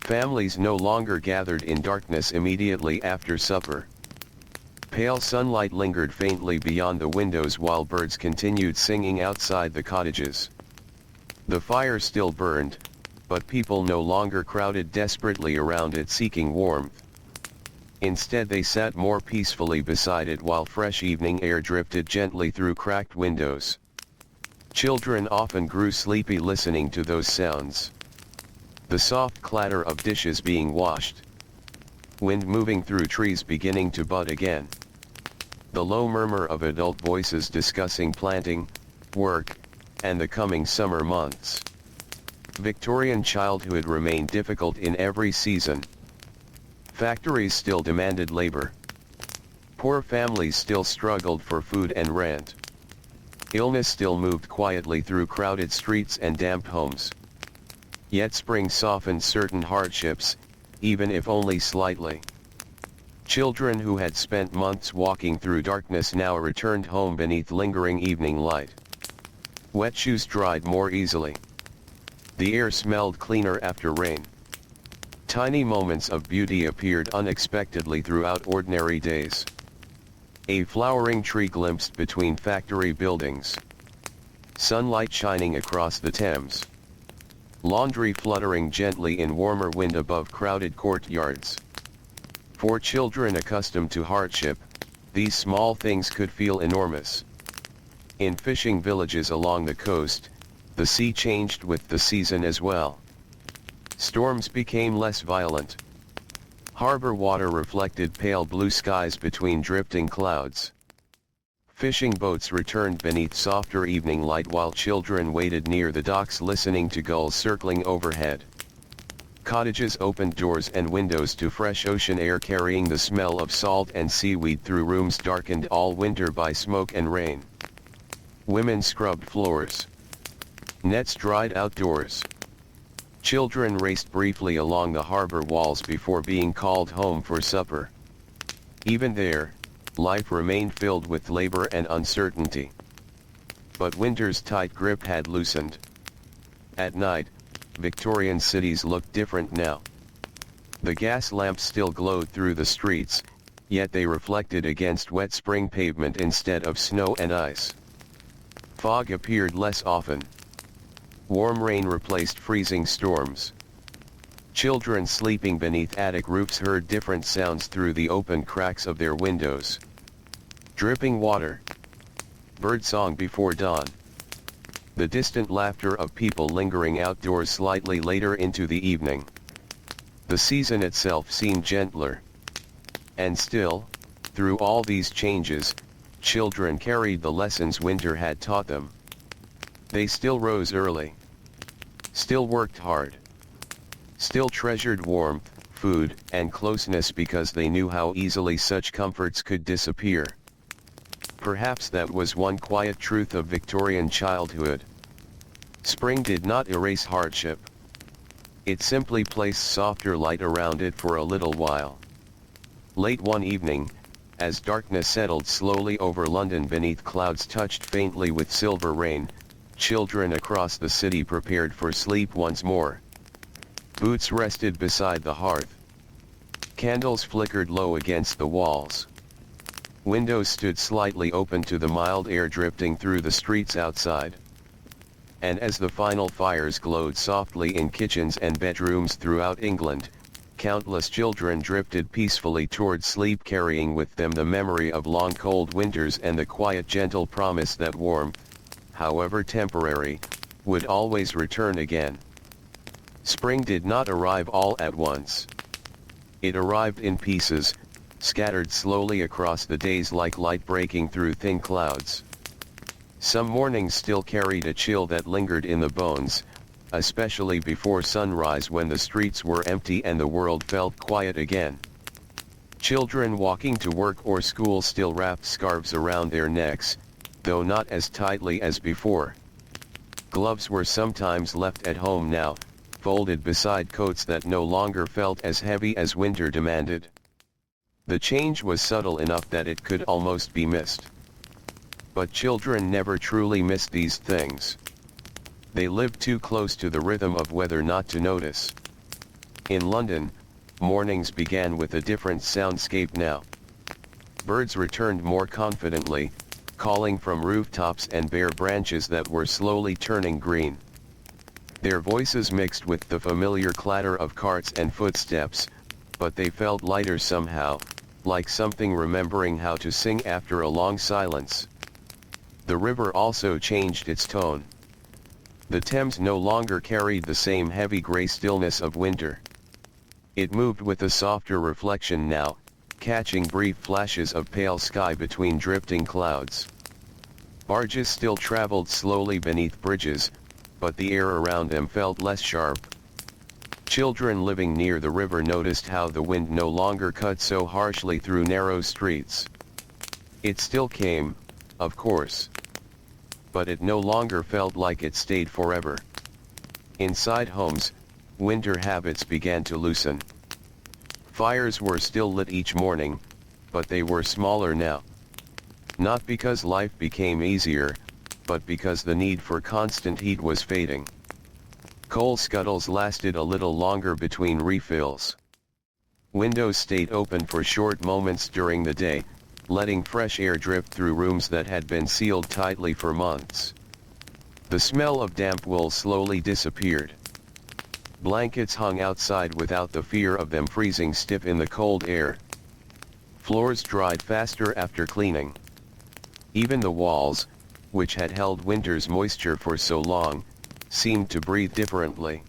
Families no longer gathered in darkness immediately after supper. Pale sunlight lingered faintly beyond the windows while birds continued singing outside the cottages. The fire still burned, but people no longer crowded desperately around it seeking warmth. Instead they sat more peacefully beside it while fresh evening air drifted gently through cracked windows. Children often grew sleepy listening to those sounds. The soft clatter of dishes being washed. Wind moving through trees beginning to bud again. The low murmur of adult voices discussing planting, work, and the coming summer months. Victorian childhood remained difficult in every season. Factories still demanded labor. Poor families still struggled for food and rent. Illness still moved quietly through crowded streets and damp homes. Yet spring softened certain hardships, even if only slightly. Children who had spent months walking through darkness now returned home beneath lingering evening light. Wet shoes dried more easily. The air smelled cleaner after rain. Tiny moments of beauty appeared unexpectedly throughout ordinary days. A flowering tree glimpsed between factory buildings. Sunlight shining across the Thames. Laundry fluttering gently in warmer wind above crowded courtyards. For children accustomed to hardship, these small things could feel enormous. In fishing villages along the coast, the sea changed with the season as well. Storms became less violent. Harbor water reflected pale blue skies between drifting clouds. Fishing boats returned beneath softer evening light while children waited near the docks listening to gulls circling overhead. Cottages opened doors and windows to fresh ocean air carrying the smell of salt and seaweed through rooms darkened all winter by smoke and rain. Women scrubbed floors. Nets dried outdoors. Children raced briefly along the harbor walls before being called home for supper. Even there, life remained filled with labor and uncertainty. But winter's tight grip had loosened. At night, Victorian cities looked different now. The gas lamps still glowed through the streets, yet they reflected against wet spring pavement instead of snow and ice. Fog appeared less often. Warm rain replaced freezing storms. Children sleeping beneath attic roofs heard different sounds through the open cracks of their windows. Dripping water. Birdsong before dawn. The distant laughter of people lingering outdoors slightly later into the evening. The season itself seemed gentler. And still, through all these changes, children carried the lessons winter had taught them. They still rose early. Still worked hard. Still treasured warmth, food, and closeness because they knew how easily such comforts could disappear. Perhaps that was one quiet truth of Victorian childhood. Spring did not erase hardship. It simply placed softer light around it for a little while. Late one evening, as darkness settled slowly over London beneath clouds touched faintly with silver rain, children across the city prepared for sleep once more. Boots rested beside the hearth. Candles flickered low against the walls. Windows stood slightly open to the mild air drifting through the streets outside. And as the final fires glowed softly in kitchens and bedrooms throughout England, countless children drifted peacefully toward sleep carrying with them the memory of long cold winters and the quiet gentle promise that warmth, however temporary, would always return again. Spring did not arrive all at once. It arrived in pieces, scattered slowly across the days like light breaking through thin clouds. Some mornings still carried a chill that lingered in the bones, especially before sunrise when the streets were empty and the world felt quiet again. Children walking to work or school still wrapped scarves around their necks, though not as tightly as before. Gloves were sometimes left at home now, folded beside coats that no longer felt as heavy as winter demanded. The change was subtle enough that it could almost be missed. But children never truly missed these things. They lived too close to the rhythm of weather not to notice. In London, mornings began with a different soundscape now. Birds returned more confidently, calling from rooftops and bare branches that were slowly turning green. Their voices mixed with the familiar clatter of carts and footsteps, but they felt lighter somehow, like something remembering how to sing after a long silence. The river also changed its tone. The Thames no longer carried the same heavy grey stillness of winter. It moved with a softer reflection now, catching brief flashes of pale sky between drifting clouds. Barges still traveled slowly beneath bridges, but the air around them felt less sharp. Children living near the river noticed how the wind no longer cut so harshly through narrow streets. It still came, of course. But it no longer felt like it stayed forever. Inside homes, winter habits began to loosen. Fires were still lit each morning, but they were smaller now. Not because life became easier, but because the need for constant heat was fading. Coal scuttles lasted a little longer between refills. Windows stayed open for short moments during the day, letting fresh air drip through rooms that had been sealed tightly for months. The smell of damp wool slowly disappeared. Blankets hung outside without the fear of them freezing stiff in the cold air. Floors dried faster after cleaning. Even the walls, which had held winter's moisture for so long, seemed to breathe differently.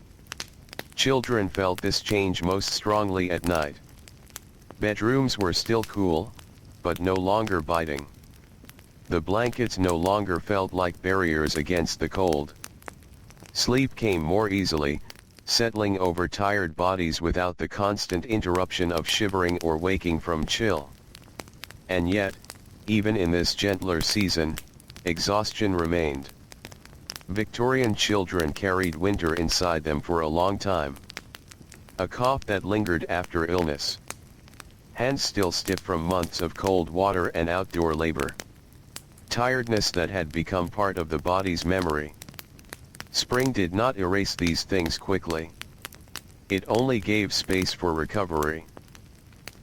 Children felt this change most strongly at night. Bedrooms were still cool, but no longer biting. The blankets no longer felt like barriers against the cold. Sleep came more easily, settling over tired bodies without the constant interruption of shivering or waking from chill. And yet, even in this gentler season, exhaustion remained. Victorian children carried winter inside them for a long time. A cough that lingered after illness. Hands still stiff from months of cold water and outdoor labor. Tiredness that had become part of the body's memory. Spring did not erase these things quickly. It only gave space for recovery.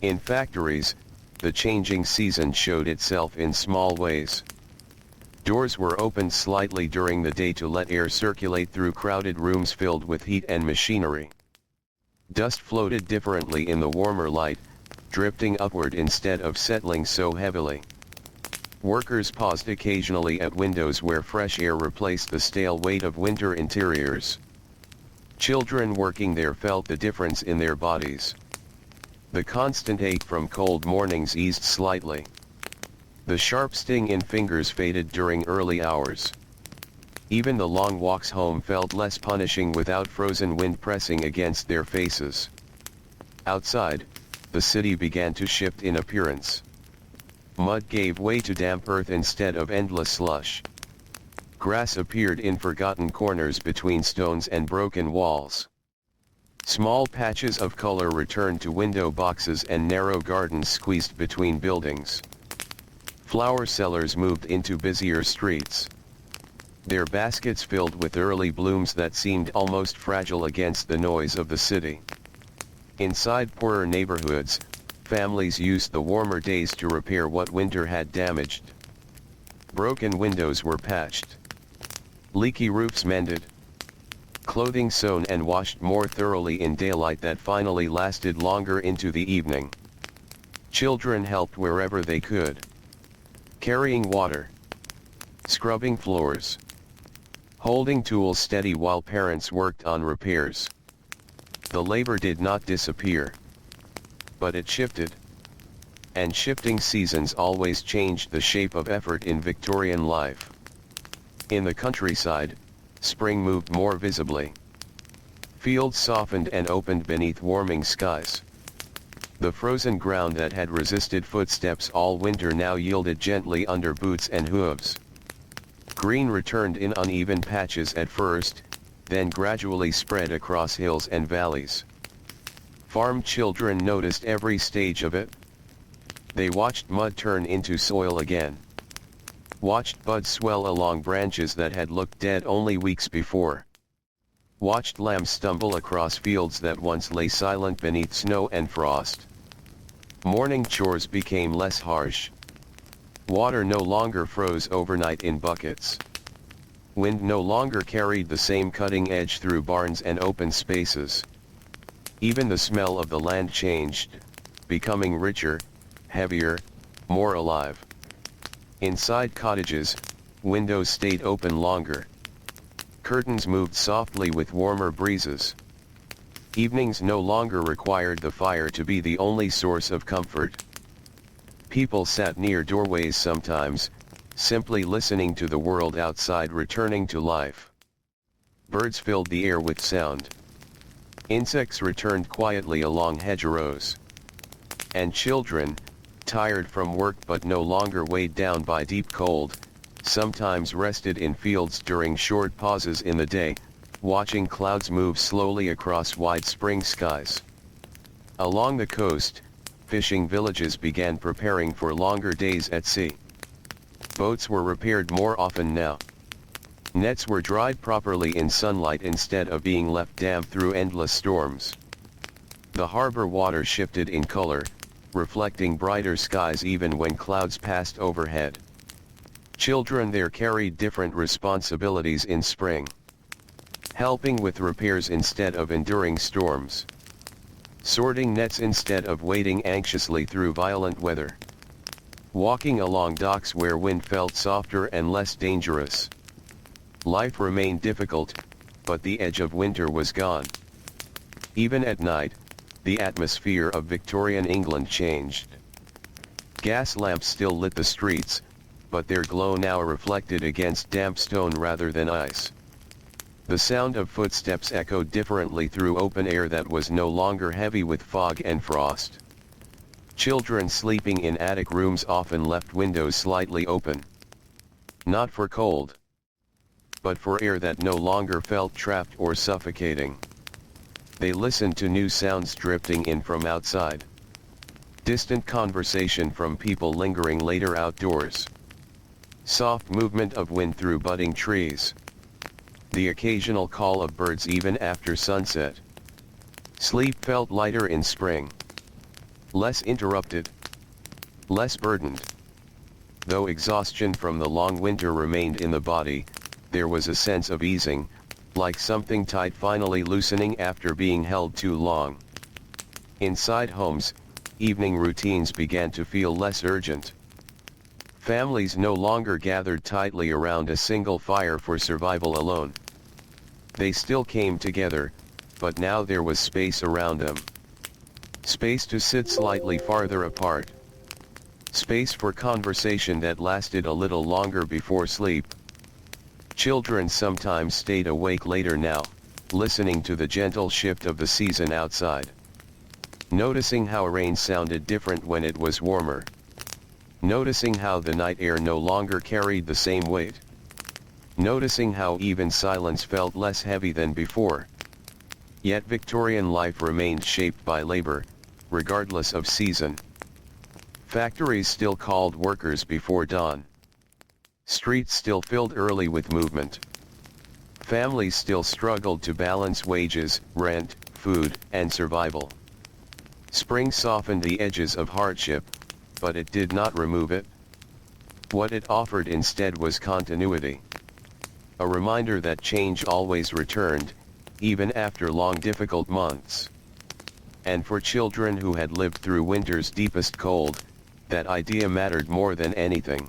In factories, the changing season showed itself in small ways. Doors were opened slightly during the day to let air circulate through crowded rooms filled with heat and machinery. Dust floated differently in the warmer light, drifting upward instead of settling so heavily. Workers paused occasionally at windows where fresh air replaced the stale weight of winter interiors. Children working there felt the difference in their bodies. The constant ache from cold mornings eased slightly. The sharp sting in fingers faded during early hours. Even the long walks home felt less punishing without frozen wind pressing against their faces. Outside, the city began to shift in appearance. Mud gave way to damp earth instead of endless slush. Grass appeared in forgotten corners between stones and broken walls. Small patches of color returned to window boxes and narrow gardens squeezed between buildings. Flower sellers moved into busier streets. Their baskets filled with early blooms that seemed almost fragile against the noise of the city. Inside poorer neighborhoods, families used the warmer days to repair what winter had damaged. Broken windows were patched. Leaky roofs mended. Clothing sewn and washed more thoroughly in daylight that finally lasted longer into the evening. Children helped wherever they could. Carrying water. Scrubbing floors. Holding tools steady while parents worked on repairs. The labor did not disappear. But it shifted. And shifting seasons always changed the shape of effort in Victorian life. In the countryside, spring moved more visibly. Fields softened and opened beneath warming skies. The frozen ground that had resisted footsteps all winter now yielded gently under boots and hooves. Green returned in uneven patches at first, then gradually spread across hills and valleys. Farm children noticed every stage of it. They watched mud turn into soil again. Watched buds swell along branches that had looked dead only weeks before. Watched lambs stumble across fields that once lay silent beneath snow and frost. Morning chores became less harsh. Water no longer froze overnight in buckets. Wind no longer carried the same cutting edge through barns and open spaces. Even the smell of the land changed, becoming richer, heavier, more alive. Inside cottages, windows stayed open longer. Curtains moved softly with warmer breezes. Evenings no longer required the fire to be the only source of comfort. People sat near doorways sometimes, simply listening to the world outside returning to life. Birds filled the air with sound. Insects returned quietly along hedgerows. And children, tired from work but no longer weighed down by deep cold, sometimes rested in fields during short pauses in the day, watching clouds move slowly across wide spring skies. Along the coast, fishing villages began preparing for longer days at sea. Boats were repaired more often now. Nets were dried properly in sunlight instead of being left damp through endless storms. The harbor water shifted in color, reflecting brighter skies even when clouds passed overhead. Children there carried different responsibilities in spring. Helping with repairs instead of enduring storms. Sorting nets instead of waiting anxiously through violent weather. Walking along docks where wind felt softer and less dangerous. Life remained difficult, but the edge of winter was gone. Even at night, the atmosphere of Victorian England changed. Gas lamps still lit the streets, but their glow now reflected against damp stone rather than ice. The sound of footsteps echoed differently through open air that was no longer heavy with fog and frost. Children sleeping in attic rooms often left windows slightly open. Not for cold, but for air that no longer felt trapped or suffocating. They listened to new sounds drifting in from outside. Distant conversation from people lingering later outdoors. Soft movement of wind through budding trees. The occasional call of birds even after sunset. Sleep felt lighter in spring. Less interrupted. Less burdened. Though exhaustion from the long winter remained in the body, there was a sense of easing, like something tight finally loosening after being held too long. Inside homes, evening routines began to feel less urgent. Families no longer gathered tightly around a single fire for survival alone. They still came together, but now there was space around them. Space to sit slightly farther apart. Space for conversation that lasted a little longer before sleep. Children sometimes stayed awake later now, listening to the gentle shift of the season outside. Noticing how rain sounded different when it was warmer. Noticing how the night air no longer carried the same weight. Noticing how even silence felt less heavy than before. Yet Victorian life remained shaped by labor, regardless of season. Factories still called workers before dawn. Streets still filled early with movement. Families still struggled to balance wages, rent, food, and survival. Spring softened the edges of hardship, but it did not remove it. What it offered instead was continuity. A reminder that change always returned, even after long difficult months. And for children who had lived through winter's deepest cold, that idea mattered more than anything.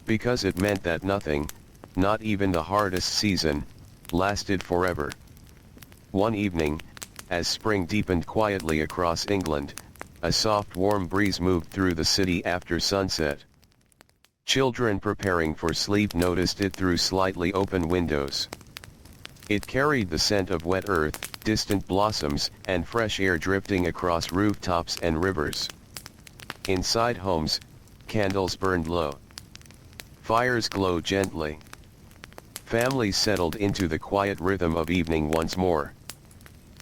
Because it meant that nothing, not even the hardest season, lasted forever. One evening, as spring deepened quietly across England, a soft warm breeze moved through the city after sunset. Children preparing for sleep noticed it through slightly open windows. It carried the scent of wet earth, distant blossoms, and fresh air drifting across rooftops and rivers. Inside homes, candles burned low. Fires glowed gently. Families settled into the quiet rhythm of evening once more.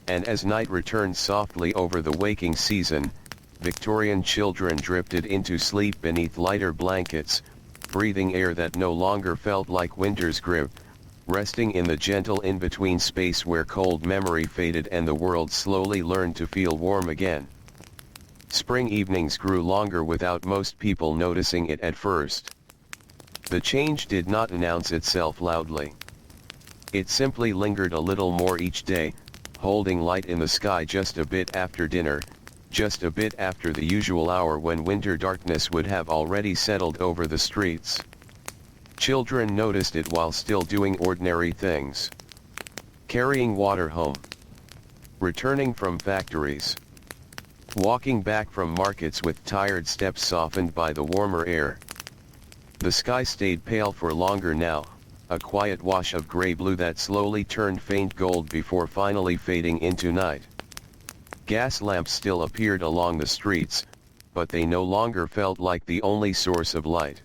And as night returned softly over the waking season, Victorian children drifted into sleep beneath lighter blankets, breathing air that no longer felt like winter's grip, resting in the gentle in-between space where cold memory faded and the world slowly learned to feel warm again. Spring evenings grew longer without most people noticing it at first. The change did not announce itself loudly. It simply lingered a little more each day, holding light in the sky just a bit after dinner, just a bit after the usual hour when winter darkness would have already settled over the streets. Children noticed it while still doing ordinary things. Carrying water home. Returning from factories. Walking back from markets with tired steps softened by the warmer air. The sky stayed pale for longer now, a quiet wash of gray-blue that slowly turned faint gold before finally fading into night. Gas lamps still appeared along the streets, but they no longer felt like the only source of light.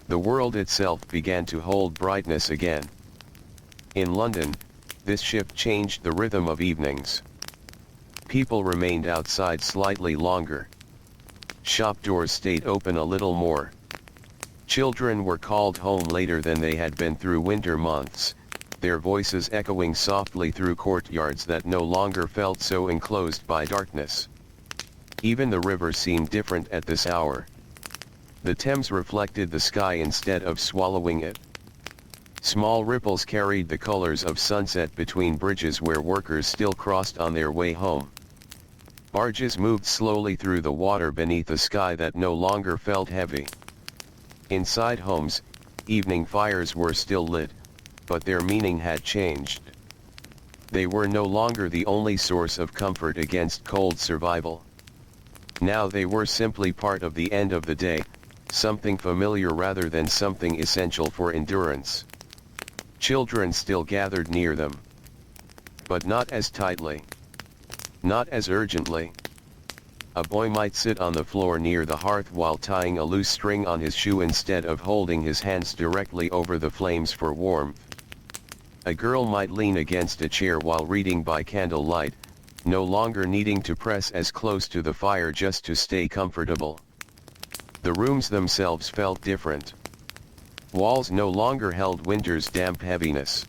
The world itself began to hold brightness again. In London, This shift changed the rhythm of evenings. People remained outside slightly longer. Shop doors stayed open a little more. Children were called home later than they had been through winter months, their voices echoing softly through courtyards that no longer felt so enclosed by darkness. Even the river seemed different at this hour. The Thames reflected the sky instead of swallowing it. Small ripples carried the colors of sunset between bridges where workers still crossed on their way home. Barges moved slowly through the water beneath a sky that no longer felt heavy. Inside homes, evening fires were still lit, but their meaning had changed. They were no longer the only source of comfort against cold survival. Now they were simply part of the end of the day, something familiar rather than something essential for endurance. Children still gathered near them. But not as tightly. Not as urgently. A boy might sit on the floor near the hearth while tying a loose string on his shoe instead of holding his hands directly over the flames for warmth. A girl might lean against a chair while reading by candlelight, no longer needing to press as close to the fire just to stay comfortable. The rooms themselves felt different. Walls no longer held winter's damp heaviness.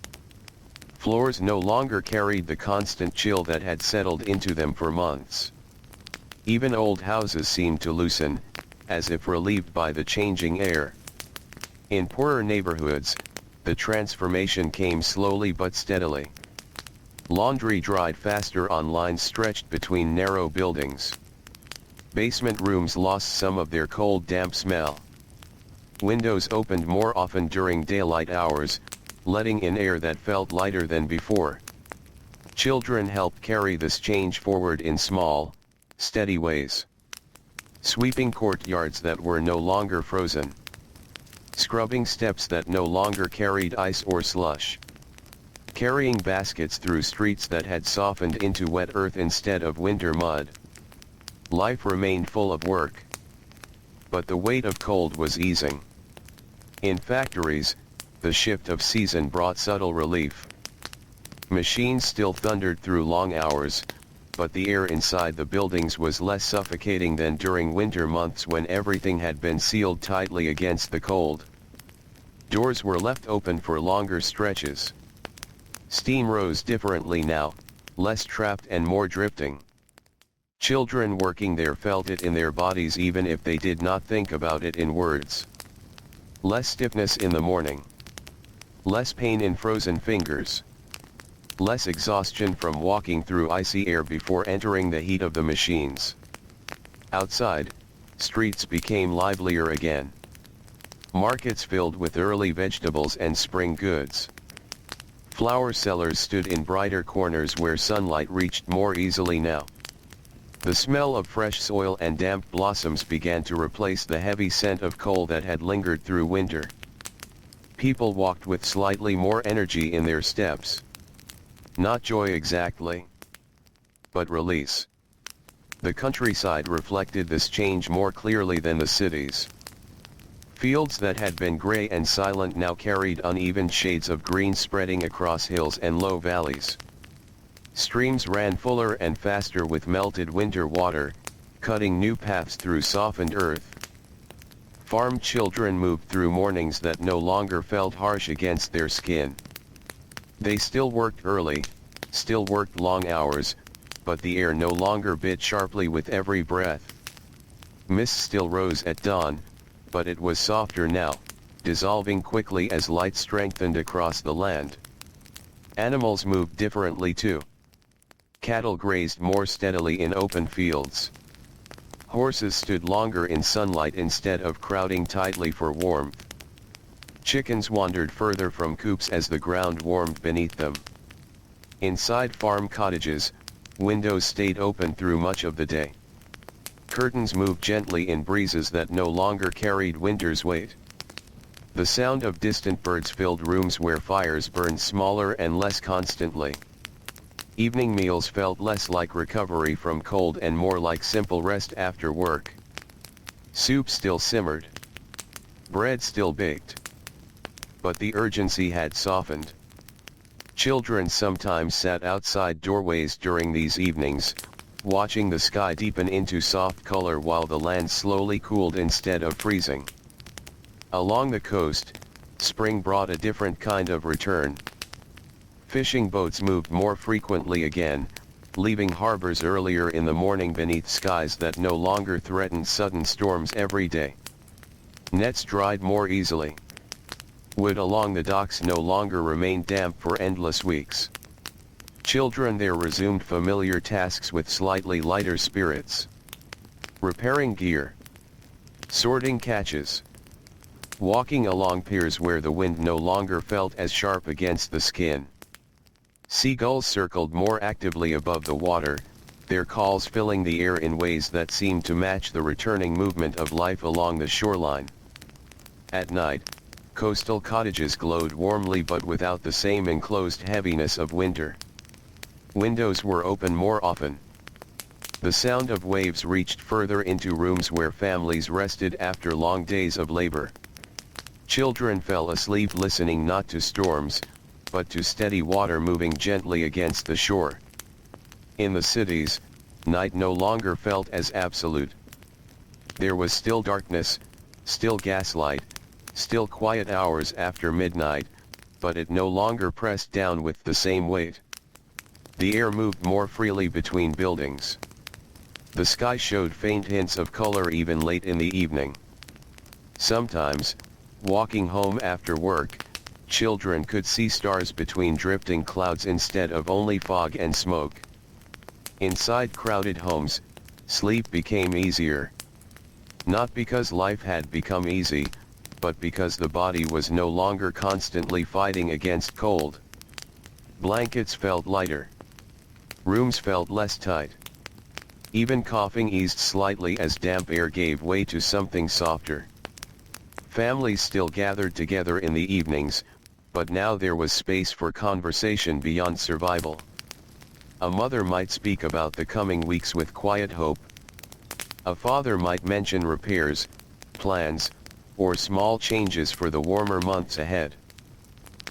Floors no longer carried the constant chill that had settled into them for months. Even old houses seemed to loosen, as if relieved by the changing air. In poorer neighborhoods, the transformation came slowly but steadily. Laundry dried faster on lines stretched between narrow buildings. Basement rooms lost some of their cold, damp smell. Windows opened more often during daylight hours, letting in air that felt lighter than before. Children helped carry this change forward in small, steady ways. Sweeping courtyards that were no longer frozen. Scrubbing steps that no longer carried ice or slush. Carrying baskets through streets that had softened into wet earth instead of winter mud. Life remained full of work. But the weight of cold was easing. In factories, the shift of season brought subtle relief. Machines still thundered through long hours, but the air inside the buildings was less suffocating than during winter months when everything had been sealed tightly against the cold. Doors were left open for longer stretches. Steam rose differently now, less trapped and more drifting. Children working there felt it in their bodies even if they did not think about it in words. Less stiffness in the morning. Less pain in frozen fingers. Less exhaustion from walking through icy air before entering the heat of the machines. Outside, streets became livelier again. Markets filled with early vegetables and spring goods. Flower sellers stood in brighter corners where sunlight reached more easily now. The smell of fresh soil and damp blossoms began to replace the heavy scent of coal that had lingered through winter. People walked with slightly more energy in their steps. Not joy exactly, but release. The countryside reflected this change more clearly than the cities. Fields that had been gray and silent now carried uneven shades of green spreading across hills and low valleys. Streams ran fuller and faster with melted winter water, cutting new paths through softened earth. Farm children moved through mornings that no longer felt harsh against their skin. They still worked early, still worked long hours, but the air no longer bit sharply with every breath. Mist still rose at dawn, but it was softer now, dissolving quickly as light strengthened across the land. Animals moved differently too. Cattle grazed more steadily in open fields. Horses stood longer in sunlight instead of crowding tightly for warmth. Chickens wandered further from coops as the ground warmed beneath them. Inside farm cottages, windows stayed open through much of the day. Curtains moved gently in breezes that no longer carried winter's weight. The sound of distant birds filled rooms where fires burned smaller and less constantly. Evening meals felt less like recovery from cold and more like simple rest after work. Soup still simmered. Bread still baked. But the urgency had softened. Children sometimes sat outside doorways during these evenings, watching the sky deepen into soft color while the land slowly cooled instead of freezing. Along the coast, spring brought a different kind of return. Fishing boats moved more frequently again, leaving harbors earlier in the morning beneath skies that no longer threatened sudden storms every day. Nets dried more easily. Wood along the docks no longer remained damp for endless weeks. Children there resumed familiar tasks with slightly lighter spirits. Repairing gear. Sorting catches. Walking along piers where the wind no longer felt as sharp against the skin. Seagulls circled more actively above the water, their calls filling the air in ways that seemed to match the returning movement of life along the shoreline. At night, coastal cottages glowed warmly but without the same enclosed heaviness of winter. Windows were open more often. The sound of waves reached further into rooms where families rested after long days of labor. Children fell asleep listening not to storms, but to steady water moving gently against the shore. In the cities, night no longer felt as absolute. There was still darkness, still gaslight, still quiet hours after midnight, but it no longer pressed down with the same weight. The air moved more freely between buildings. The sky showed faint hints of color even late in the evening. Sometimes, walking home after work, children could see stars between drifting clouds instead of only fog and smoke. Inside crowded homes, sleep became easier. Not because life had become easy, but because the body was no longer constantly fighting against cold. Blankets felt lighter. Rooms felt less tight. Even coughing eased slightly as damp air gave way to something softer. Families still gathered together in the evenings, but now there was space for conversation beyond survival. A mother might speak about the coming weeks with quiet hope. A father might mention repairs, plans, or small changes for the warmer months ahead.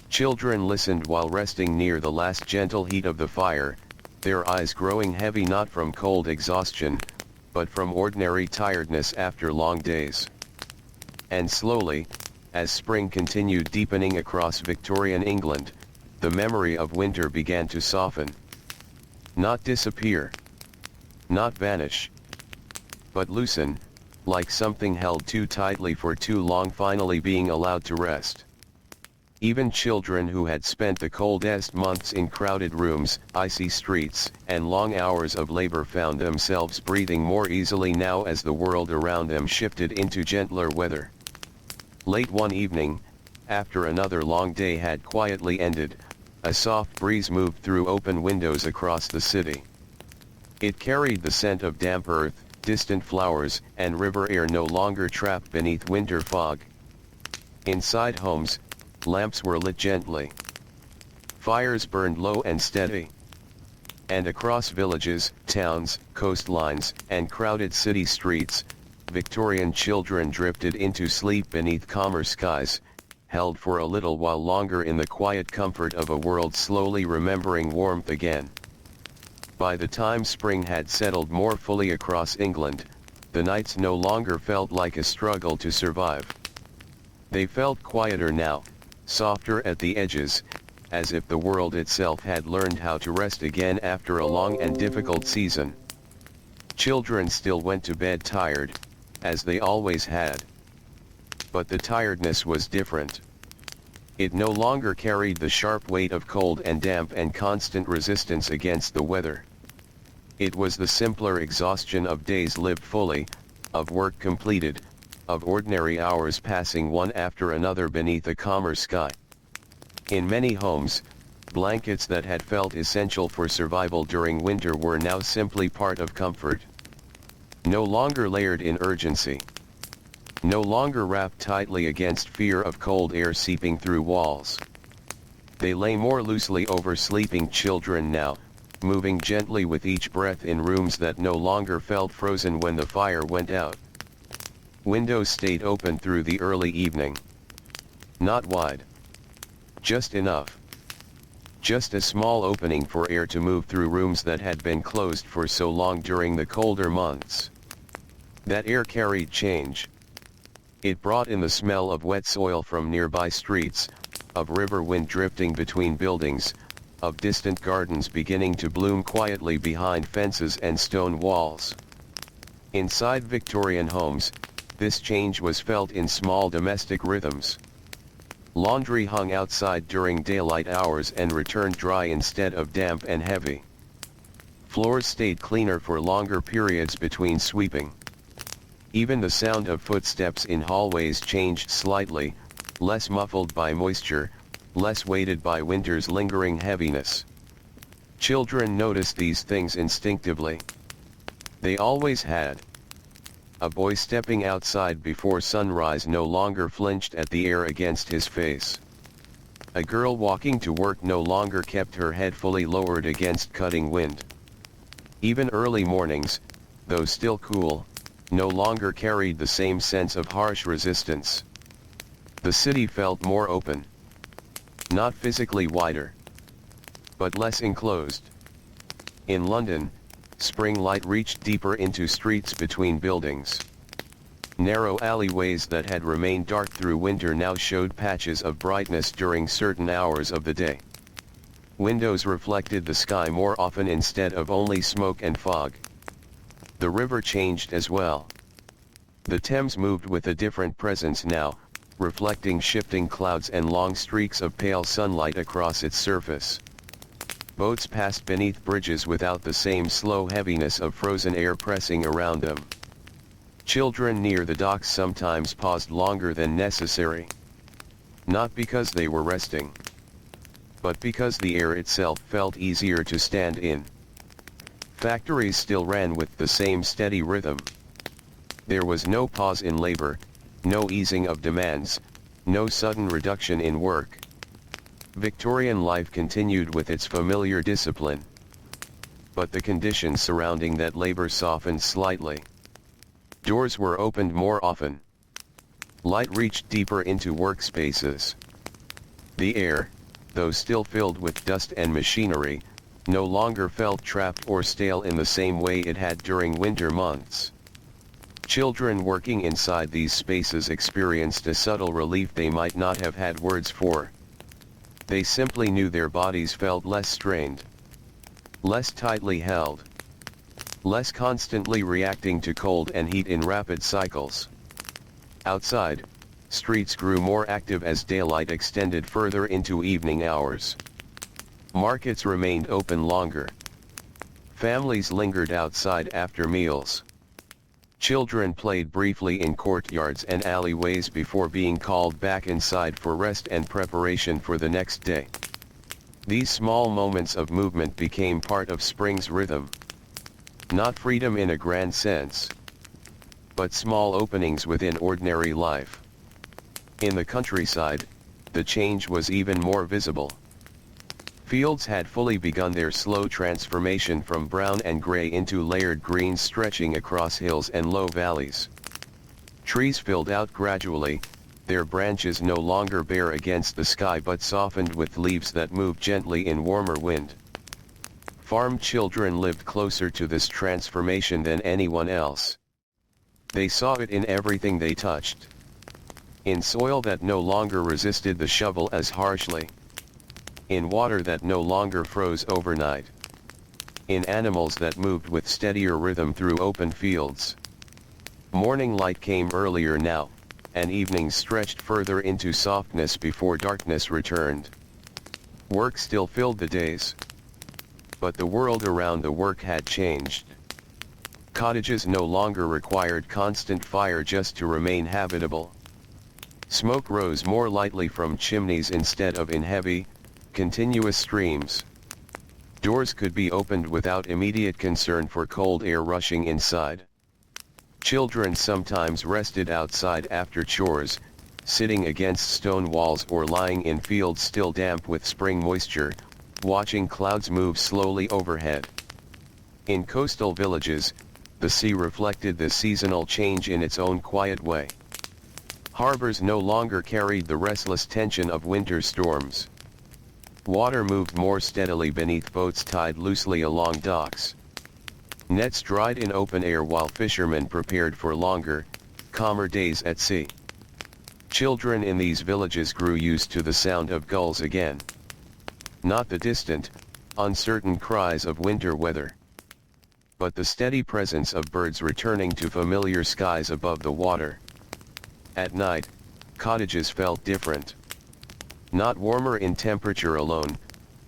Children listened while resting near the last gentle heat of the fire, their eyes growing heavy not from cold exhaustion, but from ordinary tiredness after long days. And slowly, as spring continued deepening across Victorian England, the memory of winter began to soften. Not disappear. Not vanish. But loosen, like something held too tightly for too long finally being allowed to rest. Even children who had spent the coldest months in crowded rooms, icy streets, and long hours of labor found themselves breathing more easily now as the world around them shifted into gentler weather. Late one evening, after another long day had quietly ended, a soft breeze moved through open windows across the city. It carried the scent of damp earth, distant flowers, and river air no longer trapped beneath winter fog. Inside homes, lamps were lit gently. Fires burned low and steady. And across villages, towns, coastlines, and crowded city streets, Victorian children drifted into sleep beneath calmer skies, held for a little while longer in the quiet comfort of a world slowly remembering warmth again. By the time spring had settled more fully across England, the nights no longer felt like a struggle to survive. They felt quieter now, softer at the edges, as if the world itself had learned how to rest again after a long and difficult season. Children still went to bed tired, as they always had. But the tiredness was different. It no longer carried the sharp weight of cold and damp and constant resistance against the weather. It was the simpler exhaustion of days lived fully, of work completed, of ordinary hours passing one after another beneath a calmer sky. In many homes, blankets that had felt essential for survival during winter were now simply part of comfort. No longer layered in urgency. No longer wrapped tightly against fear of cold air seeping through walls. They lay more loosely over sleeping children now, moving gently with each breath in rooms that no longer felt frozen when the fire went out. Windows stayed open through the early evening. Not wide. Just enough. just a small opening for air to move through rooms that had been closed for so long during the colder months. That air carried change. It brought in the smell of wet soil from nearby streets, of river wind drifting between buildings, of distant gardens beginning to bloom quietly behind fences and stone walls. Inside Victorian homes, this change was felt in small domestic rhythms. Laundry hung outside during daylight hours and returned dry instead of damp and heavy. Floors stayed cleaner for longer periods between sweeping. Even the sound of footsteps in hallways changed slightly, less muffled by moisture, less weighted by winter's lingering heaviness. Children noticed these things instinctively. They always had. A boy stepping outside before sunrise no longer flinched at the air against his face. A girl walking to work no longer kept her head fully lowered against cutting wind. Even early mornings, though still cool, no longer carried the same sense of harsh resistance. The city felt more open. Not physically wider, but less enclosed. In London, spring light reached deeper into streets between buildings. Narrow alleyways that had remained dark through winter now showed patches of brightness during certain hours of the day. Windows reflected the sky more often instead of only smoke and fog. The river changed as well. The Thames moved with a different presence now, reflecting shifting clouds and long streaks of pale sunlight across its surface. Boats passed beneath bridges without the same slow heaviness of frozen air pressing around them. Children near the docks sometimes paused longer than necessary. Not because they were resting, but because the air itself felt easier to stand in. Factories still ran with the same steady rhythm. There was no pause in labor, no easing of demands, no sudden reduction in work. Victorian life continued with its familiar discipline. But the conditions surrounding that labor softened slightly. Doors were opened more often. Light reached deeper into workspaces. The air, though still filled with dust and machinery, no longer felt trapped or stale in the same way it had during winter months. Children working inside these spaces experienced a subtle relief they might not have had words for. They simply knew their bodies felt less strained, less tightly held, less constantly reacting to cold and heat in rapid cycles. Outside, streets grew more active as daylight extended further into evening hours. Markets remained open longer. Families lingered outside after meals. Children played briefly in courtyards and alleyways before being called back inside for rest and preparation for the next day. These small moments of movement became part of spring's rhythm. Not freedom in a grand sense, but small openings within ordinary life. In the countryside, the change was even more visible. Fields had fully begun their slow transformation from brown and gray into layered greens stretching across hills and low valleys. Trees filled out gradually, their branches no longer bare against the sky but softened with leaves that moved gently in warmer wind. Farm children lived closer to this transformation than anyone else. They saw it in everything they touched. In soil that no longer resisted the shovel as harshly. In water that no longer froze overnight. In animals that moved with steadier rhythm through open fields. Morning light came earlier now, and evenings stretched further into softness before darkness returned. Work still filled the days. But the world around the work had changed. Cottages no longer required constant fire just to remain habitable. Smoke rose more lightly from chimneys instead of in heavy, continuous streams. Doors could be opened without immediate concern for cold air rushing inside. Children sometimes rested outside after chores, sitting against stone walls or lying in fields still damp with spring moisture, watching clouds move slowly overhead. In coastal villages, the sea reflected this seasonal change in its own quiet way. Harbors no longer carried the restless tension of winter storms. Water moved more steadily beneath boats tied loosely along docks. Nets dried in open air while fishermen prepared for longer, calmer days at sea. Children in these villages grew used to the sound of gulls again. Not the distant, uncertain cries of winter weather, but the steady presence of birds returning to familiar skies above the water. At night, cottages felt different. Not warmer in temperature alone,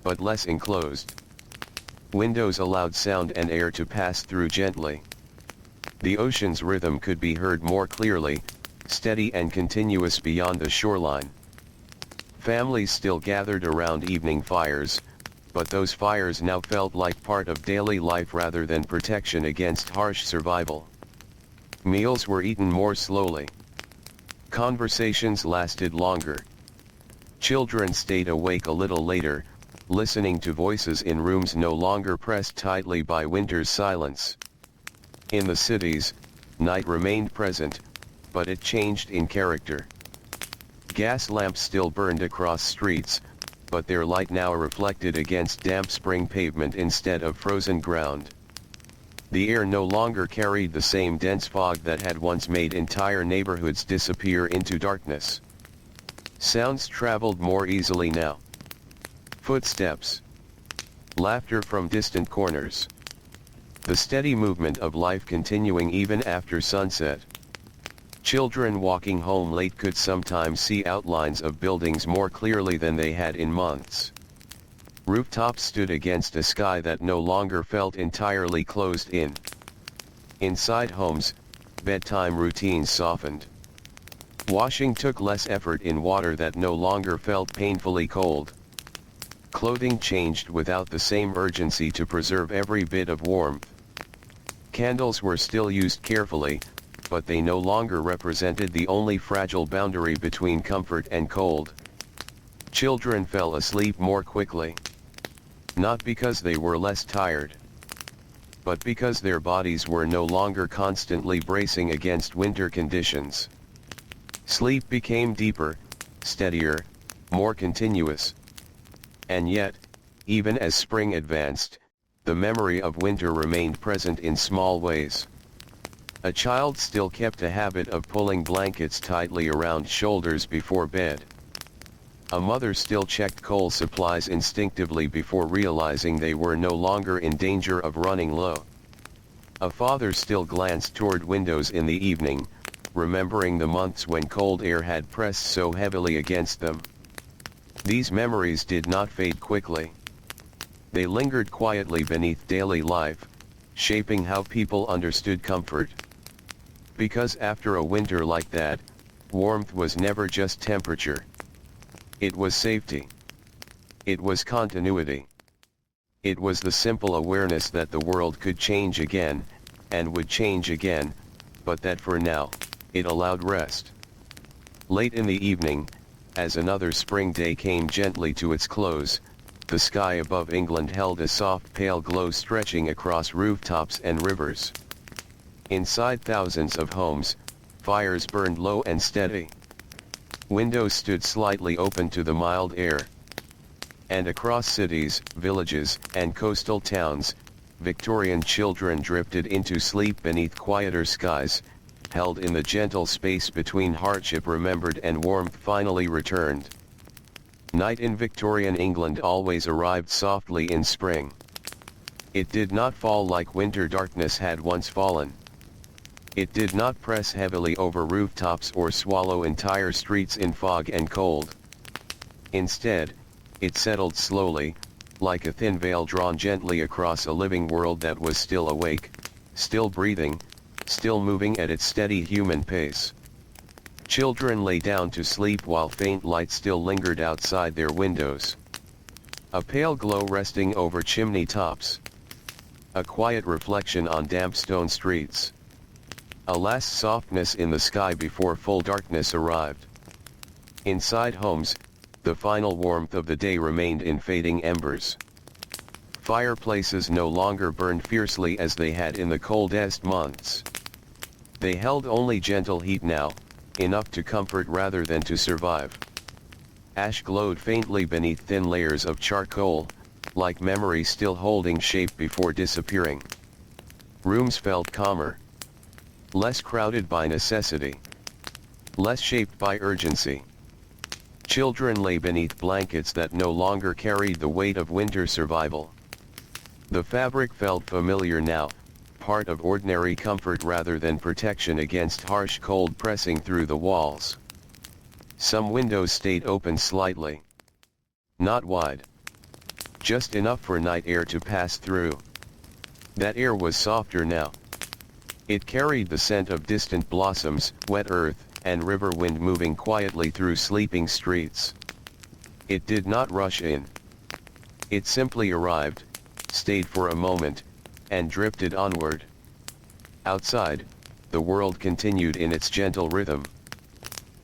but less enclosed. Windows allowed sound and air to pass through gently. The ocean's rhythm could be heard more clearly, steady and continuous beyond the shoreline. Families still gathered around evening fires, but those fires now felt like part of daily life rather than protection against harsh survival. Meals were eaten more slowly. Conversations lasted longer. Children stayed awake a little later, listening to voices in rooms no longer pressed tightly by winter's silence. In the cities, night remained present, but it changed in character. Gas lamps still burned across streets, but their light now reflected against damp spring pavement instead of frozen ground. The air no longer carried the same dense fog that had once made entire neighborhoods disappear into darkness. Sounds traveled more easily now. Footsteps. Laughter from distant corners. The steady movement of life continuing even after sunset. Children walking home late could sometimes see outlines of buildings more clearly than they had in months. Rooftops stood against a sky that no longer felt entirely closed in. Inside homes, bedtime routines softened. Washing took less effort in water that no longer felt painfully cold. Clothing changed without the same urgency to preserve every bit of warmth. Candles were still used carefully, but they no longer represented the only fragile boundary between comfort and cold. Children fell asleep more quickly. Not because they were less tired, but because their bodies were no longer constantly bracing against winter conditions. Sleep became deeper, steadier, more continuous. And yet, even as spring advanced, the memory of winter remained present in small ways. A child still kept a habit of pulling blankets tightly around shoulders before bed. A mother still checked coal supplies instinctively before realizing they were no longer in danger of running low. A father still glanced toward windows in the evening, remembering the months when cold air had pressed so heavily against them. These memories did not fade quickly. They lingered quietly beneath daily life, shaping how people understood comfort. Because after a winter like that, warmth was never just temperature. It was safety. It was continuity. It was the simple awareness that the world could change again, and would change again, but that for now, it allowed rest. Late in the evening, as another spring day came gently to its close, the sky above England held a soft pale glow stretching across rooftops and rivers. Inside thousands of homes, fires burned low and steady. Windows stood slightly open to the mild air. And across cities, villages, and coastal towns, Victorian children drifted into sleep beneath quieter skies, held in the gentle space between hardship remembered and warmth finally returned. Night in Victorian England always arrived softly in spring. It did not fall like winter darkness had once fallen. It did not press heavily over rooftops or swallow entire streets in fog and cold. Instead, it settled slowly, like a thin veil drawn gently across a living world that was still awake, still breathing, still moving at its steady human pace. Children lay down to sleep while faint light still lingered outside their windows. A pale glow resting over chimney tops. A quiet reflection on damp stone streets. A last softness in the sky before full darkness arrived. Inside homes, the final warmth of the day remained in fading embers. Fireplaces no longer burned fiercely as they had in the coldest months. They held only gentle heat now, enough to comfort rather than to survive. Ash glowed faintly beneath thin layers of charcoal, like memory still holding shape before disappearing. Rooms felt calmer. Less crowded by necessity. Less shaped by urgency. Children lay beneath blankets that no longer carried the weight of winter survival. The fabric felt familiar now, part of ordinary comfort rather than protection against harsh cold pressing through the walls. Some windows stayed open slightly. Not wide. Just enough for night air to pass through. That air was softer now. It carried the scent of distant blossoms, wet earth, and river wind moving quietly through sleeping streets. It did not rush in. It simply arrived, stayed for a moment, and drifted onward. Outside, the world continued in its gentle rhythm.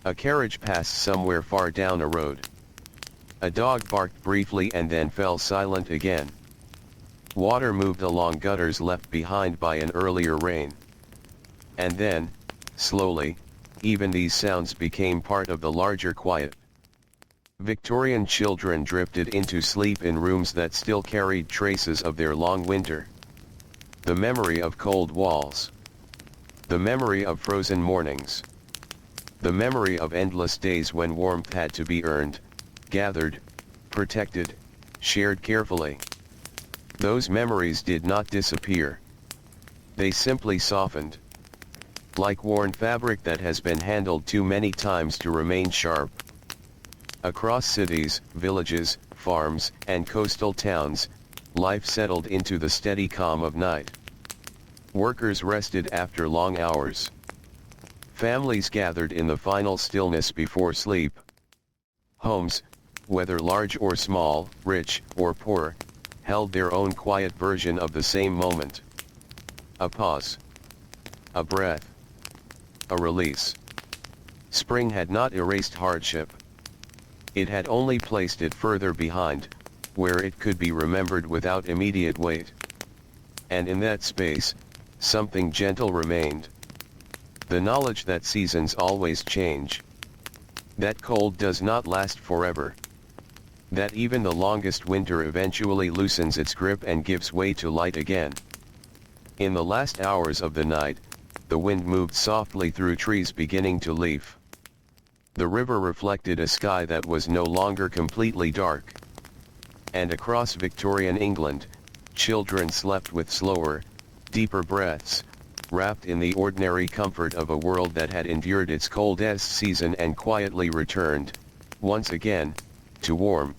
A carriage passed somewhere far down a road. A dog barked briefly and then fell silent again. Water moved along gutters left behind by an earlier rain. And then, slowly, even these sounds became part of the larger quiet. Victorian children drifted into sleep in rooms that still carried traces of their long winter. The memory of cold walls. The memory of frozen mornings. The memory of endless days when warmth had to be earned, gathered, protected, shared carefully. Those memories did not disappear. They simply softened. Like worn fabric that has been handled too many times to remain sharp. Across cities, villages, farms, and coastal towns, life settled into the steady calm of night. Workers rested after long hours. Families gathered in the final stillness before sleep. Homes, whether large or small, rich or poor, held their own quiet version of the same moment. A pause. A breath. A release. Spring had not erased hardship. It had only placed it further behind, where it could be remembered without immediate weight. And in that space, something gentle remained. The knowledge that seasons always change. That cold does not last forever. That even the longest winter eventually loosens its grip and gives way to light again. In the last hours of the night, the wind moved softly through trees beginning to leaf. The river reflected a sky that was no longer completely dark. And across Victorian England, children slept with slower, deeper breaths, wrapped in the ordinary comfort of a world that had endured its coldest season and quietly returned, once again, to warm,